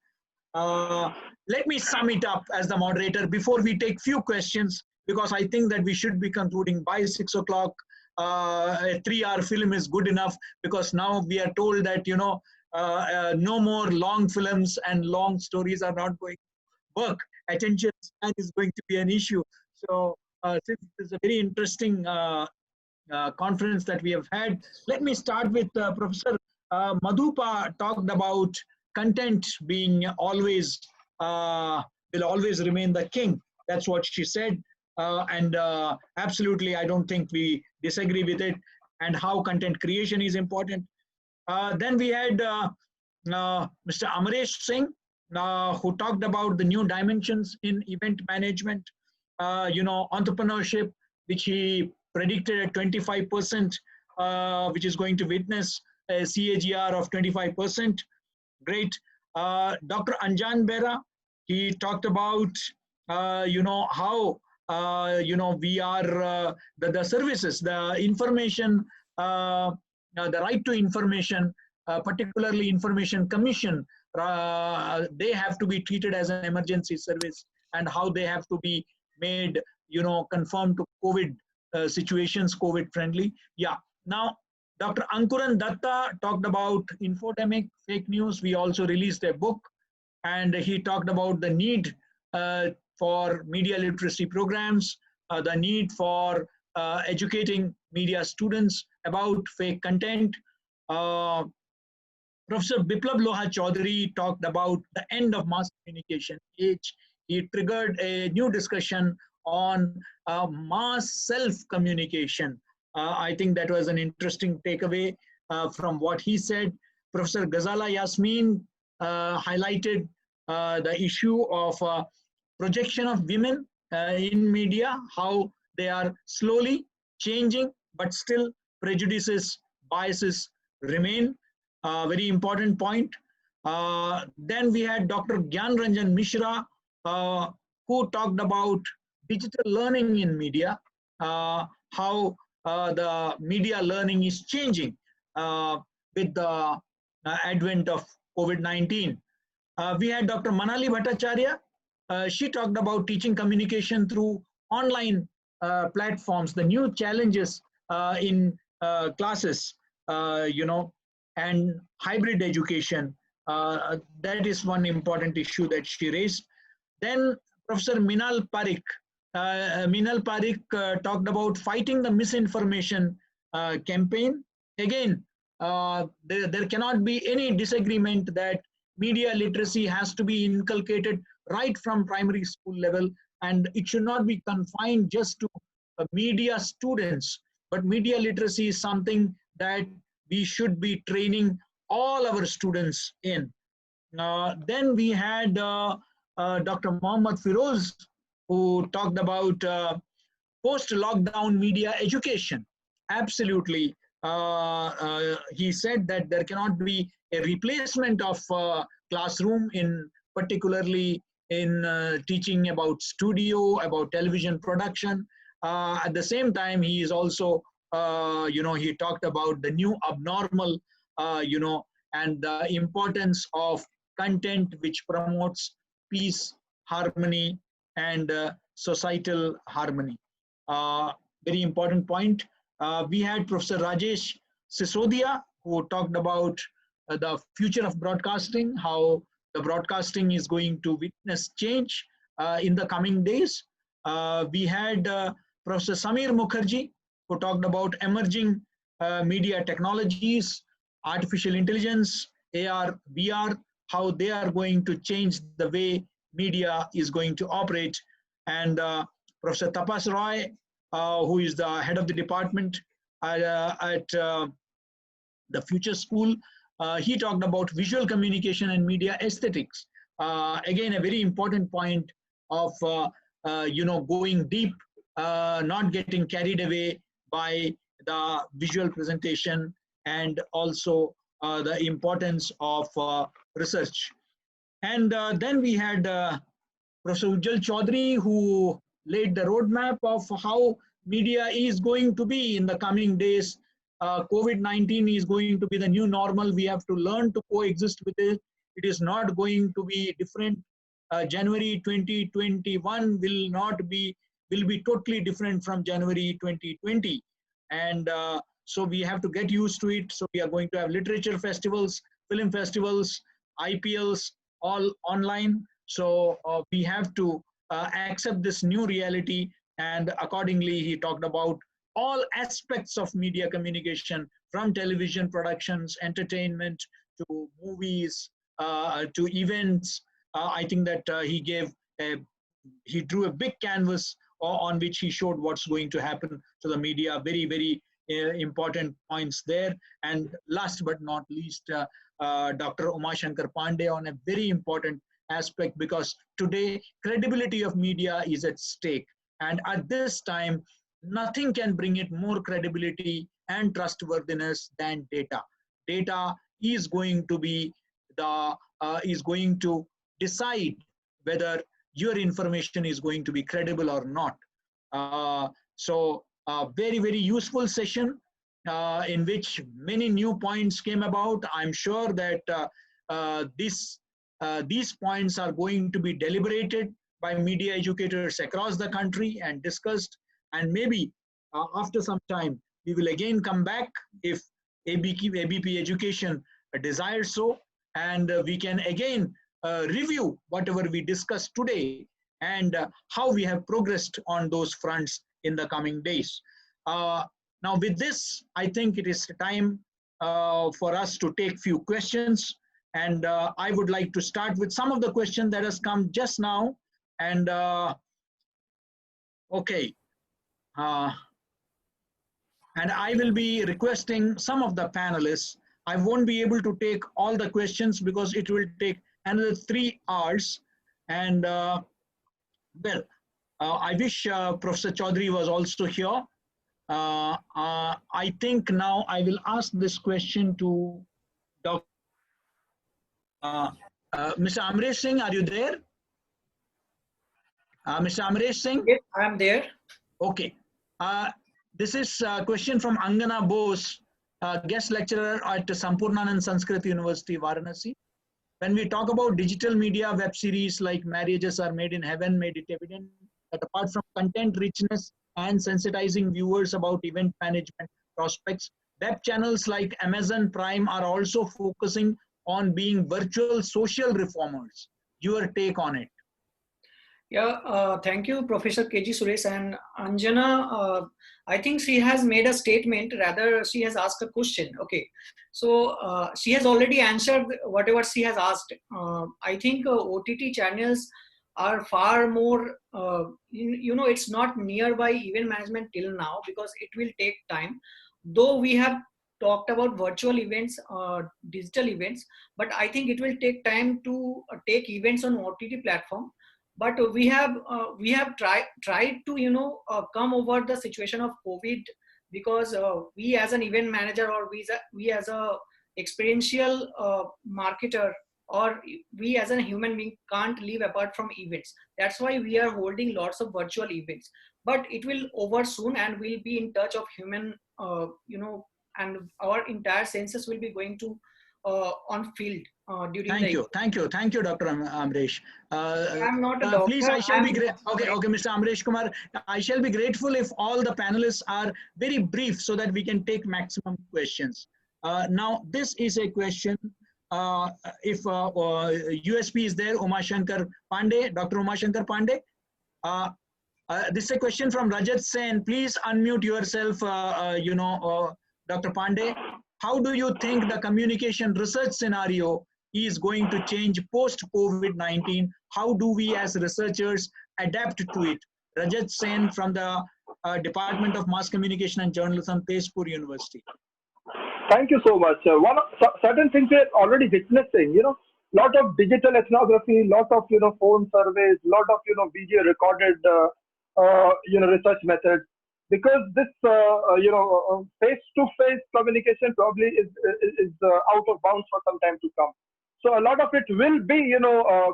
Let me sum it up as the moderator before we take few questions, because I think that we should be concluding by 6 o'clock. A 3-hour film is good enough, because now we are told that, no more long films and long stories are not going to work. Attention span is going to be an issue. So since it's a very interesting conference that we have had, let me start with Professor Madhupa talked about content being always, will always remain the king. That's what she said. Absolutely, I don't think we disagree with it, and how content creation is important. Then we had Mr. Amaresh Singh, who talked about the new dimensions in event management, entrepreneurship, which he predicted at 25%, which is going to witness a CAGR of 25%. Great. Dr. Anjan Bera, he talked about, how, we are, the services, the information, the right to information, particularly Information Commission, they have to be treated as an emergency service, and how they have to be made, conform to COVID situations, COVID friendly. Yeah. Now, Dr. Ankuran Datta talked about infodemic, fake news. We also released a book, and he talked about the need for media literacy programs, the need for educating media students about fake content. Professor Biplab Loha Chaudhary talked about the end of mass communication age. He triggered a new discussion on mass self-communication. I think that was an interesting takeaway from what he said. Professor Ghazala Yasmin highlighted the issue of projection of women in media, how they are slowly changing, but still prejudices, biases remain. Very important point. Then we had Dr. Gyan Ranjan Mishra, who talked about digital learning in media, how the media learning is changing with the advent of COVID-19. We had Dr. Manali Bhattacharya. She talked about teaching communication through online platforms, the new challenges in classes, and hybrid education. That is one important issue that she raised. Then Professor Minal Parikh. Minal Parikh talked about fighting the misinformation campaign. Again, there cannot be any disagreement that media literacy has to be inculcated right from primary school level, and it should not be confined just to media students, but media literacy is something that we should be training all our students in. Then we had Dr. Mohammad Firoz, who talked about post-lockdown media education. Absolutely. He said that there cannot be a replacement of classroom, in particularly in teaching about studio, about television production. At the same time, he is also, he talked about the new abnormal, and the importance of content which promotes peace, harmony, and societal harmony. Very important point. We had Professor Rajesh Sisodia, who talked about the future of broadcasting, how the broadcasting is going to witness change in the coming days. We had Professor Samir Mukherjee, who talked about emerging media technologies, artificial intelligence, AR, VR, how they are going to change the way media is going to operate. And Professor Tapas Roy, who is the head of the department at the Future School, he talked about visual communication and media aesthetics. Again, a very important point of going deep, not getting carried away by the visual presentation, and also the importance of research. And then we had Professor 𝐬𝐿 Chaudhary, who laid the roadmap of how media is going to be in the coming days. COVID-19 is going to be the new normal. We have to learn to coexist with it. It is not going to be different. January 2021 will be totally different from January 2020. And so we have to get used to it. So we are going to have literature festivals, film festivals, IPLs, all online. So we have to accept this new reality. And accordingly, he talked about all aspects of media communication, from television productions, entertainment, to movies, to events. I think that he drew a big canvas on which he showed what's going to happen to the media. Very, very important points there. And last but not least, Dr. Umashankar Pandey on a very important aspect, because today credibility of media is at stake. And at this time, nothing can bring it more credibility and trustworthiness than data. Data is going to be is going to decide whether your information is going to be credible or not. So very, very useful session in which many new points came about. I'm sure that these points are going to be deliberated by media educators across the country and discussed. And maybe after some time, we will again come back if ABP Education desires so, and we can again review whatever we discussed today and how we have progressed on those fronts in the coming days. Now with this, I think it is time for us to take few questions. And I would like to start with some of the questions that has come just now. And okay. And I will be requesting some of the panelists. I won't be able to take all the questions because it will take another 3 hours. And well, I wish Professor Chaudhary was also here. I think now I will ask this question to Dr. Mr. Amresh Singh. Are you there? Mr. Amresh Singh? Yes, I am there. Okay. This is a question from Angana Bose, guest lecturer at Sampurnanand Sanskrit University, Varanasi. When we talk about digital media web series like Marriages Are Made in Heaven, made it evident that apart from content richness and sensitizing viewers about event management prospects, web channels like Amazon Prime are also focusing on being virtual social reformers. Your take on it? Yeah, thank you, Professor 𝐾𝐲 𝐏𝐸 and Anjana. I think she has made a statement, rather she has asked a question. Okay, so she has already answered whatever she has asked. I think OTT channels are far more, it's not nearby event management till now because it will take time. Though we have talked about virtual events, digital events, but I think it will take time to take events on OTT platform. But we have tried to come over the situation of COVID, because we as an event manager, or we as a experiential marketer, or we as a human being can't live apart from events. That's why we are holding lots of virtual events, but it will over soon, and we'll be in touch of human, and our entire senses will be going to on field during Thank the you, Dr. Amresh. I'm not a doctor. Please, I shall be great. Okay, Mr. Amresh Kumar, I shall be grateful if all the panelists are very brief so that we can take maximum questions. Now, this is a question. If USP is there, Umashankar Pandey, Dr. Umashankar Pandey. This is a question from Rajat Sen. Please unmute yourself, Dr. Pandey. How do you think the communication research scenario is going to change post-COVID-19? How do we as researchers adapt to it? Rajat Sen from the Department of Mass Communication and Journalism, Tezpur University. Thank you so much. One of certain things we're already witnessing, lot of digital ethnography, lot of, phone surveys, lot of, video recorded, research methods. Because this, face-to-face communication probably is out of bounds for some time to come. So a lot of it will be,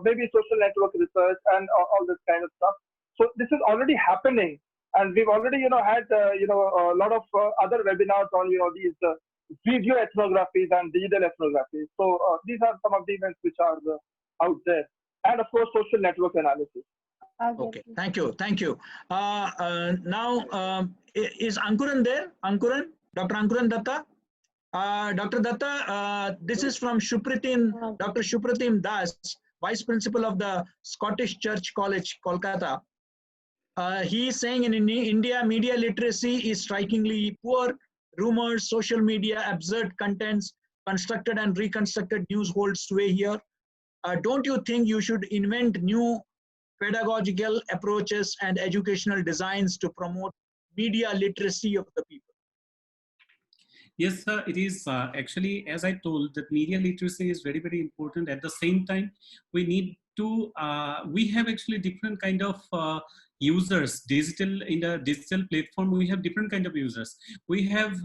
maybe social network research and all this kind of stuff. So this is already happening, and we've already, had, a lot of other webinars on, these video ethnographies and digital ethnographies. So these are some of the events which are out there, and of course, social network analysis. Okay, thank you. Now, is Ankuran there? Ankuran, Dr. Ankuran Datta? Dr. Datta, this is from Dr. Shupratim Das, Vice Principal of the Scottish Church College, Kolkata. He is saying in India, media literacy is strikingly poor. Rumors, social media, absurd contents, constructed and reconstructed news hold sway here. Don't you think you should invent new pedagogical approaches and educational designs to promote media literacy of the people? Yes, sir, it is actually, as I told, that media literacy is very, very important. At the same time, we need to, we have actually different kind of users, in the digital platform, we have different kind of users. We have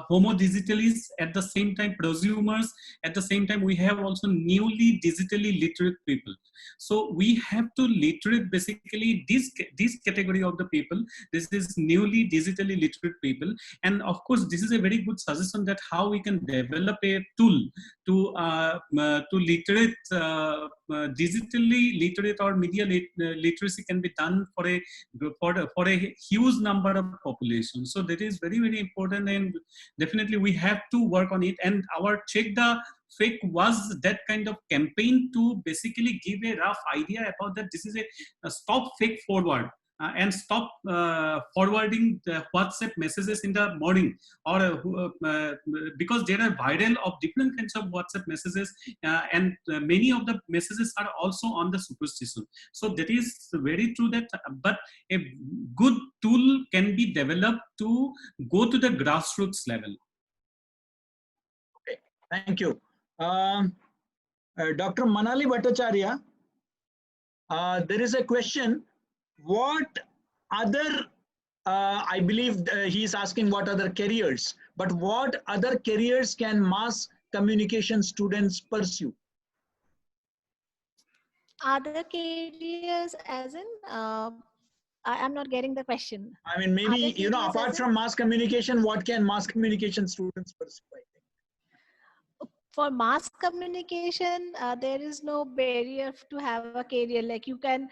homo digitalis, at the same time prosumers, at the same time we have also newly digitally literate people. So we have to literate basically this category of the people. This is newly digitally literate people, and of course this is a very good suggestion that how we can develop a tool to literate digitally literate or media literacy can be done for a huge number of population. So that is very, very important, and definitely we have to work on it. And our Check the Fake was that kind of campaign to basically give a rough idea about that this is a stop fake forward. And stop forwarding the WhatsApp messages in the morning, or because there are viral of different kinds of WhatsApp messages, and many of the messages are also on the superstition. So that is very true that, but a good tool can be developed to go to the grassroots level. Okay, thank you. Dr. Manali Bhattacharya, there is a question. What other, I believe he is asking what other careers, but what other careers can mass communication students pursue? Other careers as in, I'm not getting the question. I mean, maybe, apart from mass communication, what can mass communication students pursue? For mass communication, there is no barrier to have a career. Like you can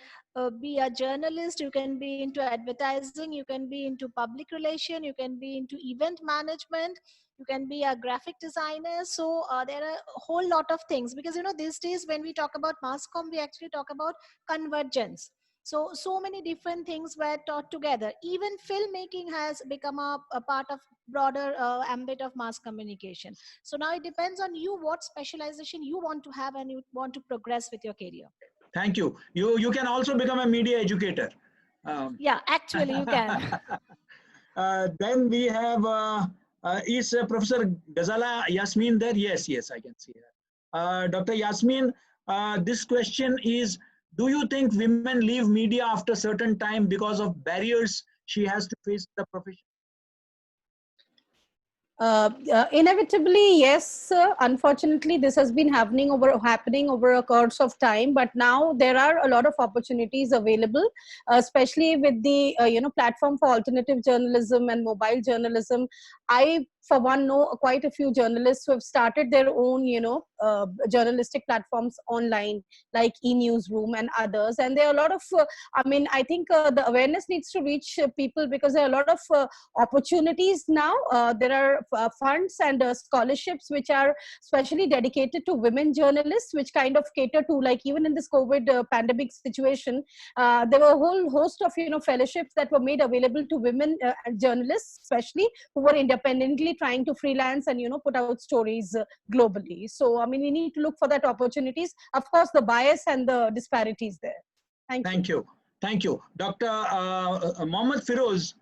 be a journalist, you can be into advertising, you can be into public relation, you can be into event management, you can be a graphic designer. So there are a whole lot of things, because these days when we talk about mass comm, we actually talk about convergence. So many different things were taught together. Even filmmaking has become a part of broader ambit of mass communication. So now it depends on you what specialization you want to have and you want to progress with your career. Thank you. You can also become a media educator. Yeah, actually you can. Then we have Is Professor Ghazala Yasmin there? Yes, yes, I can see her. Dr. Yasmin, this question is, do you think women leave media after a certain time because of barriers she has to face in the profession? Inevitably, yes. Unfortunately, this has been happening over a course of time. But now there are a lot of opportunities available, especially with the platform for alternative journalism and mobile journalism. I, for one, know quite a few journalists who have started their own, journalistic platforms online, like e-newsroom and others. And there are a lot of, I think the awareness needs to reach people, because there are a lot of opportunities now. There are funds and scholarships which are specially dedicated to women journalists, which kind of cater to, like, even in this COVID pandemic situation, there were a whole host of fellowships that were made available to women journalists, especially who were independently trying to freelance and put out stories globally. So we need to look for that opportunities. Of course, the bias and the disparities there. Thank you. Thank you. Dr. Mohammad Firoz,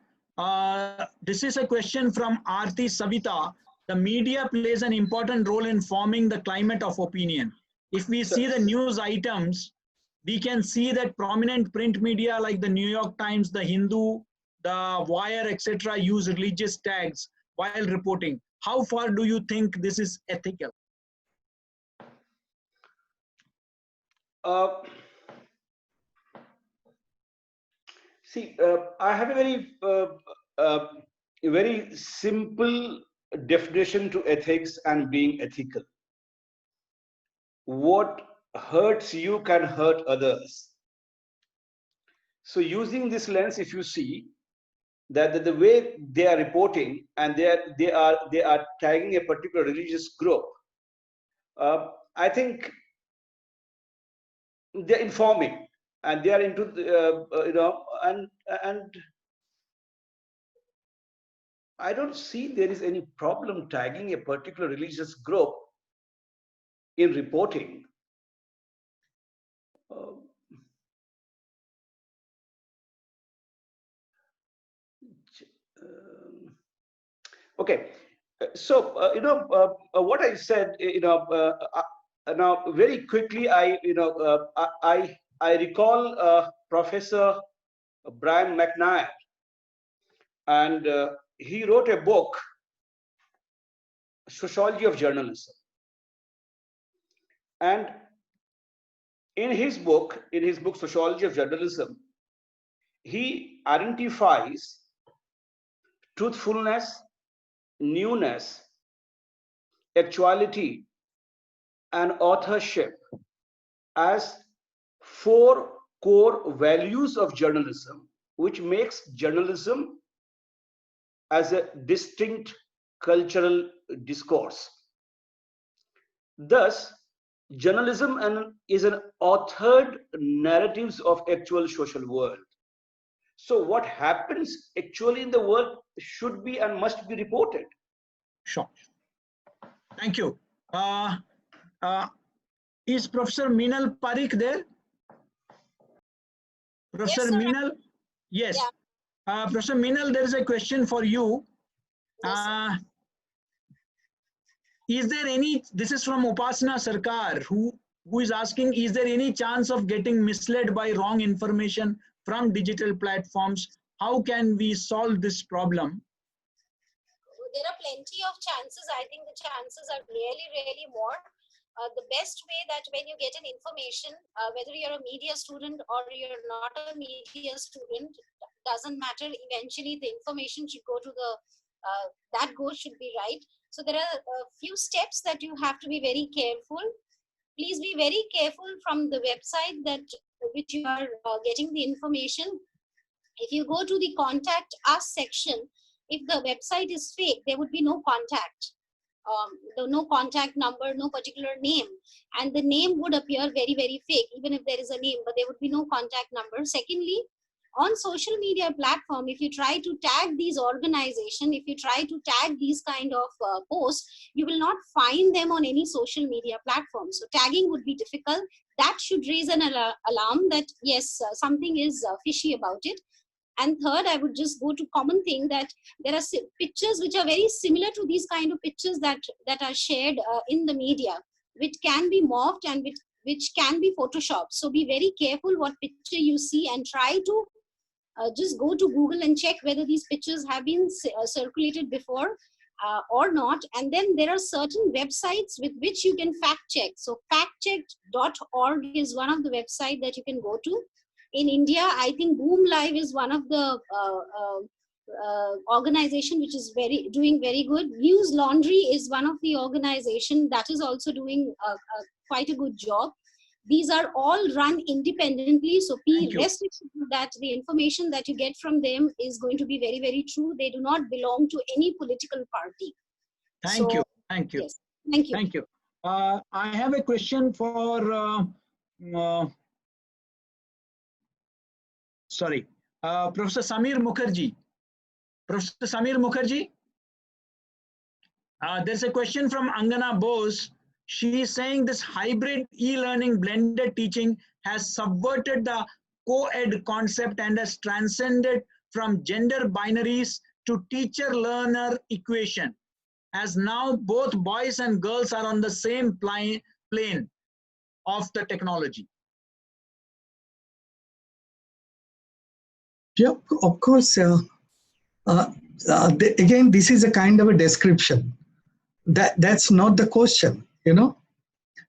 this is a question from Aarti Savita. The media plays an important role in forming the climate of opinion. If we see the news items, we can see that prominent print media like the New York Times, the Hindu, the Wire, etc. use religious tags while reporting. How far do you think this is ethical? See, I have a very simple definition to ethics and being ethical. What hurts you can hurt others. So using this lens, if you see that the way they are reporting and they are tagging a particular religious group, I think they're informing and they are into and I don't see there is any problem tagging a particular religious group in reporting. Okay, so what I said, now very quickly, I recall Professor Brian McNair, and he wrote a book, Sociology of Journalism, and in his book Sociology of Journalism, he identifies truthfulness, newness, actuality, and authorship as 4 core values of journalism, which makes journalism as a distinct cultural discourse. Thus, journalism is an authored narratives of actual social world. So what happens actually in the world should be and must be reported. Sure. Thank you. Is Professor Meenal Parikh there? Professor Meenal? Yes. Yeah. Professor Meenal, there is a question for you. Yes, is there any, this is from Upasana Sarkar, who is asking, is there any chance of getting misled by wrong information from digital platforms? How can we solve this problem? There are plenty of chances. I think the chances are really, really more. The best way that when you get an information, whether you're a media student or you're not a media student, doesn't matter. Eventually, the information should go to the, that goal should be right. So there are a few steps that you have to be very careful. Please be very careful from the website that which you are getting the information. If you go to the contact us section, if the website is fake, there would be no contact. No contact number, no particular name, and the name would appear very, very fake, even if there is a name, but there would be no contact number. Secondly, on social media platform, if you try to tag these organizations, if you try to tag these kind of posts, you will not find them on any social media platform. So tagging would be difficult. That should raise an alarm that yes, something is fishy about it. And third, I would just go to common thing that there are pictures which are very similar to these kind of pictures that are shared in the media, which can be morphed and which can be photoshopped. So be very careful what picture you see, and try to just go to Google and check whether these pictures have been circulated before or not. And then there are certain websites with which you can fact check. So factcheck.org is one of the websites that you can go to. In India, I think Boom Live is one of the organization which is doing very good. News Laundry is one of the organization that is also doing quite a good job. These are all run independently, so be rest assured that the information that you get from them is going to be very, very true. They do not belong to any political party. Thank you. Thank you. Yes. Thank you. Thank you. I have a question for Professor Samir Mukherjee. Professor Samir Mukherjee, there's a question from Angana Bose. She is saying this hybrid e-learning blended teaching has subverted the co-ed concept and has transcended from gender binaries to teacher-learner equation, as now both boys and girls are on the same plane of the technology. Yeah, of course. Again, this is a kind of a description. That's not the question. You know,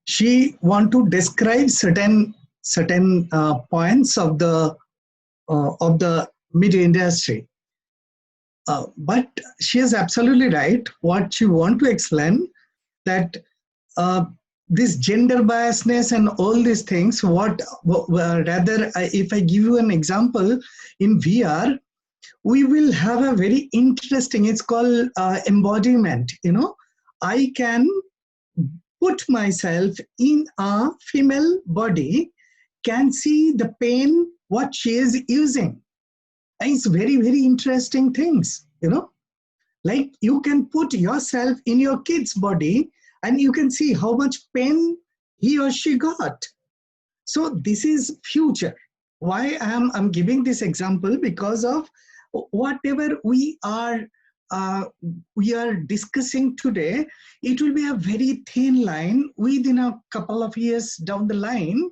she want to describe certain points of the media industry. But she is absolutely right. What she want to explain that this gender biasness and all these things. Rather, if I give you an example, in VR, we will have a very interesting. It's called embodiment. You know, I can put myself in a female body, can see the pain what she is using. And it's very, very interesting things, you know. Like you can put yourself in your kid's body and you can see how much pain he or she got. So this is future. Why I'm giving this example? Because of whatever we are discussing today, it will be a very thin line within a couple of years down the line,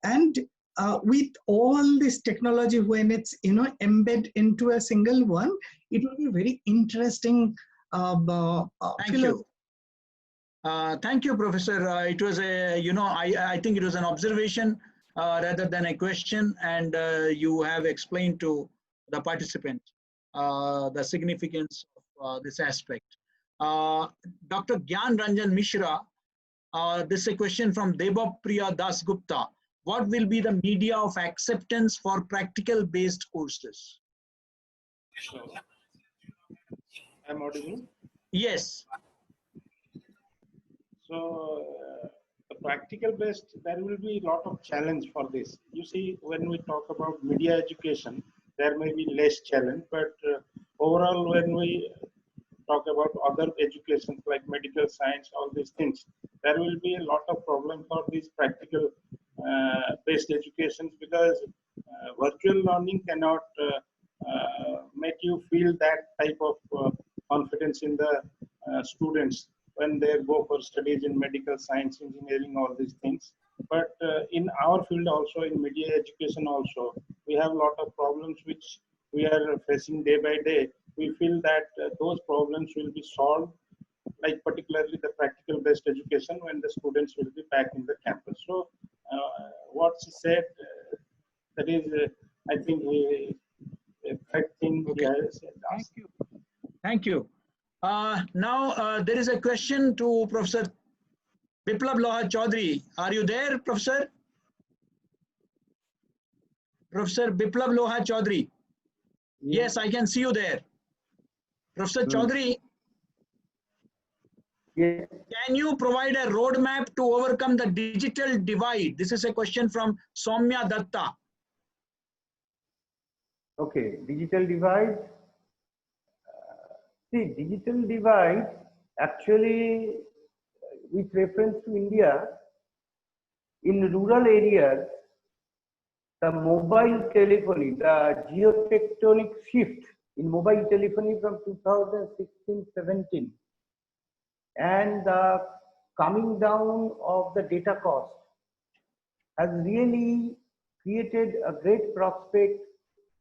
and with all this technology, when it's embed into a single one, it will be very interesting. Thank you. Thank you, Professor. It was I think it was an observation rather than a question, and you have explained to the participants the significance of this aspect. Dr. Gyan Ranjan Mishra, this is a question from Debapriya Das Gupta. What will be the media of acceptance for practical based courses? I'm audible? Yes. So the practical based, there will be a lot of challenge for this. You see, when we talk about media education, there may be less challenge, but overall, when we talk about other educations like medical science, all these things, there will be a lot of problem for these practical based educations, because virtual learning cannot make you feel that type of confidence in the students when they go for studies in medical science, engineering, all these things. But in our field also, in media education also, we have a lot of problems which we are facing day by day. We feel that those problems will be solved, like particularly the practical based education, when the students will be back in the campus. So what she said, that is, I think, a correct thing. Okay. Thank you. Thank you. Now there is a question to Professor Biplab Loha Chaudhary. Are you there, Professor? Professor Biplab Loha Chaudhary. Yes, I can see you there. Professor Chaudhary, yes. Can you provide a roadmap to overcome the digital divide? This is a question from Soumya Datta. Okay, digital divide. See, digital divide actually, with reference to India, in rural areas, the mobile telephony, the geotectonic shift in mobile telephony from 2016-17 and the coming down of the data cost has really created a great prospect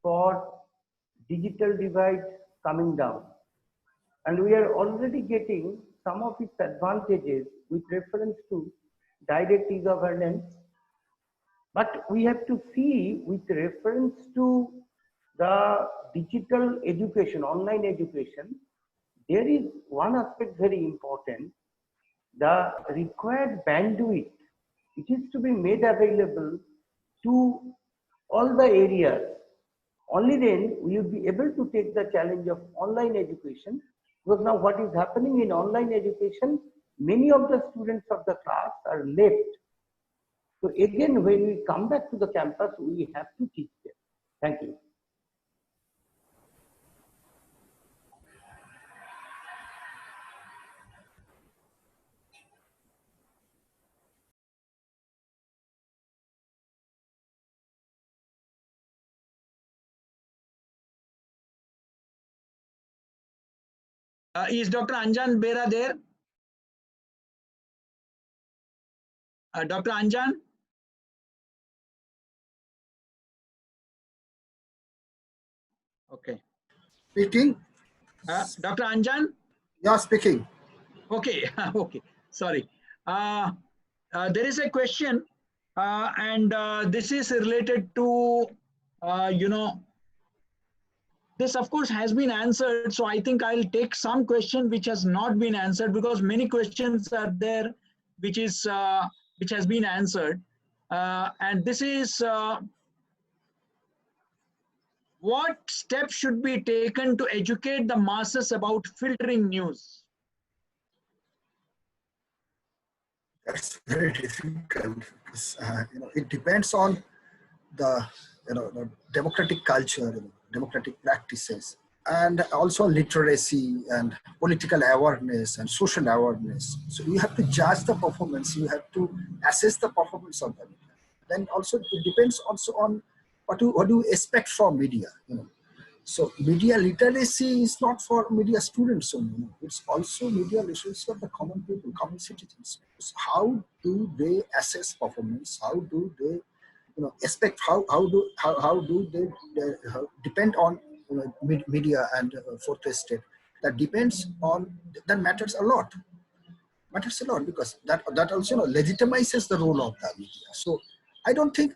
for digital divide coming down. And we are already getting some of its advantages with reference to direct e-governance. But we have to see with reference to the digital education, online education, there is one aspect very important, the required bandwidth. It is to be made available to all the areas. Only then will you be able to take the challenge of online education, because now what is happening in online education, many of the students of the class are left. So again, when we come back to the campus, we have to teach them. Thank you. Is Dr. Anjan Bera there? Dr. Anjan? Okay. Speaking. Dr. Anjan? Yeah, speaking. Okay, okay, sorry. There is a question and this is related to, this of course has been answered. So I think I'll take some question which has not been answered, because many questions are there which has been answered. And this is, what steps should be taken to educate the masses about filtering news? That's very difficult because it depends on the the democratic culture, democratic practices, and also literacy and political awareness and social awareness. So you have to judge the performance. You have to assess the performance of them. Then also it depends also on what do you expect from media. So media literacy is not for media students only. It's also media literacy for the common people, common citizens. So how do they assess performance? How do they, expect? How do they depend on media and fourth estate? That depends on, that matters a lot. Matters a lot because that also legitimizes the role of the media. So I don't think,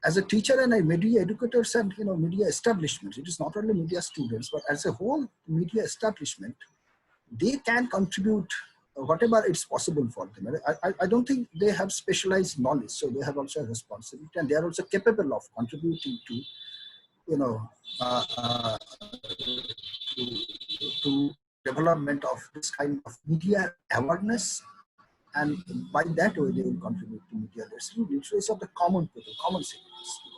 as a teacher and a media educators and media establishments, it is not only media students, but as a whole media establishment, they can contribute whatever it's possible for them. I don't think they have specialized knowledge, so they have also a responsibility, and they are also capable of contributing to, to development of this kind of media awareness. And by that way, they will contribute to media literacy of the common people, common citizens.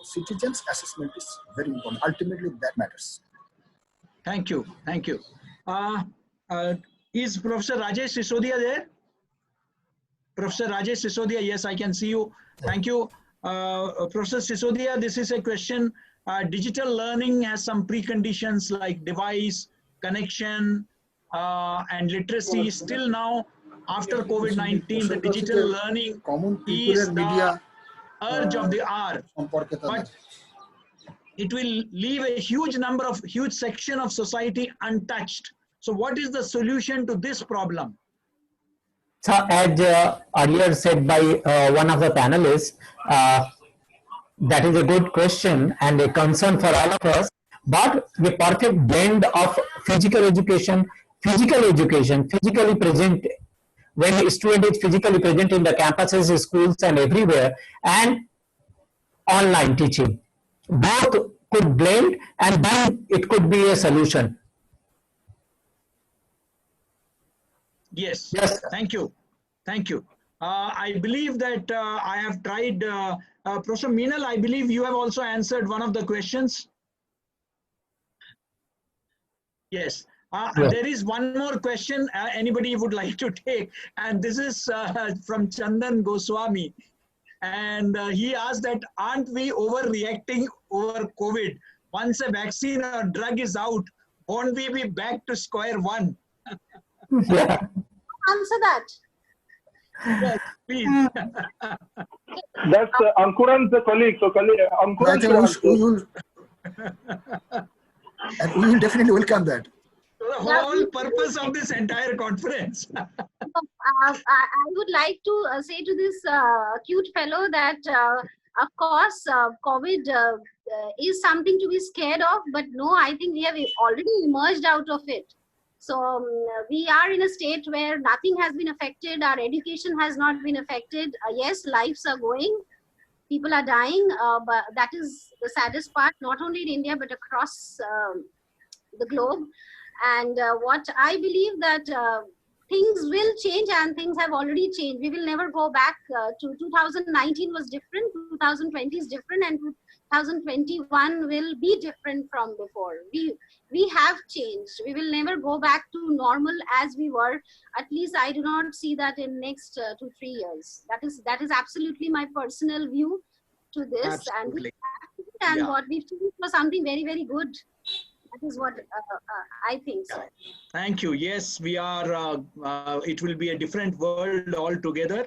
Citizens' assessment is very important. Ultimately, that matters. Thank you. Thank you. Is Professor Rajesh Sisodia there? Professor Rajesh Sisodia, yes, I can see you. Thank you. Professor Sisodia, this is a question. Digital learning has some preconditions like device, connection, and literacy. Still now, after COVID-19, the digital learning is the urge of the hour. But it will leave a huge section of society untouched. So what is the solution to this problem? So as earlier said by one of the panelists, that is a good question and a concern for all of us, but the perfect blend of physical education, physically present, when a student is physically present in the campuses, schools and everywhere, and online teaching. Both could blend, and then it could be a solution. Yes, thank you. Thank you. I believe that I have tried, Professor Meenal, I believe you have also answered one of the questions. Yes. There is one more question anybody would like to take, and this is from Chandan Goswami. And he asked that, aren't we overreacting over COVID? Once a vaccine or drug is out, won't we be back to square one? Yeah. Answer that. Yes, please. That's Ankuran's colleague. So Ankuran I think we will definitely welcome that. So the whole purpose of this entire conference. I would like to say to this cute fellow that, of course, COVID is something to be scared of, but no, I think we have already emerged out of it. So we are in a state where nothing has been affected. Our education has not been affected. Yes, lives are going. People are dying, but that is the saddest part, not only in India, but across the globe. And what I believe that things will change, and things have already changed. We will never go back to 2019 was different, 2020 is different, and 2021 will be different from before. We have changed. We will never go back to normal as we were. At least I do not see that in next 2-3 years. That is absolutely my personal view to this. Absolutely. And Yeah. what we've seen was something very, very good. That is what I think. So. Thank you. Yes, we are. It will be a different world altogether.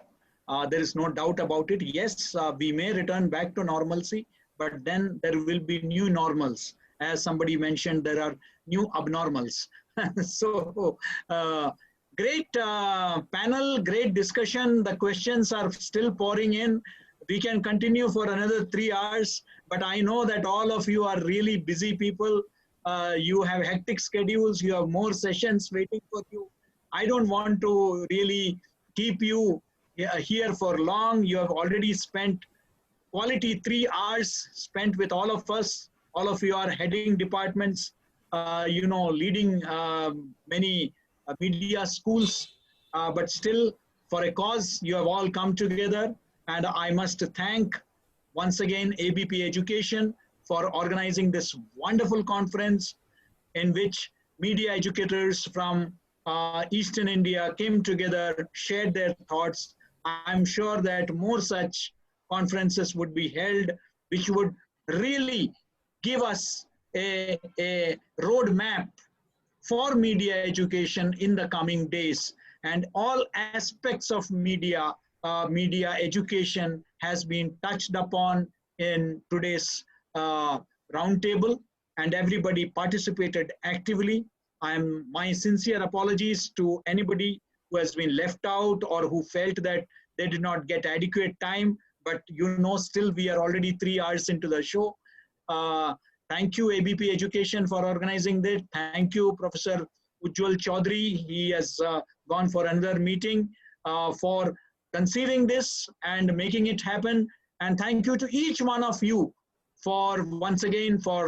There is no doubt about it. Yes, we may return back to normalcy, but then there will be new normals. As somebody mentioned, there are new abnormals. So, great panel, great discussion. The questions are still pouring in. We can continue for another 3 hours, but I know that all of you are really busy people. You have hectic schedules. You have more sessions waiting for you. I don't want to really keep you here for long. You have already spent quality 3 hours spent with all of us. All of you are heading departments, leading many media schools, but still for a cause, you have all come together. And I must thank once again ABP Education for organizing this wonderful conference in which media educators from Eastern India came together, shared their thoughts. I'm sure that more such conferences would be held, which would really give us a roadmap for media education in the coming days. And all aspects of media education has been touched upon in today's roundtable, and everybody participated actively. My sincere apologies to anybody who has been left out or who felt that they did not get adequate time, but still we are already 3 hours into the show. Thank you ABP Education for organizing this. Thank you Professor 𝐊𝐞𝐲 Chaudhary. He has gone for another meeting for conceiving this and making it happen. And thank you to each one of you for once again for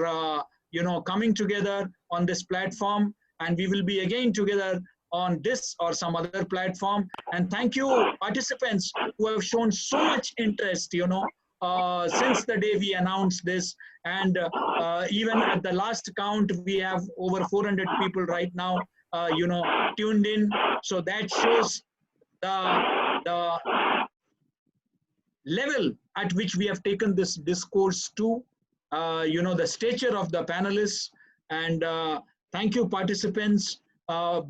coming together on this platform, and we will be again together on this or some other platform. And thank you participants who have shown so much interest since the day we announced this, and even at the last count we have over 400 people right now tuned in. So that shows the level at which we have taken this discourse to, the stature of the panelists. And thank you participants.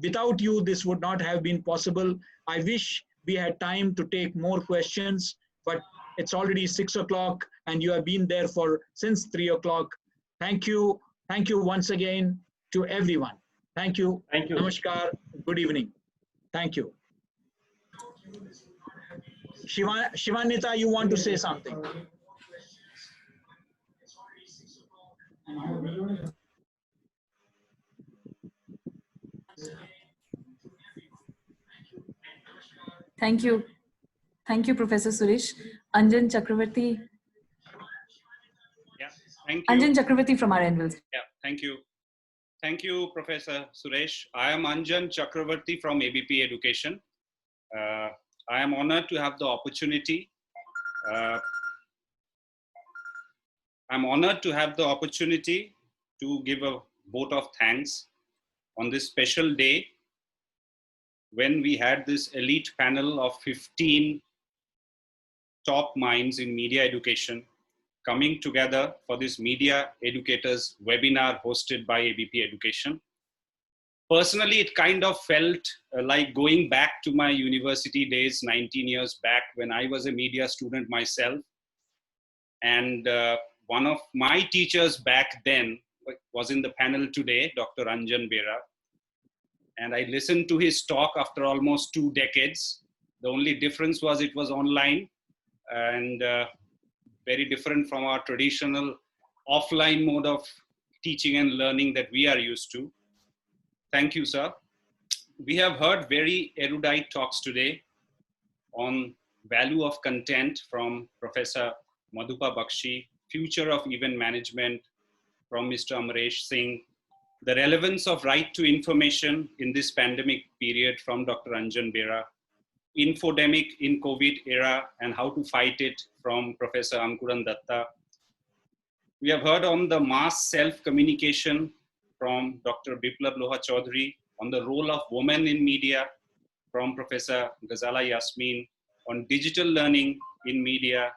Without you this would not have been possible. I wish we had time to take more questions, but it's already 6 o'clock and you have been there since 3 o'clock. Thank you once again to everyone. Thank you. Thank you. Namaskar. Good evening. Thank you. Shivanita, you want to say something? Thank you. Thank you, Professor Suresh. Anjan Chakravarti. Yeah, thank you. Anjan Chakravarti from our end. Yeah, thank you. Thank you, Professor Suresh. I am Anjan Chakravarti from ABP Education. I am honored to have the opportunity. I'm honored to have the opportunity to give a vote of thanks on this special day when we had this elite panel of 15 top minds in media education coming together for this Media Educators webinar hosted by ABP Education. Personally, it kind of felt like going back to my university days 19 years back when I was a media student myself. And one of my teachers back then was in the panel today, Dr. Ranjan Bera. And I listened to his talk after almost 2 decades. The only difference was it was online and very different from our traditional offline mode of teaching and learning that we are used to. Thank you, sir. We have heard very erudite talks today on value of content from Professor Madhupa Bakshi, future of event management from Mr. Amresh Singh, the relevance of right to information in this pandemic period from Dr. Anjan Bera, infodemic in COVID era and how to fight it from Professor Ankuran Datta. We have heard on the mass self-communication from Dr. Biplab Loha Chaudhary, on the role of women in media from Professor Ghazala Yasmin, on digital learning in media,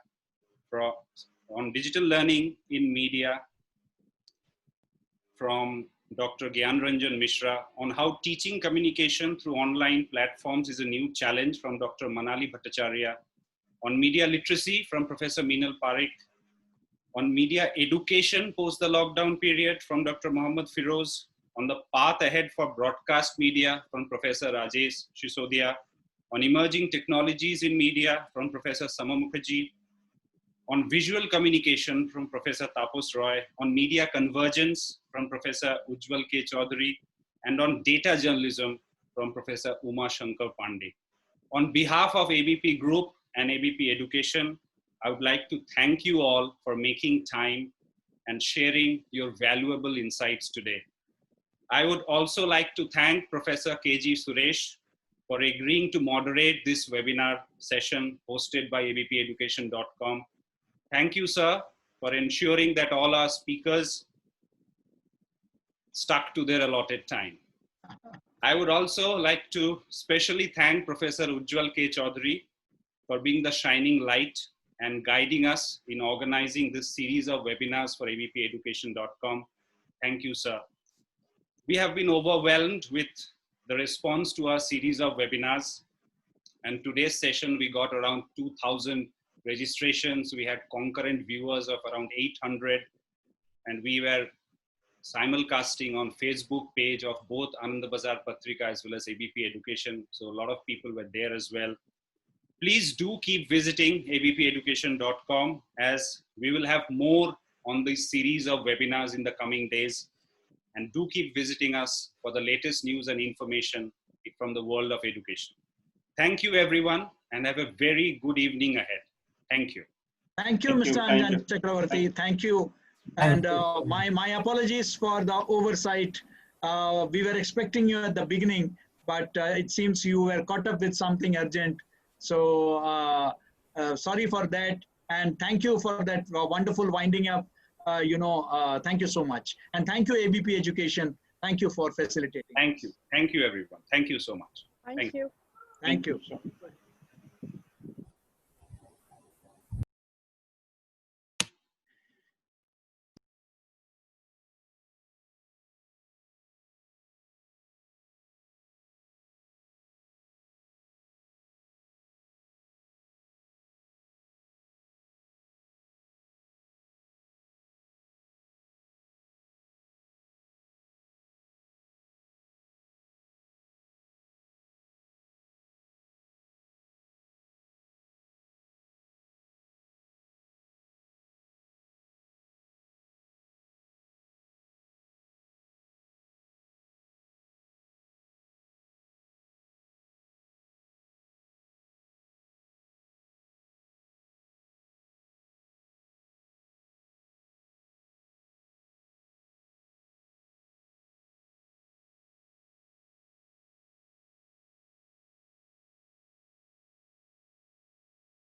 from Dr. Gyan Ranjan Mishra, on how teaching communication through online platforms is a new challenge from Dr. Manali Bhattacharya, on media literacy from Professor Meenal Parikh, on media education post the lockdown period from Dr. Mohammad Firoz, on the path ahead for broadcast media from Professor Rajesh Sisodia, on emerging technologies in media from Professor Sama Mukherjee, on visual communication from Professor Tapos Roy, on media convergence from Professor Ujjwal K. Chaudhary, and on data journalism from Professor Uma Shankar Pandey. On behalf of ABP Group and ABP Education, I would like to thank you all for making time and sharing your valuable insights today. I would also like to thank Professor K.G. Suresh for agreeing to moderate this webinar session hosted by abpeducation.com. Thank you, sir, for ensuring that all our speakers stuck to their allotted time. I would also like to specially thank Professor Ujjwal K. Chaudhary for being the shining light and guiding us in organizing this series of webinars for abpeducation.com. Thank you, sir. We have been overwhelmed with the response to our series of webinars. And today's session, we got around 2,000 registrations. We had concurrent viewers of around 800. And we were simulcasting on Facebook page of both Anand Bazar Patrika as well as ABP Education. So a lot of people were there as well. Please do keep visiting abpeducation.com as we will have more on this series of webinars in the coming days. And do keep visiting us for the latest news and information from the world of education. Thank you, everyone, and have a very good evening ahead. Thank you. Thank you, Mr. Anjan Chakravarti. Thank you. And my apologies for the oversight. We were expecting you at the beginning, but it seems you were caught up with something urgent. So sorry for that. And thank you for that wonderful winding up. Thank you so much. And thank you, ABP Education. Thank you for facilitating. Thank you. Thank you, everyone. Thank you so much. Thank you. Thank you.